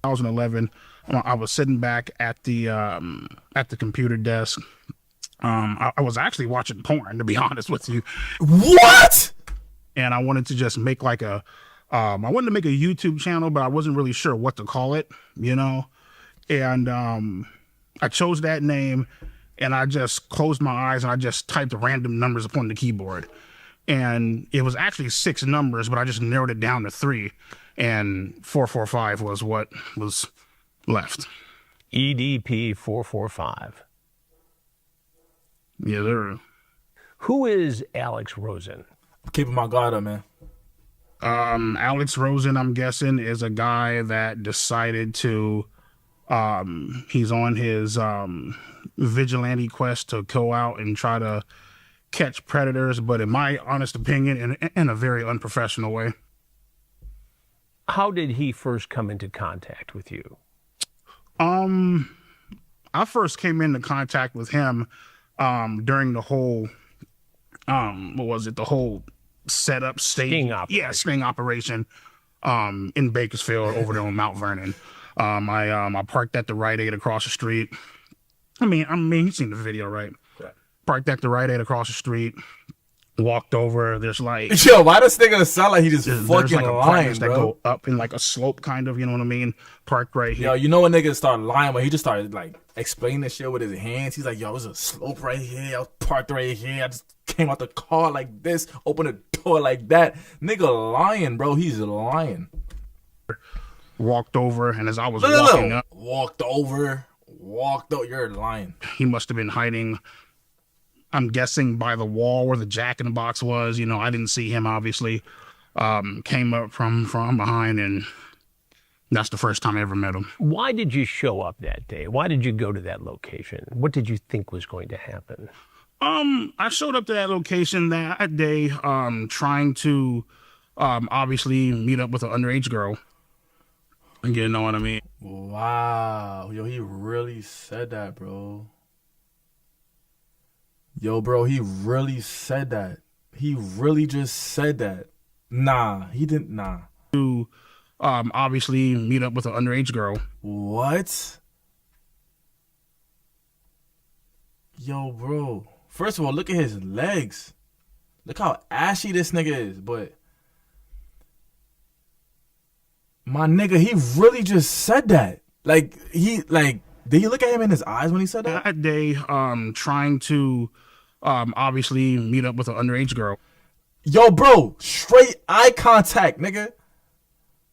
2011, I was sitting back at the computer desk. I was actually watching porn, to be honest with you. What? And I wanted to just make like I wanted to make a YouTube channel, but I wasn't really sure what to call it, you know? And I chose that name, and I just closed my eyes and I just typed random numbers upon the keyboard. And it was actually 6 numbers, but I just narrowed it down to 3. And 445 was what was left. EDP 445. Yeah, there. Who is Alex Rosen? I'm keeping my guard up, man. Alex Rosen, I'm guessing, is a guy that decided to, he's on his vigilante quest to go out and try to catch predators, but in my honest opinion, in a very unprofessional way. How did he first come into contact with you? I first came into contact with him during the whole, what was it? The whole setup stage. Sting operation. Yeah, sting operation in Bakersfield over there on Mount Vernon. I parked at the Rite Aid across the street. I mean, you've seen the video, right? Yeah. Parked at the Rite Aid across the street. Walked over. There's like, yo, why does nigga sound like he just there's fucking like lying, that bro? go up in like a slope, kind of. You know what I mean? Parked right here. Yo, you know when niggas started lying when he just started like explaining this shit with his hands. He's like, yo, there's a slope right here. I was parked right here. I just came out the car like this, opened the door like that. Nigga lying, bro. He's lying. Walked over, and as I was walking up, walked over. You're lying. He must have been hiding, I'm guessing, by the wall where the Jack in the Box was. You know, I didn't see him, obviously. Came up from behind and That's the first time I ever met him. Why did you show up that day? Why did you go to that location? What did you think was going to happen? I showed up to that location that day, trying to, obviously meet up with an underage girl. You know what I mean? Wow. Yo, he really said that, bro. Yo, bro, he really said that. He really just said that. Nah, he didn't. Nah. To, obviously meet up with an underage girl. What? Yo, bro. First of all, look at his legs. Look how ashy this nigga is. But my nigga, he really just said that. Like, did you look at him in his eyes when he said that? That day, trying to, obviously meet up with an underage girl. Yo, bro, straight eye contact, nigga.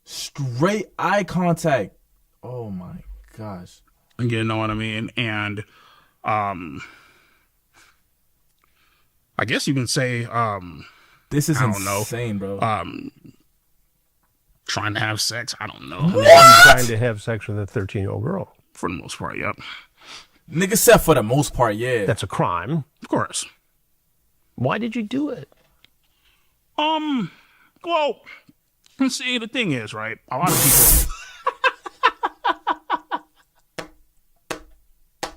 Straight eye contact. Oh my gosh. You know what I mean? And, I guess you can say, this is insane, bro. Trying to have sex. I don't know. What? Trying to have sex with a 13-year-old girl. For the most part, yep. Nigga said for the most part, yeah. That's a crime. Of course. Why did you do it? Well, see, the thing is, right? A lot of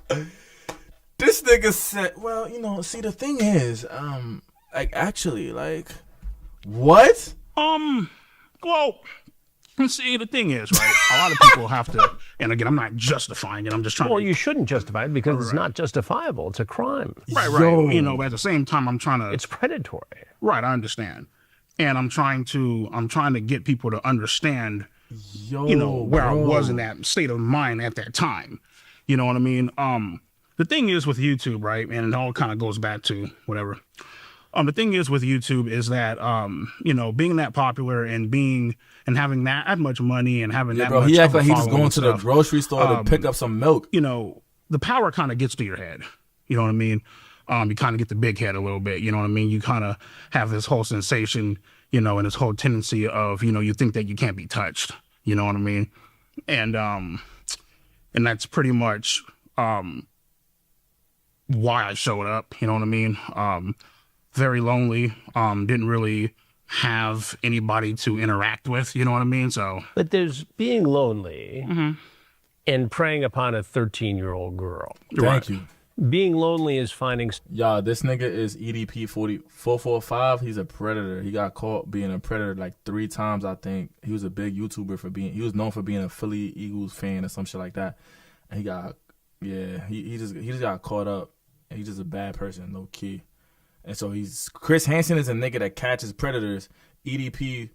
people. This nigga said, well, you know, see, the thing is, like, actually, like, what? Well, see, the thing is, right? A lot of people have to, and again, I'm not justifying it. I'm just trying Well, you shouldn't justify it because it's not justifiable. It's a crime. Right. You know, but at the same time, I'm trying to. It's predatory. Right, I understand. And I'm trying to get people to understand, you know, where I was in that state of mind at that time. You know what I mean? The thing is with YouTube, right, and it all kind of goes back to whatever. The thing is with YouTube is that, you know, being that popular and having that much money and having that much. He act like he's just going to the grocery store to pick up some milk. You know, the power kind of gets to your head. You know what I mean? You kind of get the big head a little bit. You know what I mean? You kind of have this whole sensation, you know, and this whole tendency of, you know, you think that you can't be touched. You know what I mean? And that's pretty much why I showed up. You know what I mean? Very lonely. Didn't really have anybody to interact with. You know what I mean? So, but there's being lonely and preying upon a 13-year-old girl. Thank you. Being lonely is finding. Y'all, this nigga is EDP 445. He's a predator. He got caught being a predator like 3 times, I think. He was a big YouTuber he was known for being a Philly Eagles fan or some shit like that. And he got, he just got caught up. And he's just a bad person, low key. And so Chris Hansen is a nigga that catches predators. EDP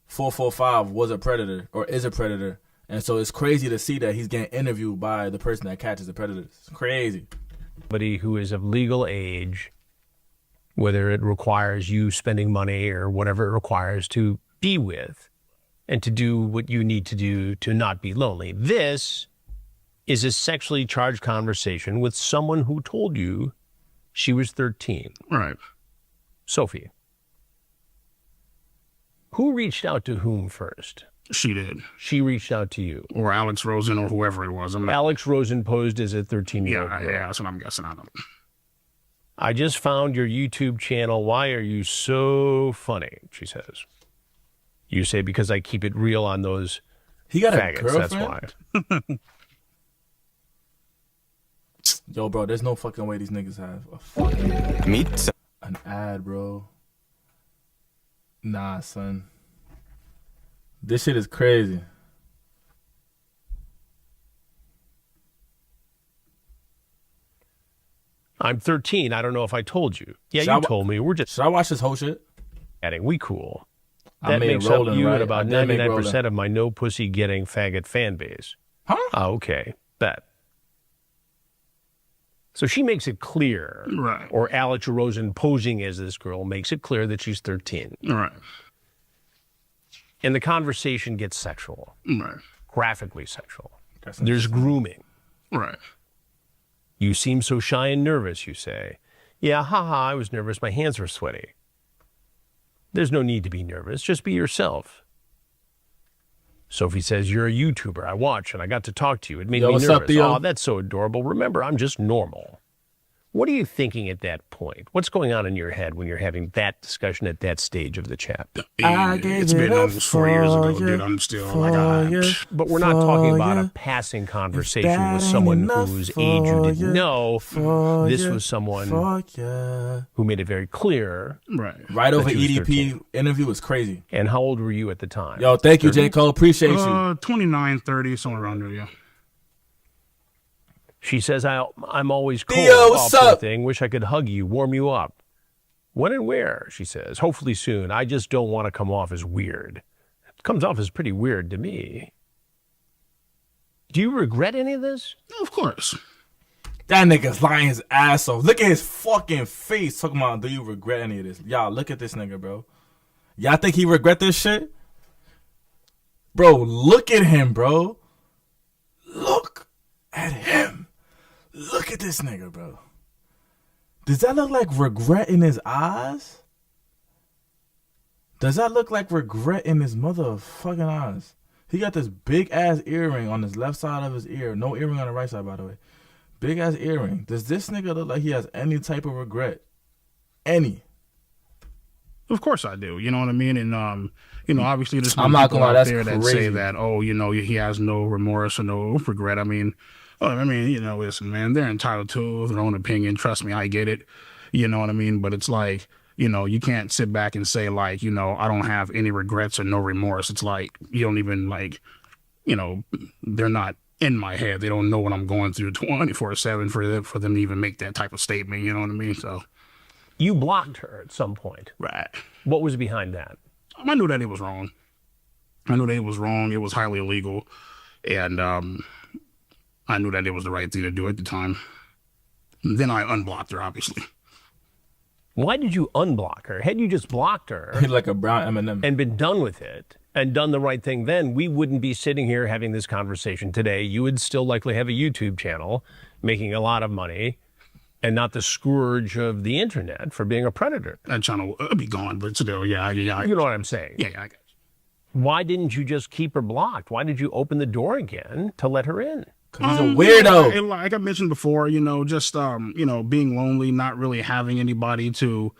445 was a predator or is a predator. And so it's crazy to see that he's getting interviewed by the person that catches the predators. It's crazy. Somebody who is of legal age, whether it requires you spending money or whatever it requires to be with and to do what you need to do to not be lonely. This is a sexually charged conversation with someone who told you she was 13. Right. Sophie. Who reached out to whom first? She did. She reached out to you. Or Alex Rosen or whoever it was. Alex Rosen posed as a 13-year-old girl. Yeah, that's what I'm guessing. I don't. I just found your YouTube channel. Why are you so funny? She says. You say, because I keep it real on those He got faggots. a girlfriend? That's why. Yo, bro, there's no fucking way these niggas have a fucking an ad, bro. Nah, son. This shit is crazy. I'm 13. I don't know if I told you. Yeah, you told me. We're just. Should I watch this whole shit? Adding. We cool. I That made makes rolling, up you right? and about I did make 99% rolling. of my no pussy getting faggot fan base. Huh? Oh, okay. Bet. So she makes it clear, Right. or Alex Rosen posing as this girl makes it clear that she's 13. Right. And the conversation gets sexual, Right. graphically sexual. There's grooming. Right. You seem so shy and nervous, you say. Yeah, haha, I was nervous. My hands were sweaty. There's no need to be nervous. Just be yourself. Sophie says, you're a YouTuber. I watch and I got to talk to you. It made Yo, me what's nervous. up, Theo? Oh, that's so adorable. Remember, I'm just normal. What are you thinking at that point? What's going on in your head when you're having that discussion at that stage of the chat? It's been almost 4 years ago, dude. I'm still like, But we're not talking about a passing conversation with someone whose age you didn't know. This was someone who made it very clear. Right over EDP interview was crazy. And how old were you at the time? Yo, thank you, J. Cole. Appreciate you. 29, 30, somewhere around there, yeah. She says, I'm always cold. Theo, what's up? Thing. Wish I could hug you, warm you up. When and where, she says. Hopefully soon. I just don't want to come off as weird. It comes off as pretty weird to me. Do you regret any of this? Of course. That nigga's lying his ass off. Look at his fucking face talking about, do you regret any of this? Y'all, look at this nigga, bro. Y'all think he regret this shit? Bro, look at him, bro. Look at him. Look at this nigga, bro. Does that look like regret in his eyes? Does that look like regret in his motherfucking eyes? He got this big ass earring on his left side of his ear. No earring on the right side, by the way. Big ass earring. Does this nigga look like he has any type of regret? Any? Of course I do. You know what I mean? And you know, obviously there's I'm not people gonna lie, out that's there that crazy. say that, oh, you know, he has no remorse or no regret. I mean, you know, listen, man, they're entitled to their own opinion. Trust me, I get it. You know what I mean? But it's like, you know, you can't sit back and say like, you know, I don't have any regrets or no remorse. It's like, you don't even like, you know, they're not in my head. They don't know what I'm going through 24/7 for them to even make that type of statement. You know what I mean? So You blocked her at some point. Right. What was behind that? I knew that it was wrong. I knew that it was wrong. It was highly illegal. And I knew that it was the right thing to do at the time. And then I unblocked her, obviously. Why did you unblock her? Had you just blocked her like a brown M&M and been done with it and done the right thing, then we wouldn't be sitting here having this conversation today. You would still likely have a YouTube channel making a lot of money and not the scourge of the internet for being a predator. That channel would be gone, but still, yeah. You know what I'm saying? Yeah, I got you. Why didn't you just keep her blocked? Why did you open the door again to let her in? Because he's a weirdo. Yeah, like I mentioned before, you know, just you know, being lonely, not really having anybody to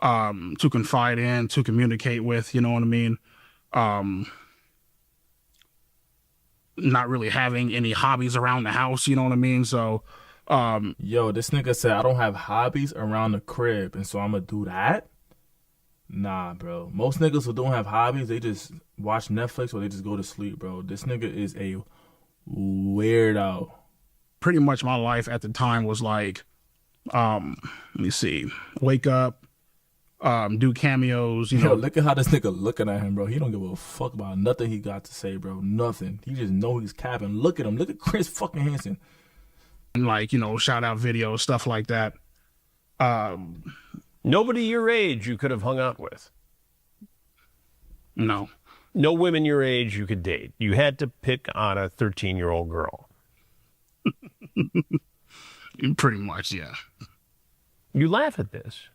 confide in, to communicate with, you know what I mean? Not really having any hobbies around the house, you know what I mean? So yo, this nigga said I don't have hobbies around the crib, and so I'm gonna do that? Nah, bro. Most niggas who don't have hobbies, they just watch Netflix or they just go to sleep, bro. This nigga is a weirdo. Pretty much my life at the time was like, let me see, wake up, do cameos, you know. Look at how this nigga looking at him, bro. He don't give a fuck about nothing he got to say, bro. Nothing. He just know he's capping. Look at him. Look at Chris fucking Hansen. And like, you know, shout out videos, stuff like that. Nobody your age you could have hung out with. No. No women your age you could date. You had to pick on a 13-year-old girl. Pretty much, yeah. You laugh at this.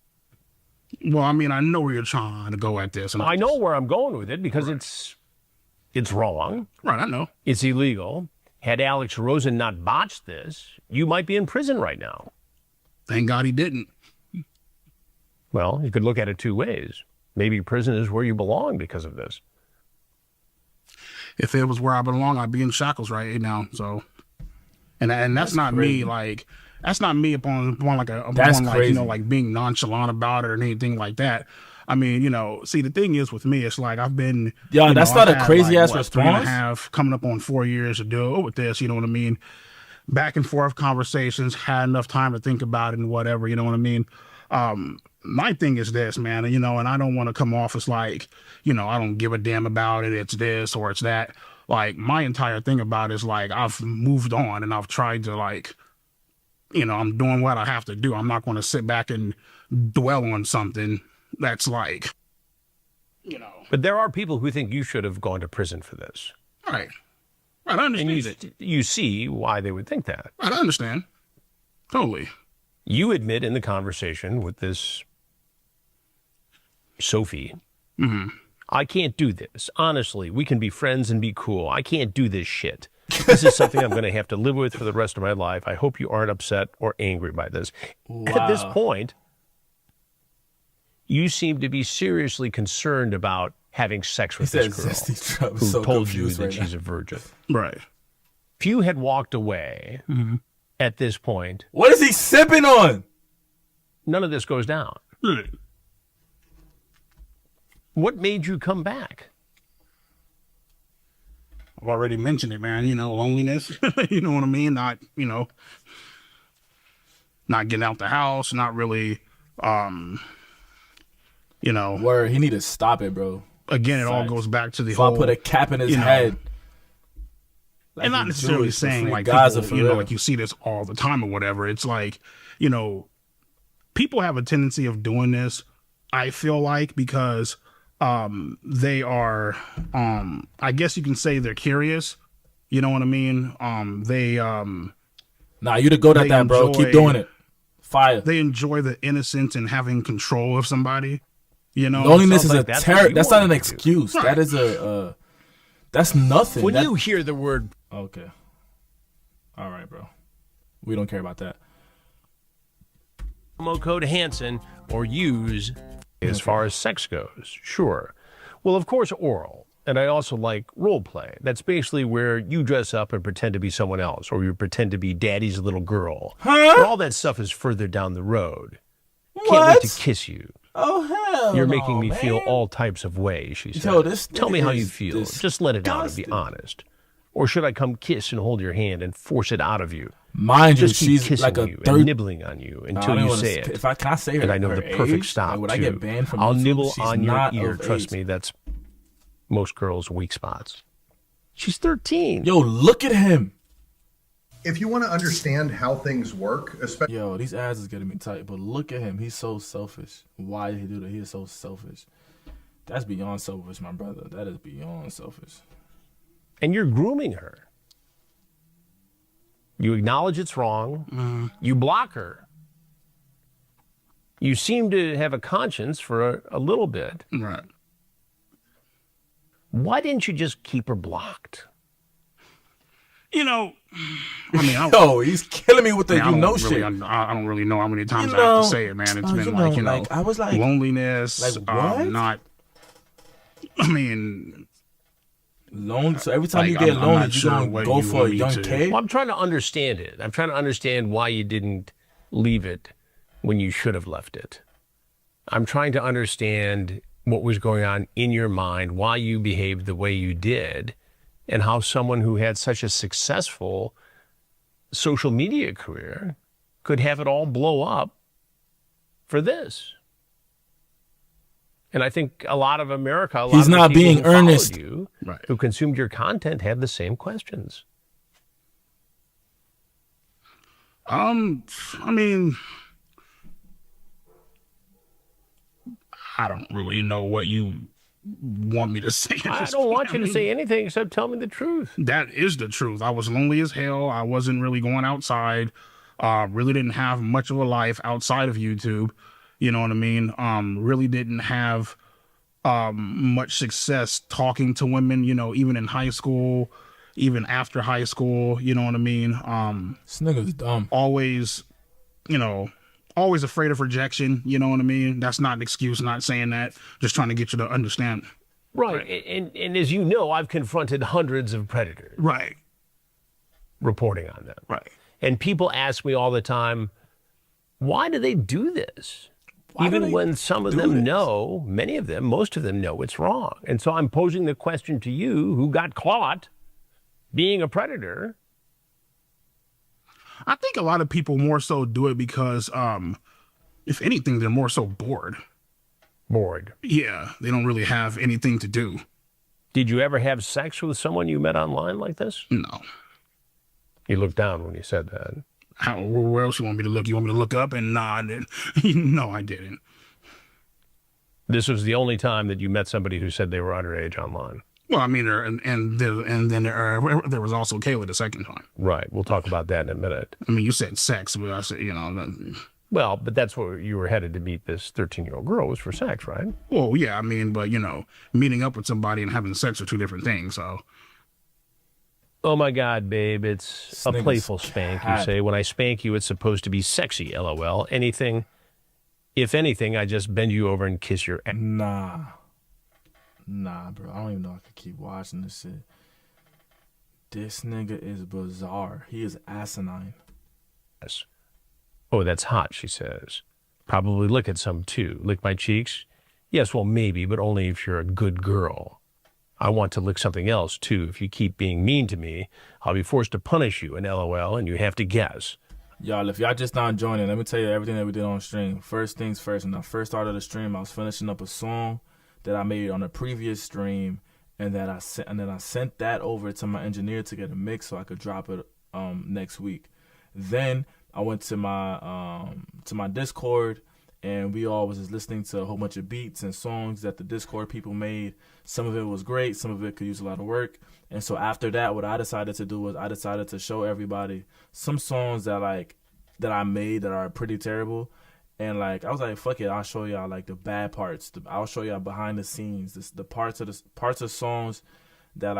Well, I mean, I know where you're trying to go at this. And I know where I'm going with it because it's wrong. Right, I know. It's illegal. Had Alex Rosen not botched this, you might be in prison right now. Thank God he didn't. Well, you could look at it two ways. Maybe prison is where you belong because of this. If it was where I belong, I'd be in shackles right now. So, and that's not crazy. me. Like, that's not me upon like That's like, crazy. you know, like being nonchalant about it or anything like that. I mean, you know, see, the thing is with me, it's like I've been. Yo, that's not a crazy ass response. 3.5, response. coming up on 4 years to deal with this. You know what I mean? Back and forth conversations, had enough time to think about it and whatever. You know what I mean? My thing is this, man, you know, and I don't want to come off as like, you know, I don't give a damn about it. It's this or it's that. Like, my entire thing about it is like, I've moved on and I've tried to like, you know, I'm doing what I have to do. I'm not going to sit back and dwell on something that's like, you know. But there are people who think you should have gone to prison for this. Right. Right, I understand And it. you see why they would think that. Right, I understand. Totally. You admit in the conversation with this Sophie, I can't do this. Honestly, we can be friends and be cool. I can't do this shit. This is something I'm going to have to live with for the rest of my life. I hope you aren't upset or angry by this. Wow. At this point, you seem to be seriously concerned about having sex with this girl who so told you confused that right she's now. a virgin. Right. If you had walked away at this point, What is he sipping on? none of this goes down. What made you come back? I've already mentioned it, man. You know, loneliness. You know what I mean? Not, you know, not getting out the house, not really, you know. Word, he need to stop it, bro. Again, it all goes back to the So I whole. put a cap in his you know, head. And not he's necessarily Jewish, saying but like Gaza people, for you know, real. like you see this all the time or whatever. It's like, you know, people have a tendency of doing this, I feel like, because they are, I guess you can say they're curious. You know what I mean? Nah, you the goat at that, bro. Keep doing it. Fire. They enjoy the innocence and having control of somebody. You know, Loneliness is like a that's terror. what you That's not an wanted to do. excuse. Right. That is a. That's nothing. When That- you hear the word Okay. All right, bro. We don't care about that. promo code Hansen or use as far as sex goes, sure. Well, of course, oral. And I also like role play. That's basically where you dress up and pretend to be someone else, or you pretend to be daddy's little girl. Huh? But all that stuff is further down the road. Can't What? wait to kiss you. Oh hell! You're no, making me man. feel all types of ways, she said. Yo, this Tell me how you is feel. Just let it out and be disgusting. honest. Or should I come kiss and hold your hand and force it out of you? Mind you, Just keep she's kissing like a you third. and nibbling on you I until don't you wanna say s- it. If I can I say her, And I know her the perfect age? stop, Like, would too. I get banned from I'll YouTube? nibble She's on your not ear. of Trust age. me, that's most girls' weak spots. She's 13. Yo, look at him. If you want to understand how things work, especially Yo, these ads is getting me tight, but look at him. He's so selfish. Why did he do that? He is so selfish. That's beyond selfish, my brother. That is beyond selfish. And you're grooming her. You acknowledge it's wrong. You block her. You seem to have a conscience for a little bit. right. Why didn't you just keep her blocked? You know, I mean, Yo, he's killing me with the I you don't know really, shit. I don't really know how many times You I have know, to say it, man. It's you been know, like, you know, like, I was like- loneliness. like, what? Not, I mean, Lonely. So every time Like, you get I'm lonely, not you sure gonna what go you for a want me young to- kid. Well, I'm trying to understand it. I'm trying to understand why you didn't leave it when you should have left it. I'm trying to understand what was going on in your mind, why you behaved the way you did, and how someone who had such a successful social media career could have it all blow up for this. And I think a lot of America, a lot He's of the not people being who followed earnest. you, Right. who consumed your content, have the same questions. I mean, I don't really know what you want me to say. at I this don't point. want you I to mean, say anything except tell me the truth. That is the truth. I was lonely as hell. I wasn't really going outside. Really didn't have much of a life outside of YouTube. You know what I mean? Really didn't have much success talking to women, you know, even in high school, even after high school, you know what I mean? This nigga's dumb. Always, you know, always afraid of rejection, you know what I mean? That's not an excuse, not saying that, just trying to get you to understand. Right. And as you know, I've confronted hundreds of predators Right. reporting on them. Right. And people ask me all the time, why do they do this? Why do Even they when some of do them this? know, many of them, most of them know it's wrong. And so I'm posing the question to you who got caught being a predator. I think a lot of people more so do it because, if anything, they're more so bored. Bored. Yeah, they don't really have anything to do. Did you ever have sex with someone you met online like this? No. You looked down when you said that. How, where else you want me to look? You want me to look up? And nah, I didn't. No, I didn't. This was the only time that you met somebody who said they were underage online. Well, I mean, and then there was also Kayla the second time. Right. We'll talk about that in a minute. I mean, you said sex, but I said, you know, Well, but that's what you were headed to meet this 13-year-old girl was for sex, right? Well, yeah, I mean, but meeting up with somebody and having sex are two different things. So. Oh my God, babe, it's a playful spank, you say. When I spank you, it's supposed to be sexy, LOL. If anything, I just bend you over and kiss your ass. Nah, bro. I don't even know I could keep watching this shit. This nigga is bizarre. He is asinine. Oh, that's hot, she says. Probably lick at some, too. Lick my cheeks? Yes, well, maybe, but only if you're a good girl. I want to lick something else, too. If you keep being mean to me, I'll be forced to punish you, and LOL, and you have to guess. Y'all, if y'all just not joining, let me tell you everything that we did on stream. First things first, when I first started the stream, I was finishing up a song that I made on a previous stream, and then I sent that over to my engineer to get a mix so I could drop it next week. Then I went to my Discord, and we all was just listening to a whole bunch of beats and songs that the Discord people made. Some of it was great, some of it could use a lot of work. And so after that, what I decided to do was I decided to show everybody some songs that I made that are pretty terrible. And I was like, fuck it, I'll show y'all the bad parts. I'll show y'all behind the scenes, the parts of songs that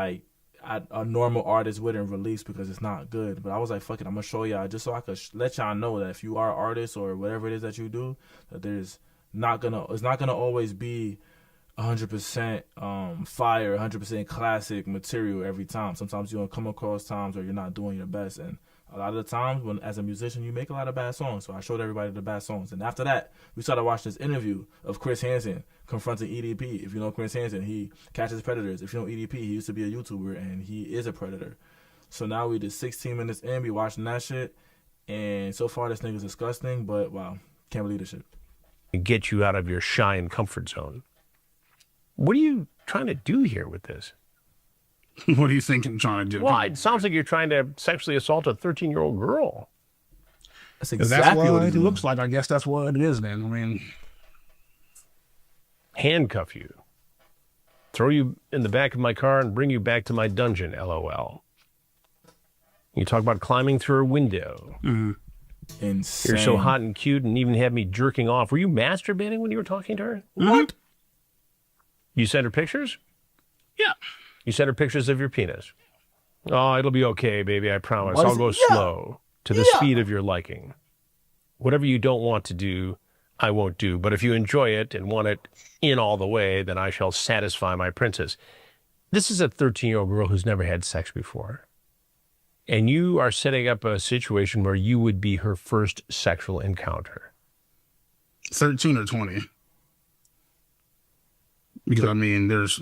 a normal artist wouldn't release because it's not good. But I was like, fuck it, I'm gonna show y'all just so I could let y'all know that if you are an artist or whatever it is that you do, that it's not gonna always be 100% fire, 100% classic material every time. Sometimes you're gonna come across times where you're not doing your best, and a lot of the times when as a musician you make a lot of bad songs. So I showed everybody the bad songs, and after that we started watching this interview of Chris Hansen confronting EDP. If you know Chris Hansen, he catches predators. If you know EDP, he used to be a YouTuber and he is a predator. So now we did 16 minutes in, we watching that shit, and so far this nigga's disgusting, but wow, can't believe this shit. Get you out of your shy and comfort zone. What are you trying to do here with this? What do you think I'm trying to do? Well, it sounds like you're trying to sexually assault a 13-year-old girl. That's exactly what it looks like. I guess that's what it is then. I mean, handcuff you, throw you in the back of my car and bring you back to my dungeon, LOL. You talk about climbing through a window. Mm-hmm. Insane. You're so hot and cute and even had me jerking off. Were you masturbating when you were talking to her? Mm-hmm. What? You sent her pictures? Yeah. You sent her pictures of your penis? Oh, it'll be okay, baby, I promise. What I'll is go it? Yeah. slow, to the speed of your liking. Whatever you don't want to do, I won't do. But if you enjoy it and want it in all the way, then I shall satisfy my princess. This is a 13-year-old girl who's never had sex before. And you are setting up a situation where you would be her first sexual encounter. 13 or 20. Because there's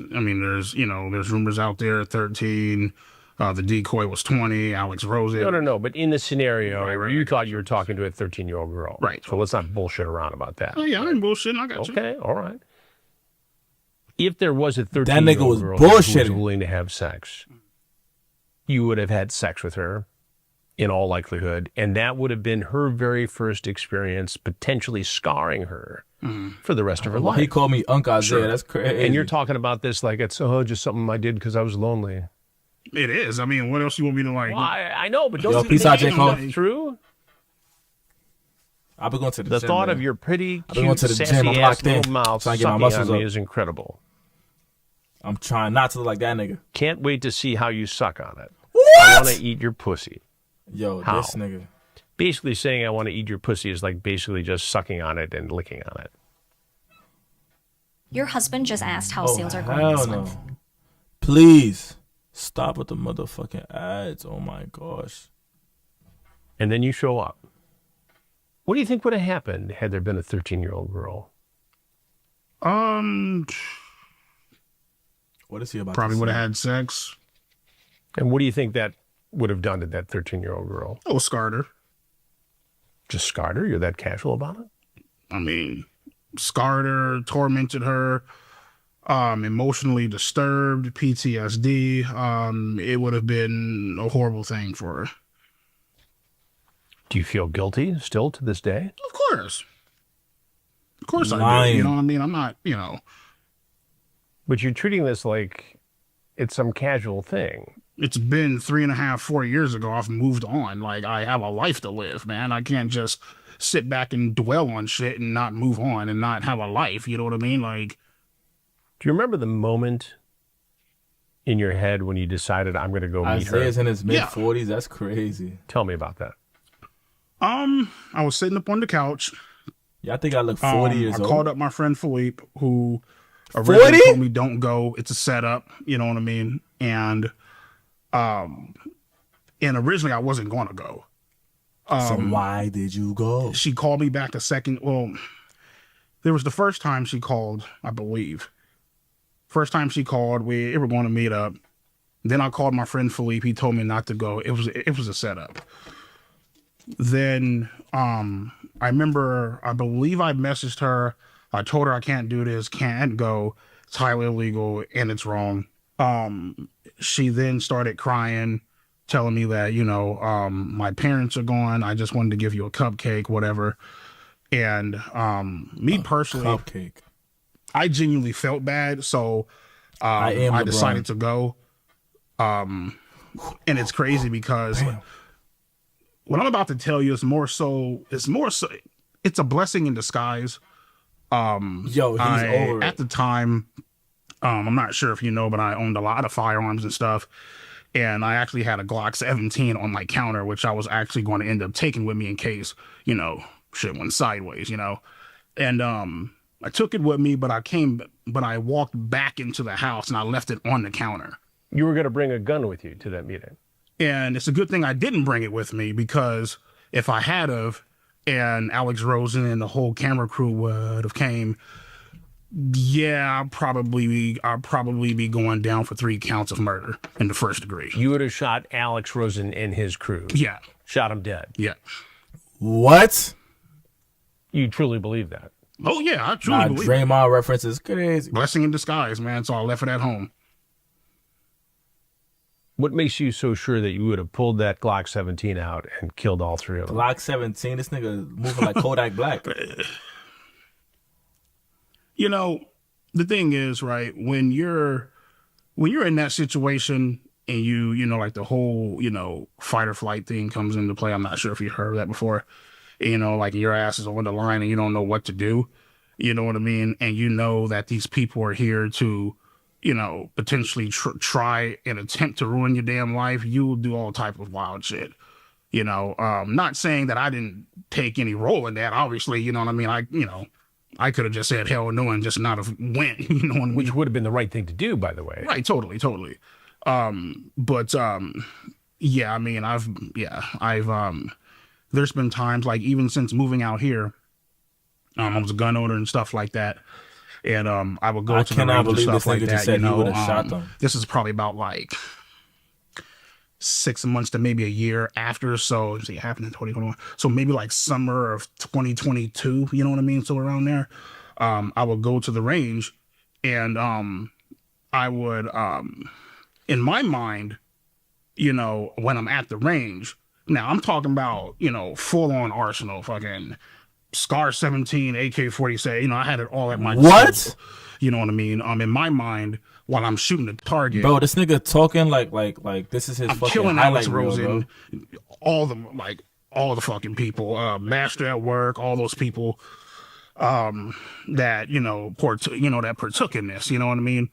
rumors out there 13. The decoy was 20. Alex Rose. No. But in the scenario where you thought you were talking to a 13-year-old girl, right? So let's not bullshit around about that. Oh yeah, I ain't bullshitting. I got you. Okay, all right. If there was a 13-year-old that nigga was girl who was bullshitting, willing to have sex, you would have had sex with her, in all likelihood, and that would have been her very first experience, potentially scarring her for the rest of her life. He called me Uncle Isaiah. Sure. That's crazy. And you're talking about this like it's just something I did because I was lonely. It is. I mean, what else you want me to like? Well, I know, but don't Yo, you peace think out, J. Cole. that's true? I've been going to the gym, thought man. of your pretty, I've been going cute, to the sassy gym. I'm ass locked in. little mouth Trying to get my sucking muscles on me up. is incredible. I'm trying not to look like that nigga. Can't wait to see how you suck on it. What? I want to eat your pussy. Yo, How? this nigga. Basically saying I want to eat your pussy is like basically just sucking on it and licking on it. Your husband just asked how Oh, sales are going hell this no. month. Please stop with the motherfucking ads. Oh my gosh. And then you show up. What do you think would have happened had there been a 13-year-old girl? What is he about? Probably to would have say? had sex. And what do you think that would have done to that 13-year-old girl? Oh, scarred her. Just scarred her? You're that casual about it? I mean, scarred her, tormented her, emotionally disturbed, PTSD. It would have been a horrible thing for her. Do you feel guilty still to this day? Of course. Of course I do. Lying. You know what I mean? I'm not, But you're treating this like it's some casual thing. It's been 3.5, 4 years ago. I've moved on. Like, I have a life to live, man. I can't just sit back and dwell on shit and not move on and not have a life. You know what I mean? Like, do you remember the moment in your head when you decided I'm going to go meet her? Isaiah's in his mid-40s. That's crazy. Tell me about that. I was sitting up on the couch. Yeah, I think I look 40 years old. I called up my friend Philippe, who originally told me don't go. It's a setup. You know what I mean? And originally I wasn't going to go. So why did you go? She called me back a second. Well, there was the first time she called, I believe. First time she called, we were going to meet up. Then I called my friend Philippe. He told me not to go. It was a setup. Then I remember, I believe I messaged her. I told her I can't do this, can't go. It's highly illegal and it's wrong. She then started crying, telling me that, you know, my parents are gone. I just wanted to give you a cupcake, whatever. And me personally, cupcake. I genuinely felt bad. So I decided to go. And it's crazy because what I'm about to tell you is more so, it's a blessing in disguise. He's over it. At the time, I'm not sure if you know, but I owned a lot of firearms and stuff. And I actually had a Glock 17 on my counter, which I was actually going to end up taking with me in case, you know, shit went sideways, you know. And I took it with me, but I walked back into the house and I left it on the counter. You were going to bring a gun with you to that meeting. And it's a good thing I didn't bring it with me, because if I had of, and Alex Rosen and the whole camera crew would have came, yeah, I'd probably be going down for 3 counts of murder in the first degree. You would have shot Alex Rosen and his crew. Yeah. Shot him dead. Yeah. What? You truly believe that? Oh, yeah, I truly believe it. Draymond reference is crazy. Blessing in disguise, man. So I left it at home. What makes you so sure that you would have pulled that Glock 17 out and killed all 3 of them? Glock 17, this nigga moving like Kodak Black. You know, the thing is, right, when you're in that situation and you know, like the whole, you know, fight or flight thing comes into play. I'm not sure if you heard that before. You know, like your ass is on the line and you don't know what to do. You know what I mean? And you know that these people are here to, you know, potentially try and attempt to ruin your damn life. You will do all type of wild shit. You know, not saying that I didn't take any role in that. Obviously, you know what I mean? I could have just said hell no and just not have went, you know what I mean? Which would have been the right thing to do, by the way. Right, totally. Yeah, I mean, I've there's been times, like, even since moving out here, I was a gun owner and stuff like that. And I would go to the range and stuff like that. You know, shot them. This is probably about like 6 months to maybe a year after. So it happened in 2021. So maybe like summer of 2022. You know what I mean? So around there, I would go to the range, and I would, in my mind, you know, when I'm at the range. Now I'm talking about, you know, full on arsenal, fucking Scar 17, AK-47, you know, I had it all at my disposal. You know what I mean? In my mind, while I'm shooting the target. Bro, this nigga talking like this is his I'm fucking killing highlight Alex reel, Rosen, bro. all the fucking people, Master at Work, all those people that, you know, that partook in this, you know what I mean?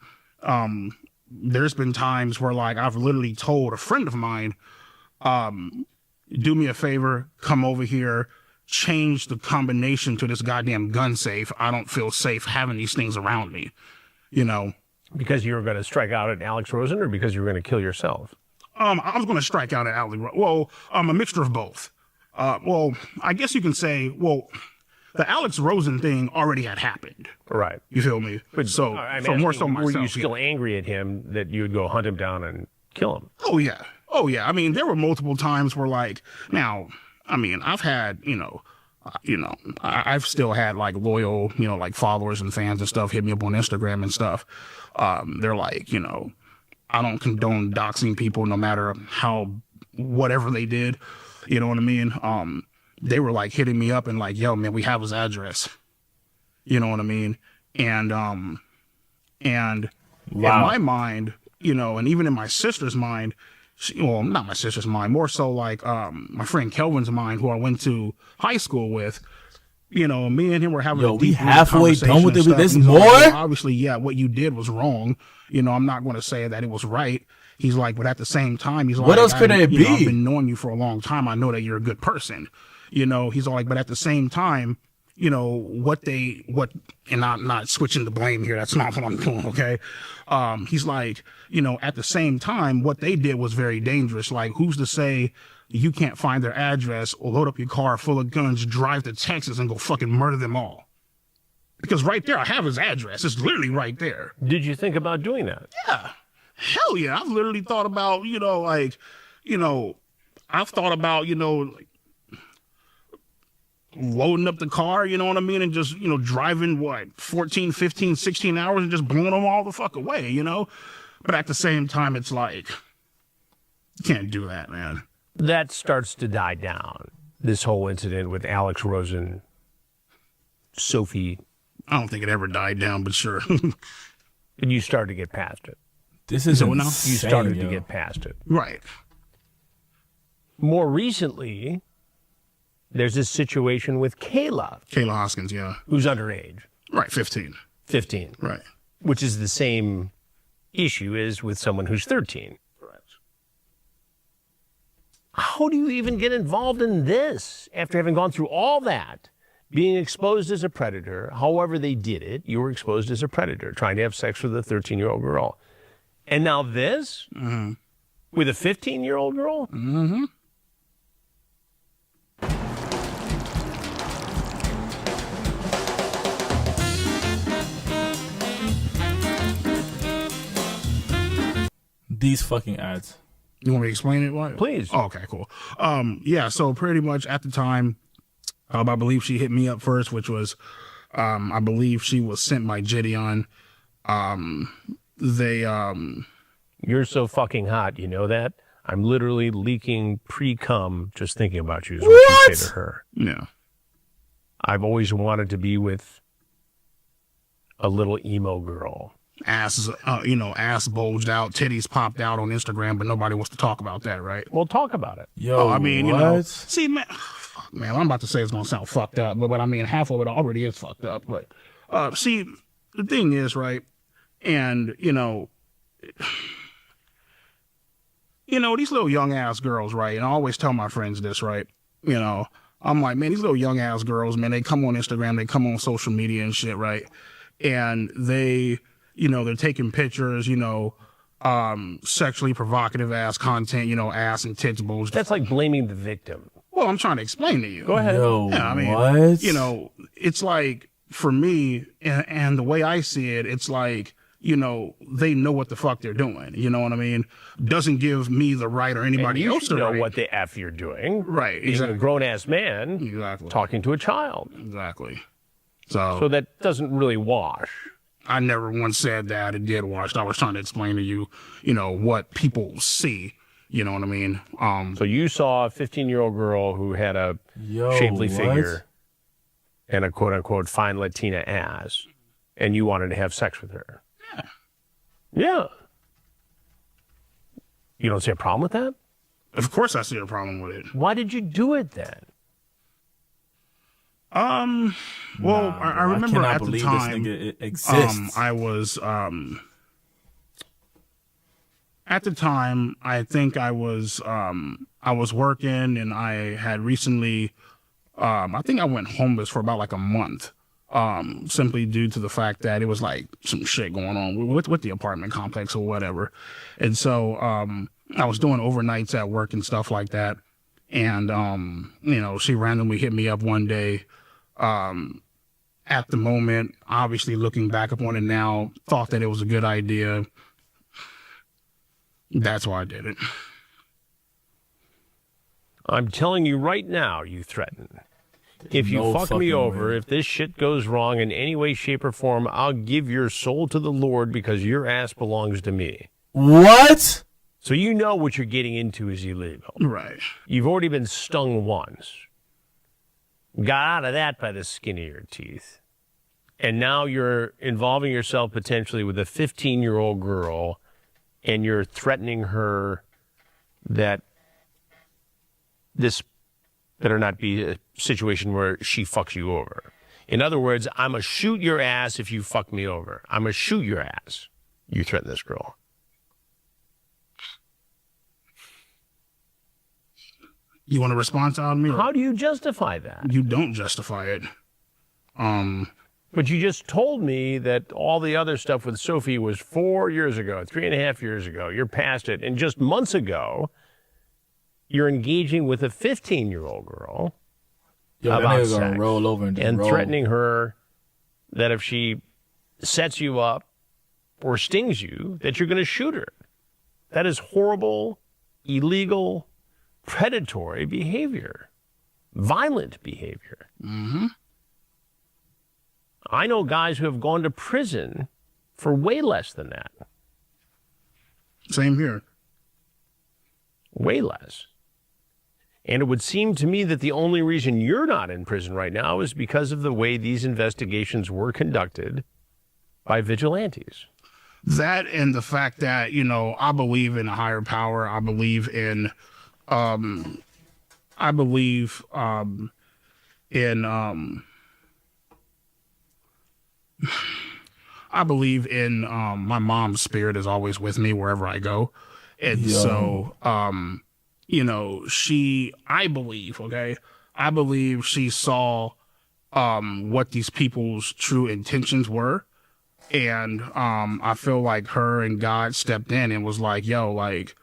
There's been times where, like, I've literally told a friend of mine, do me a favor, come over here, change the combination to this goddamn gun safe. I don't feel safe having these things around me, you know. Because you were going to strike out at Alex Rosen, or because you were going to kill yourself? I was going to strike out at Alex Rosen. Well, a mixture of both. Well, I guess you can say, well, the Alex Rosen thing already had happened. Right. You feel me? But, so, more so myself. Were you still angry at him that you would go hunt him down and kill him? Oh, yeah. I mean, there were multiple times where, like, now, I mean, I've had, I've still had, like, loyal, you know, like, followers and fans and stuff hit me up on Instagram and stuff. They're like, you know, I don't condone doxing people no matter whatever they did. You know what I mean? They were, like, hitting me up and like, yo, man, we have his address. You know what I mean? And in my mind, you know, and even in my sister's mind, well, not my sister's mind, more so like my friend Kelvin's mind, who I went to high school with. You know, me and him were having a deep we halfway done with it. and There's stuff. more? Like, obviously, yeah, what you did was wrong. You know, I'm not going to say that it was right. He's like, but at the same time, he's like, what else could it be? I've been knowing you for a long time. I know that you're a good person. You know, he's like, but at the same time, you know, and I'm not switching the blame here. That's not what I'm doing. Okay. He's like, you know, at the same time, what they did was very dangerous. Like, who's to say you can't find their address or load up your car full of guns, drive to Texas and go fucking murder them all? Because right there, I have his address. It's literally right there. Did you think about doing that? Yeah. Hell yeah. I've literally thought about, I've thought about, like, loading up the car, you know what I mean? And just, driving, 14, 15, 16 hours and just blowing them all the fuck away, you know? But at the same time, it's like, you can't do that, man. That starts to die down. This whole incident with Alex Rosen, Sophie. I don't think it ever died down, but sure. And you started to get past it. This is insane, you started to get past it. Right. More recently, there's this situation with Kayla. Kayla Hoskins, yeah. Who's underage. Right, 15. 15. Right. Which is the same issue as with someone who's 13. Correct. How do you even get involved in this after having gone through all that? Being exposed as a predator, however they did it, you were exposed as a predator, trying to have sex with a 13-year-old girl. And now this? Mm-hmm. With a 15-year-old girl? Mm-hmm. These fucking ads. You want me to explain it? What? Please. Oh, okay, cool. Yeah, so pretty much at the time, I believe she hit me up first, which was, I believe she was sent by Gideon. You're so fucking hot, you know that? I'm literally leaking pre-cum just thinking about you is what you say to her. Yeah. I've always wanted to be with a little emo girl. Ass bulged out, titties popped out on Instagram, but nobody wants to talk about that, right? Well, talk about it. Yo, see, man, fuck, man, I'm about to say it's gonna sound fucked up, but I mean, half of it already is fucked up. But see, the thing is, right, and these little young ass girls, right, and I always tell my friends this, right, I'm like, man, these little young ass girls, man, they come on Instagram, they come on social media and shit, right, and they're taking pictures, sexually provocative ass content, ass and tits bulged. That's like blaming the victim. Well, I'm trying to explain to you. Go ahead. Yo, yeah, I mean, what? It's like, for me, and the way I see it, it's like, they know what the fuck they're doing. You know what I mean? Doesn't give me the right or anybody else to know right. what the F you're doing. Right. Being Exactly. a grown-ass man talking to a child. Exactly. So that doesn't really wash. I never once said that it did wash. I was trying to explain to you, what people see. You know what I mean? So you saw a 15-year-old girl who had a shapely figure and a quote-unquote fine Latina ass, and you wanted to have sex with her. Yeah. Yeah. You don't see a problem with that? Of course I see a problem with it. Why did you do it then? Well, I remember at the time, this nigga exists. I was, at the time, I think I was working, and I had recently, I think I went homeless for about like a month, simply due to the fact that it was like some shit going on with the apartment complex or whatever. And so, I was doing overnights at work and stuff like that. And, she randomly hit me up one day. At the moment, obviously looking back upon it now, thought that it was a good idea. That's why I did it. I'm telling you right now, you threaten. If you No fuck me fucking over, way. if this shit goes wrong in any way, shape, or form, I'll give your soul to the Lord because your ass belongs to me. What? So you know what you're getting into is illegal. Right. You've already been stung once. Got out of that by the skin of your teeth. And now you're involving yourself potentially with a 15-year-old girl, and you're threatening her that this better not be a situation where she fucks you over. In other words, I'm going to shoot your ass if you fuck me over. I'm going to shoot your ass. You threaten this girl. You want a response out of me? How do you justify that? You don't justify it. But you just told me that all the other stuff with Sophie was 4 years ago, 3.5 years ago. You're past it. And just months ago, you're engaging with a 15-year-old girl about sex gonna roll over and roll. threatening her that if she sets you up or stings you, that you're going to shoot her. That is horrible, illegal, predatory behavior, violent behavior. Mm-hmm. I know guys who have gone to prison for way less than that. Same here. Way less. And it would seem to me that the only reason you're not in prison right now is because of the way these investigations were conducted by vigilantes. That and the fact that, you know, I believe in a higher power. I believe in, I believe in my mom's spirit is always with me wherever I go. And so, you know, I believe she saw what these people's true intentions were. And I feel like her and God stepped in and was like, yo, like,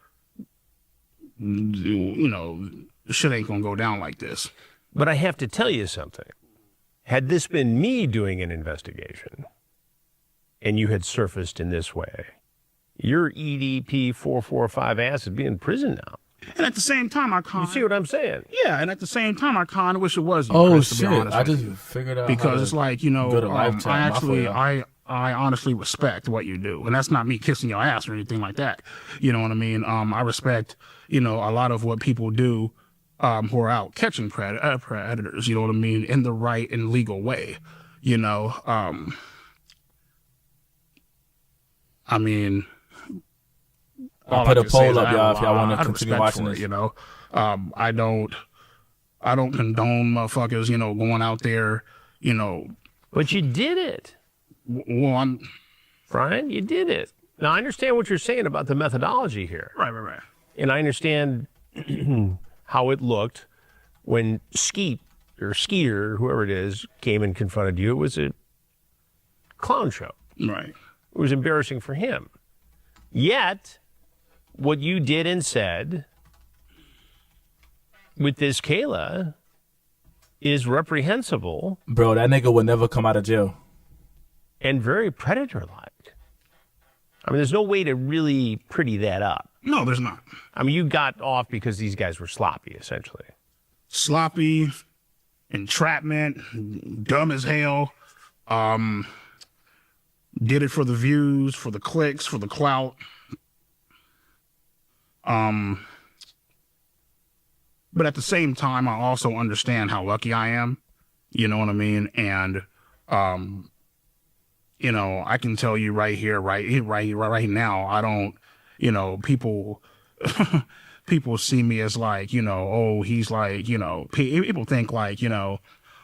you know, shit ain't gonna go down like this. But I have to tell you something. Had this been me doing an investigation and you had surfaced in this way, your EDP 445 ass would be in prison now. And at the same time, You see what I'm saying? Yeah, and at the same time, I kind of wish it was you, Oh, Chris, to be shit. honest I with just you. figured out Because how it's to like, you know, go to live chat. I honestly respect what you do. And that's not me kissing your ass or anything like that. You know what I mean? I respect, you know, a lot of what people do who are out catching predators, you know what I mean, in the right and legal way. You know, I mean, I'll put a poll up, y'all, if y'all want to continue watching this. You know, I don't condone motherfuckers, you know, going out there, you know. But you did it. Well, Brian, you did it. Now, I understand what you're saying about the methodology here. Right. And I understand how it looked when Skeeter, whoever it is, came and confronted you. It was a clown show. Right. It was embarrassing for him. Yet, what you did and said with this Kayla is reprehensible. Bro, that nigga would never come out of jail. And very predator-like. I mean, there's no way to really pretty that up. No, there's not. I mean, you got off because these guys were sloppy, essentially. Sloppy, entrapment, dumb as hell. Did it for the views, for the clicks, for the clout. But at the same time, I also understand how lucky I am. You know what I mean? And, you know, I can tell you right here, right now, I don't, you know, people see me as like, you know, oh, he's like, you know, people think like, you know,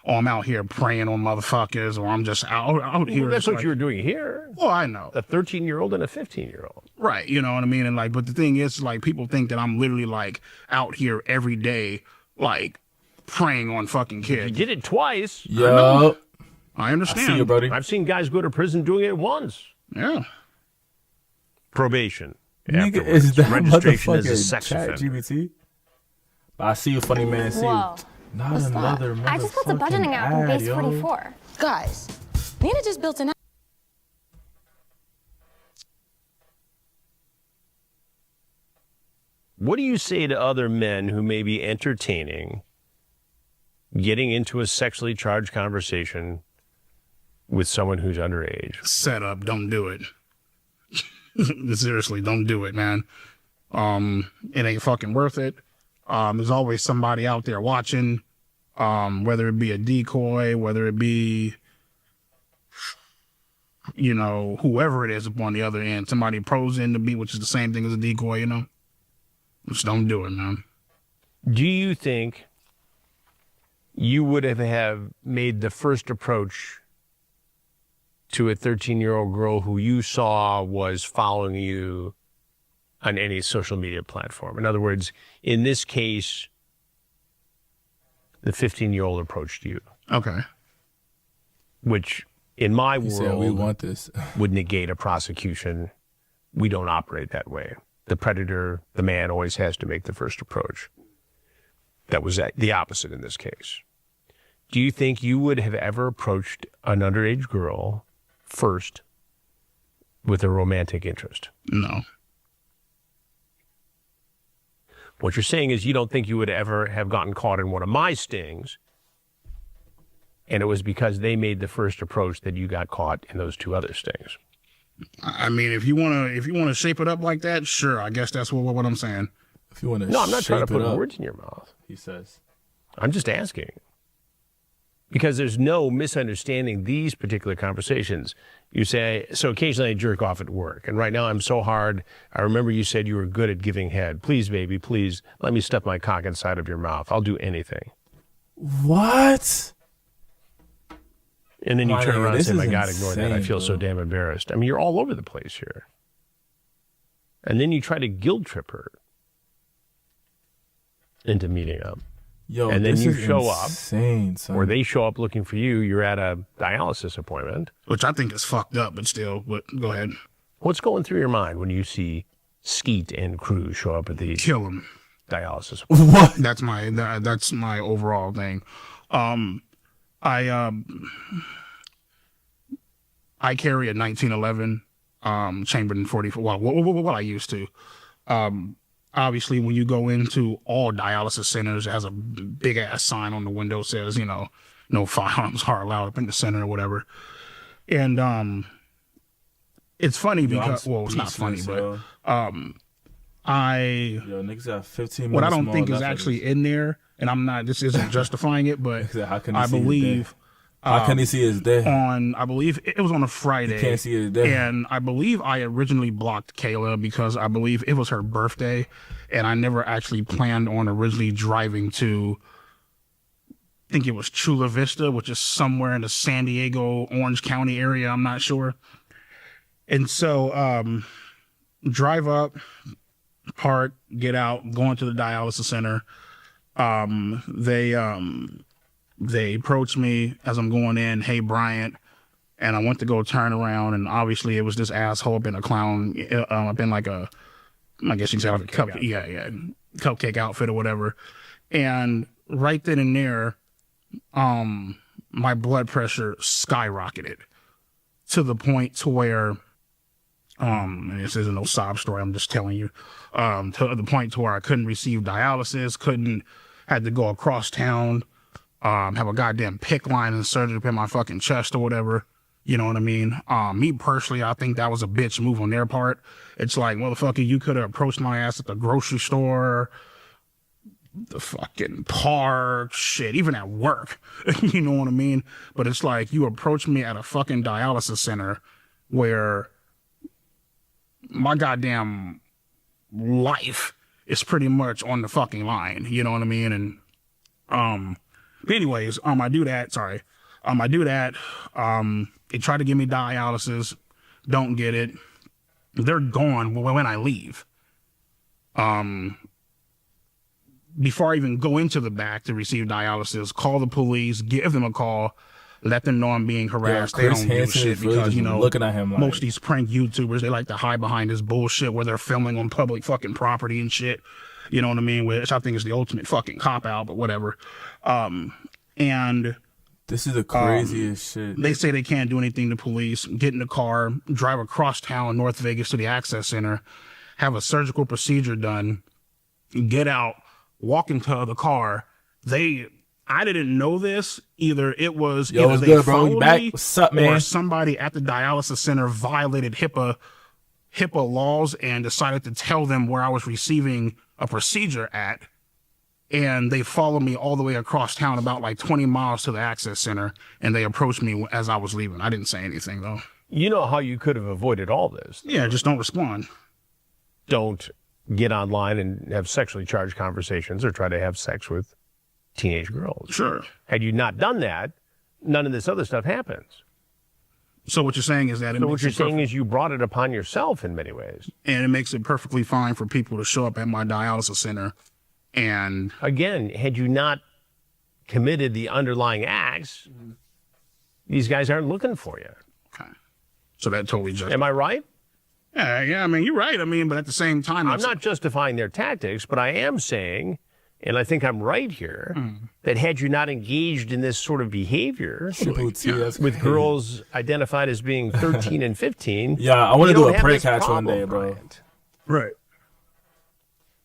oh, I'm out here preying on motherfuckers, or I'm just out here. Well, that's what like, you were doing here. Well, I know. A 13-year-old and a 15-year-old. Right, you know what I mean? And like, but the thing is, like, people think that I'm literally like out here every day, like preying on fucking kids. You did it twice. Yo. I understand. I see you, buddy. I've seen guys go to prison doing it once. Yeah. Probation. Nigga, Afterwards. is that Registration as a motherfucking sex chat offender. GBT? I see you, funny man. See Whoa. you. Not What's another that? I just built a budgeting app in ad, Base yo. 44. Guys, Nina just built an app. What do you say to other men who may be entertaining getting into a sexually charged conversation with someone who's underage? Set up, don't do it. Seriously, don't do it, man. It ain't fucking worth it. There's always somebody out there watching, whether it be a decoy, whether it be, you know, whoever it is upon the other end. Somebody pros in to be, which is the same thing as a decoy, you know? Just don't do it, man. Do you think you would have made the first approach to a 13-year-old girl who you saw was following you on any social media platform? In other words, in this case, the 15-year-old approached you. Okay. Which, in my He said, world, we want this. would negate a prosecution. We don't operate that way. The predator, the man, always has to make the first approach. That was the opposite in this case. Do you think you would have ever approached an underage girl first with a romantic interest? No. What you're saying is you don't think you would ever have gotten caught in one of my stings, and it was because they made the first approach that you got caught in those two other stings. I mean, if you wanna shape it up like that, sure. I guess that's what I'm saying. If you want to, No, I'm not trying to put words in your mouth. He says. I'm just asking. Because there's no misunderstanding these particular conversations. You say, so occasionally I jerk off at work, and right now I'm so hard. I remember you said you were good at giving head. Please, baby, please, let me stuff my cock inside of your mouth. I'll do anything. What? And then you My turn nigga, around and this say, my is God, ignore that. I insane, feel so bro. damn embarrassed. I mean, you're all over the place here. And then you try to guilt trip her into meeting up. Yo, and then this you is show insane, up, son. or they show up looking for you. You're at a dialysis appointment. Which I think is fucked up, but still, but go ahead. What's going through your mind when you see Skeet and crew show up at the Kill him. dialysis? What? That's my overall thing. I carry a 1911 chambered in 44. Well, what I used to. Obviously, when you go into all dialysis centers, it has a big ass sign on the window says, you know, no firearms are allowed up in the center or whatever. And it's funny because, well, it's not funny, but Yo, niggas got 15 minutes. what I don't more think is left of actually this. in there, and I'm not, this isn't justifying it, but How can he I see his believe. day? How can he see his day? I believe it was on a Friday. He can't see his day. And I believe I originally blocked Kayla because I believe it was her birthday, and I never actually planned on originally driving to, I think it was Chula Vista, which is somewhere in the San Diego, Orange County area. I'm not sure. And so, drive up, park, get out, going to the dialysis center. They approached me as I'm going in, hey, Bryant, and I went to go turn around, and obviously it was this asshole up in a clown, up in like a, I guess you can say like a cupcake outfit or whatever. And right then and there, my blood pressure skyrocketed to the point to where, and this isn't no sob story, I'm just telling you, to the point to where I couldn't receive dialysis, had to go across town, have a goddamn PICC line inserted up in my fucking chest or whatever. You know what I mean? Me personally, I think that was a bitch move on their part. It's like, motherfucker, you could have approached my ass at the grocery store, the fucking park, shit, even at work. You know what I mean? But it's like, you approached me at a fucking dialysis center where my goddamn life is pretty much on the fucking line. You know what I mean? And, anyways, I do that. They try to give me dialysis. Don't get it. They're gone when I leave. Before I even go into the back to receive dialysis, call the police, give them a call, let them know I'm being harassed. They don't give a shit because, you know, looking at him like, most of these prank YouTubers, they like to hide behind this bullshit where they're filming on public fucking property and shit. You know what I mean? Which I think is the ultimate fucking cop out, but whatever. And this is the craziest shit. They say they can't do anything to police. Get in the car, drive across town, North Vegas to the Access Center, have a surgical procedure done, get out, walk into the car. I didn't know this. Either it was Yo, either what's they good, bro? You followed back? me, What's up, man? or somebody at the dialysis center violated HIPAA laws and decided to tell them where I was receiving a procedure at. And they followed me all the way across town, about like 20 miles to the Access Center, and they approached me as I was leaving. I didn't say anything, though. You know how you could have avoided all this. Yeah, just don't respond. Don't get online and have sexually charged conversations or try to have sex with teenage girls. Sure. Had you not done that, none of this other stuff happens. So what you're saying is that what you're saying is you brought it upon yourself in many ways. And it makes it perfectly fine for people to show up at my dialysis center. And again, had you not committed the underlying acts, these guys aren't looking for you. Okay. So that totally just... Am I right? Yeah, I mean, you're right. I mean, but at the same time... I'm not justifying their tactics, but I am saying, and I think I'm right here, that had you not engaged in this sort of behavior with girls identified as being 13 and 15... Yeah, I want to do a prank catch one day, bro. Right.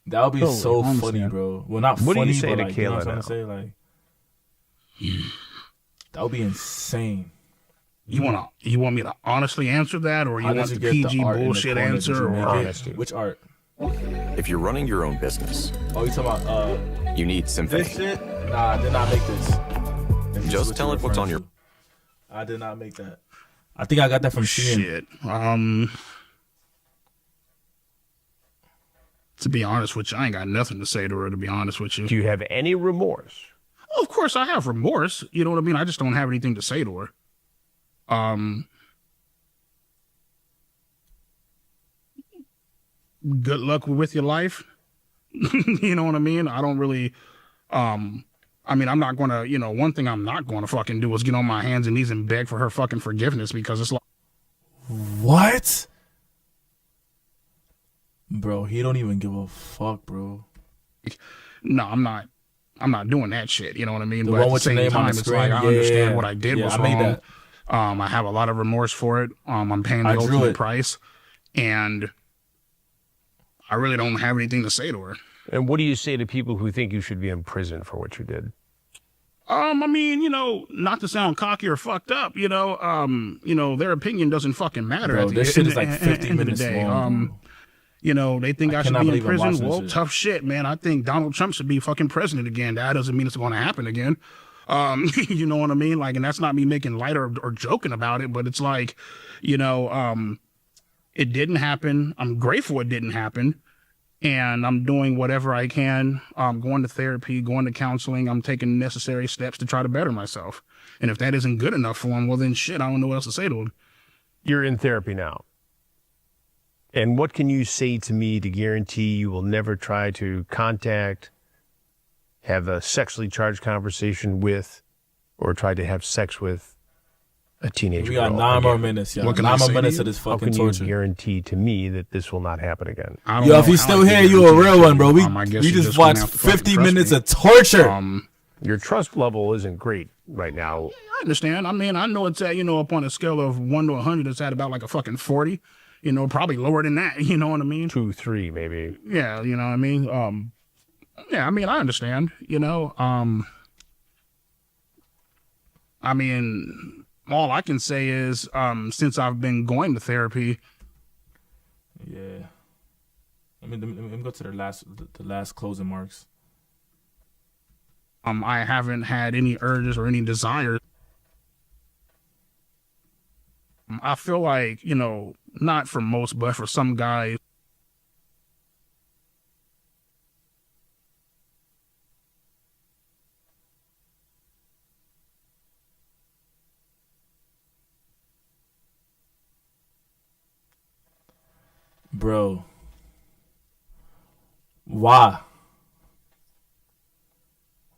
That would be so funny, bro. Well, not what funny, do you say but to like, you know Kayla what I'm trying now? to say? Like, that would be insane. You want me to honestly answer that, or you How did want you the get PG art in the bullshit corner? Did answer, you or make it? honesty? Which art? If you're running your own business, Oh, you talking about you need symphony. this shit? Nah, I did not make this. If this is Just what tell you're it what's on referring your... to. I did not make that. I think I got that from Shein. shit? To be honest with you, I ain't got nothing to say to her, to be honest with you. Do you have any remorse? Oh, of course I have remorse. You know what I mean? I just don't have anything to say to her. Good luck with your life. You know what I mean? I don't really, I mean, I'm not going to, one thing I'm not going to fucking do is get on my hands and knees and beg for her fucking forgiveness, because it's like... What? Bro, he don't even give a fuck, bro. No, I'm not doing that shit. You know what I mean? The But one at the with your same name on time, the it's like, I screen? understand Yeah. what I did Yeah, was I made wrong. that. I have a lot of remorse for it. I'm paying the I drew ultimate it. price, and I really don't have anything to say to her. And what do you say to people who think you should be in prison for what you did? I mean, not to sound cocky or fucked up, their opinion doesn't fucking matter. Bro, at the this shit is end- like end 50 of the minutes day. long. They think I should cannot be in believe I'm prison. watching Well, this shit. tough shit, man. I think Donald Trump should be fucking president again. That doesn't mean it's going to happen again. You know what I mean? Like, and that's not me making light or joking about it, but it's like, it didn't happen. I'm grateful it didn't happen. And I'm doing whatever I can. I'm going to therapy, going to counseling. I'm taking necessary steps to try to better myself. And if that isn't good enough for him, well, then shit, I don't know what else to say to him. You're in therapy now. And what can you say to me to guarantee you will never try to contact, have a sexually charged conversation with, or try to have sex with a teenager? We got 9 more minutes, y'all. 9 more minutes of this How fucking can torture. you guarantee to me that this will not happen again? Yo, if he's still here, you a real one, bro. We just watched 50 minutes of torture. Your trust level isn't great right now. I understand. I mean, I know it's at, up on a scale of 1 to 100, it's at about like a fucking 40. Probably lower than that. You know what I mean? 2, 3, maybe. Yeah, you know what I mean? Yeah, I mean, I understand, I mean, all I can say is, since I've been going to therapy. Yeah. Let me go to the last closing marks. I haven't had any urges or any desires. I feel like, not for most, but for some guys, Bro. Why?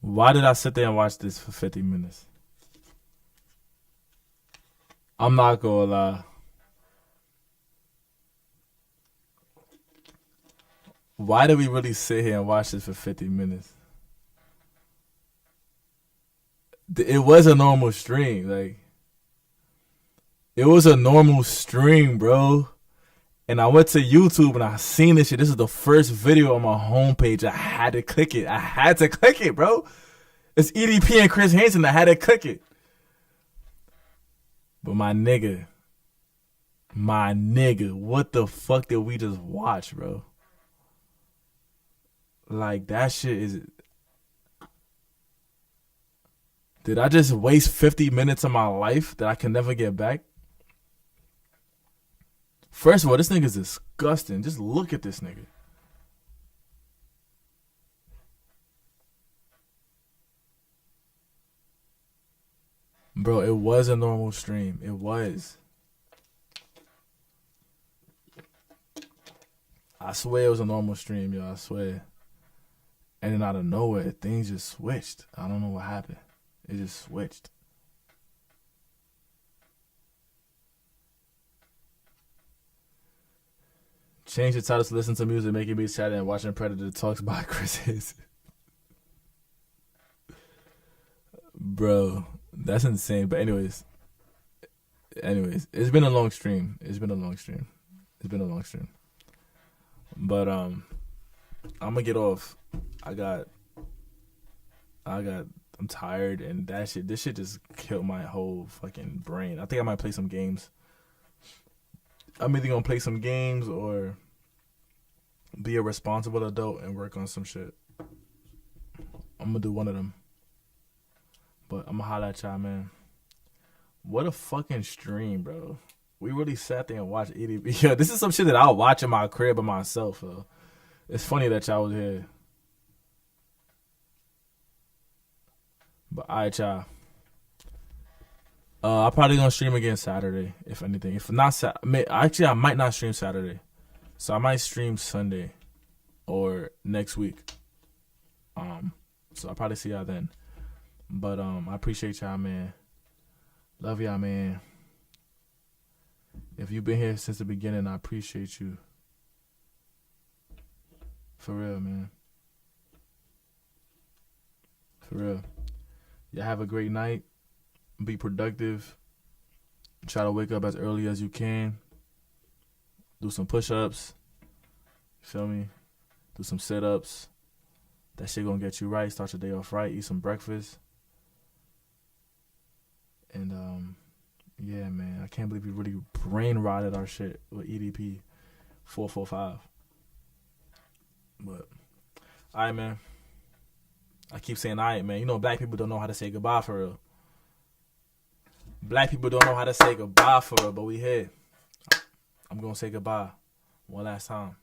Why did I sit there and watch this for 50 minutes? I'm not gonna lie. Why did we really sit here and watch this for 50 minutes? It was a normal stream. It was a normal stream, bro. And I went to YouTube and I seen this shit. This is the first video on my homepage. I had to click it. I had to click it, bro. It's EDP and Chris Hansen. I had to click it. But my nigga, what the fuck did we just watch, bro? Like, that shit is... Did I just waste 50 minutes of my life that I can never get back? First of all, this nigga's disgusting. Just look at this nigga. Bro, it was a normal stream. It was. I swear it was a normal stream, yo. I swear. And then out of nowhere, things just switched. I don't know what happened. It just switched. Change the title to listen to music, making beats, chatting, and watching Predator Talks by Chris Hayes. Bro, that's insane. But anyways, it's been a long stream. But I'm gonna get off. I'm tired, and this shit just killed my whole fucking brain. I think I might play some games. I'm either gonna play some games or be a responsible adult and work on some shit. I'm gonna do one of them. But I'm gonna holla at y'all, man. What a fucking stream, bro. We really sat there and watched EDP. Yo, this is some shit that I'll watch in my crib by myself, though. It's funny that y'all was here. But alright, y'all. I'm probably gonna stream again Saturday, if anything. If not, actually, I might not stream Saturday, so I might stream Sunday or next week. So I'll probably see y'all then. But I appreciate y'all, man. Love y'all, man. If you've been here since the beginning, I appreciate you. For real, man. For real. Y'all have a great night. Be productive. Try to wake up as early as you can. Do some push-ups. Feel me? Do some sit-ups. That shit gonna get you right. Start your day off right. Eat some breakfast. And yeah, man. I can't believe we really brain rotted our shit with EDP 445. But alright, man. I keep saying alright, man. You know black people don't know how to say goodbye for real. Black people don't know how to say goodbye for real, but we here. I'm gonna say goodbye one last time.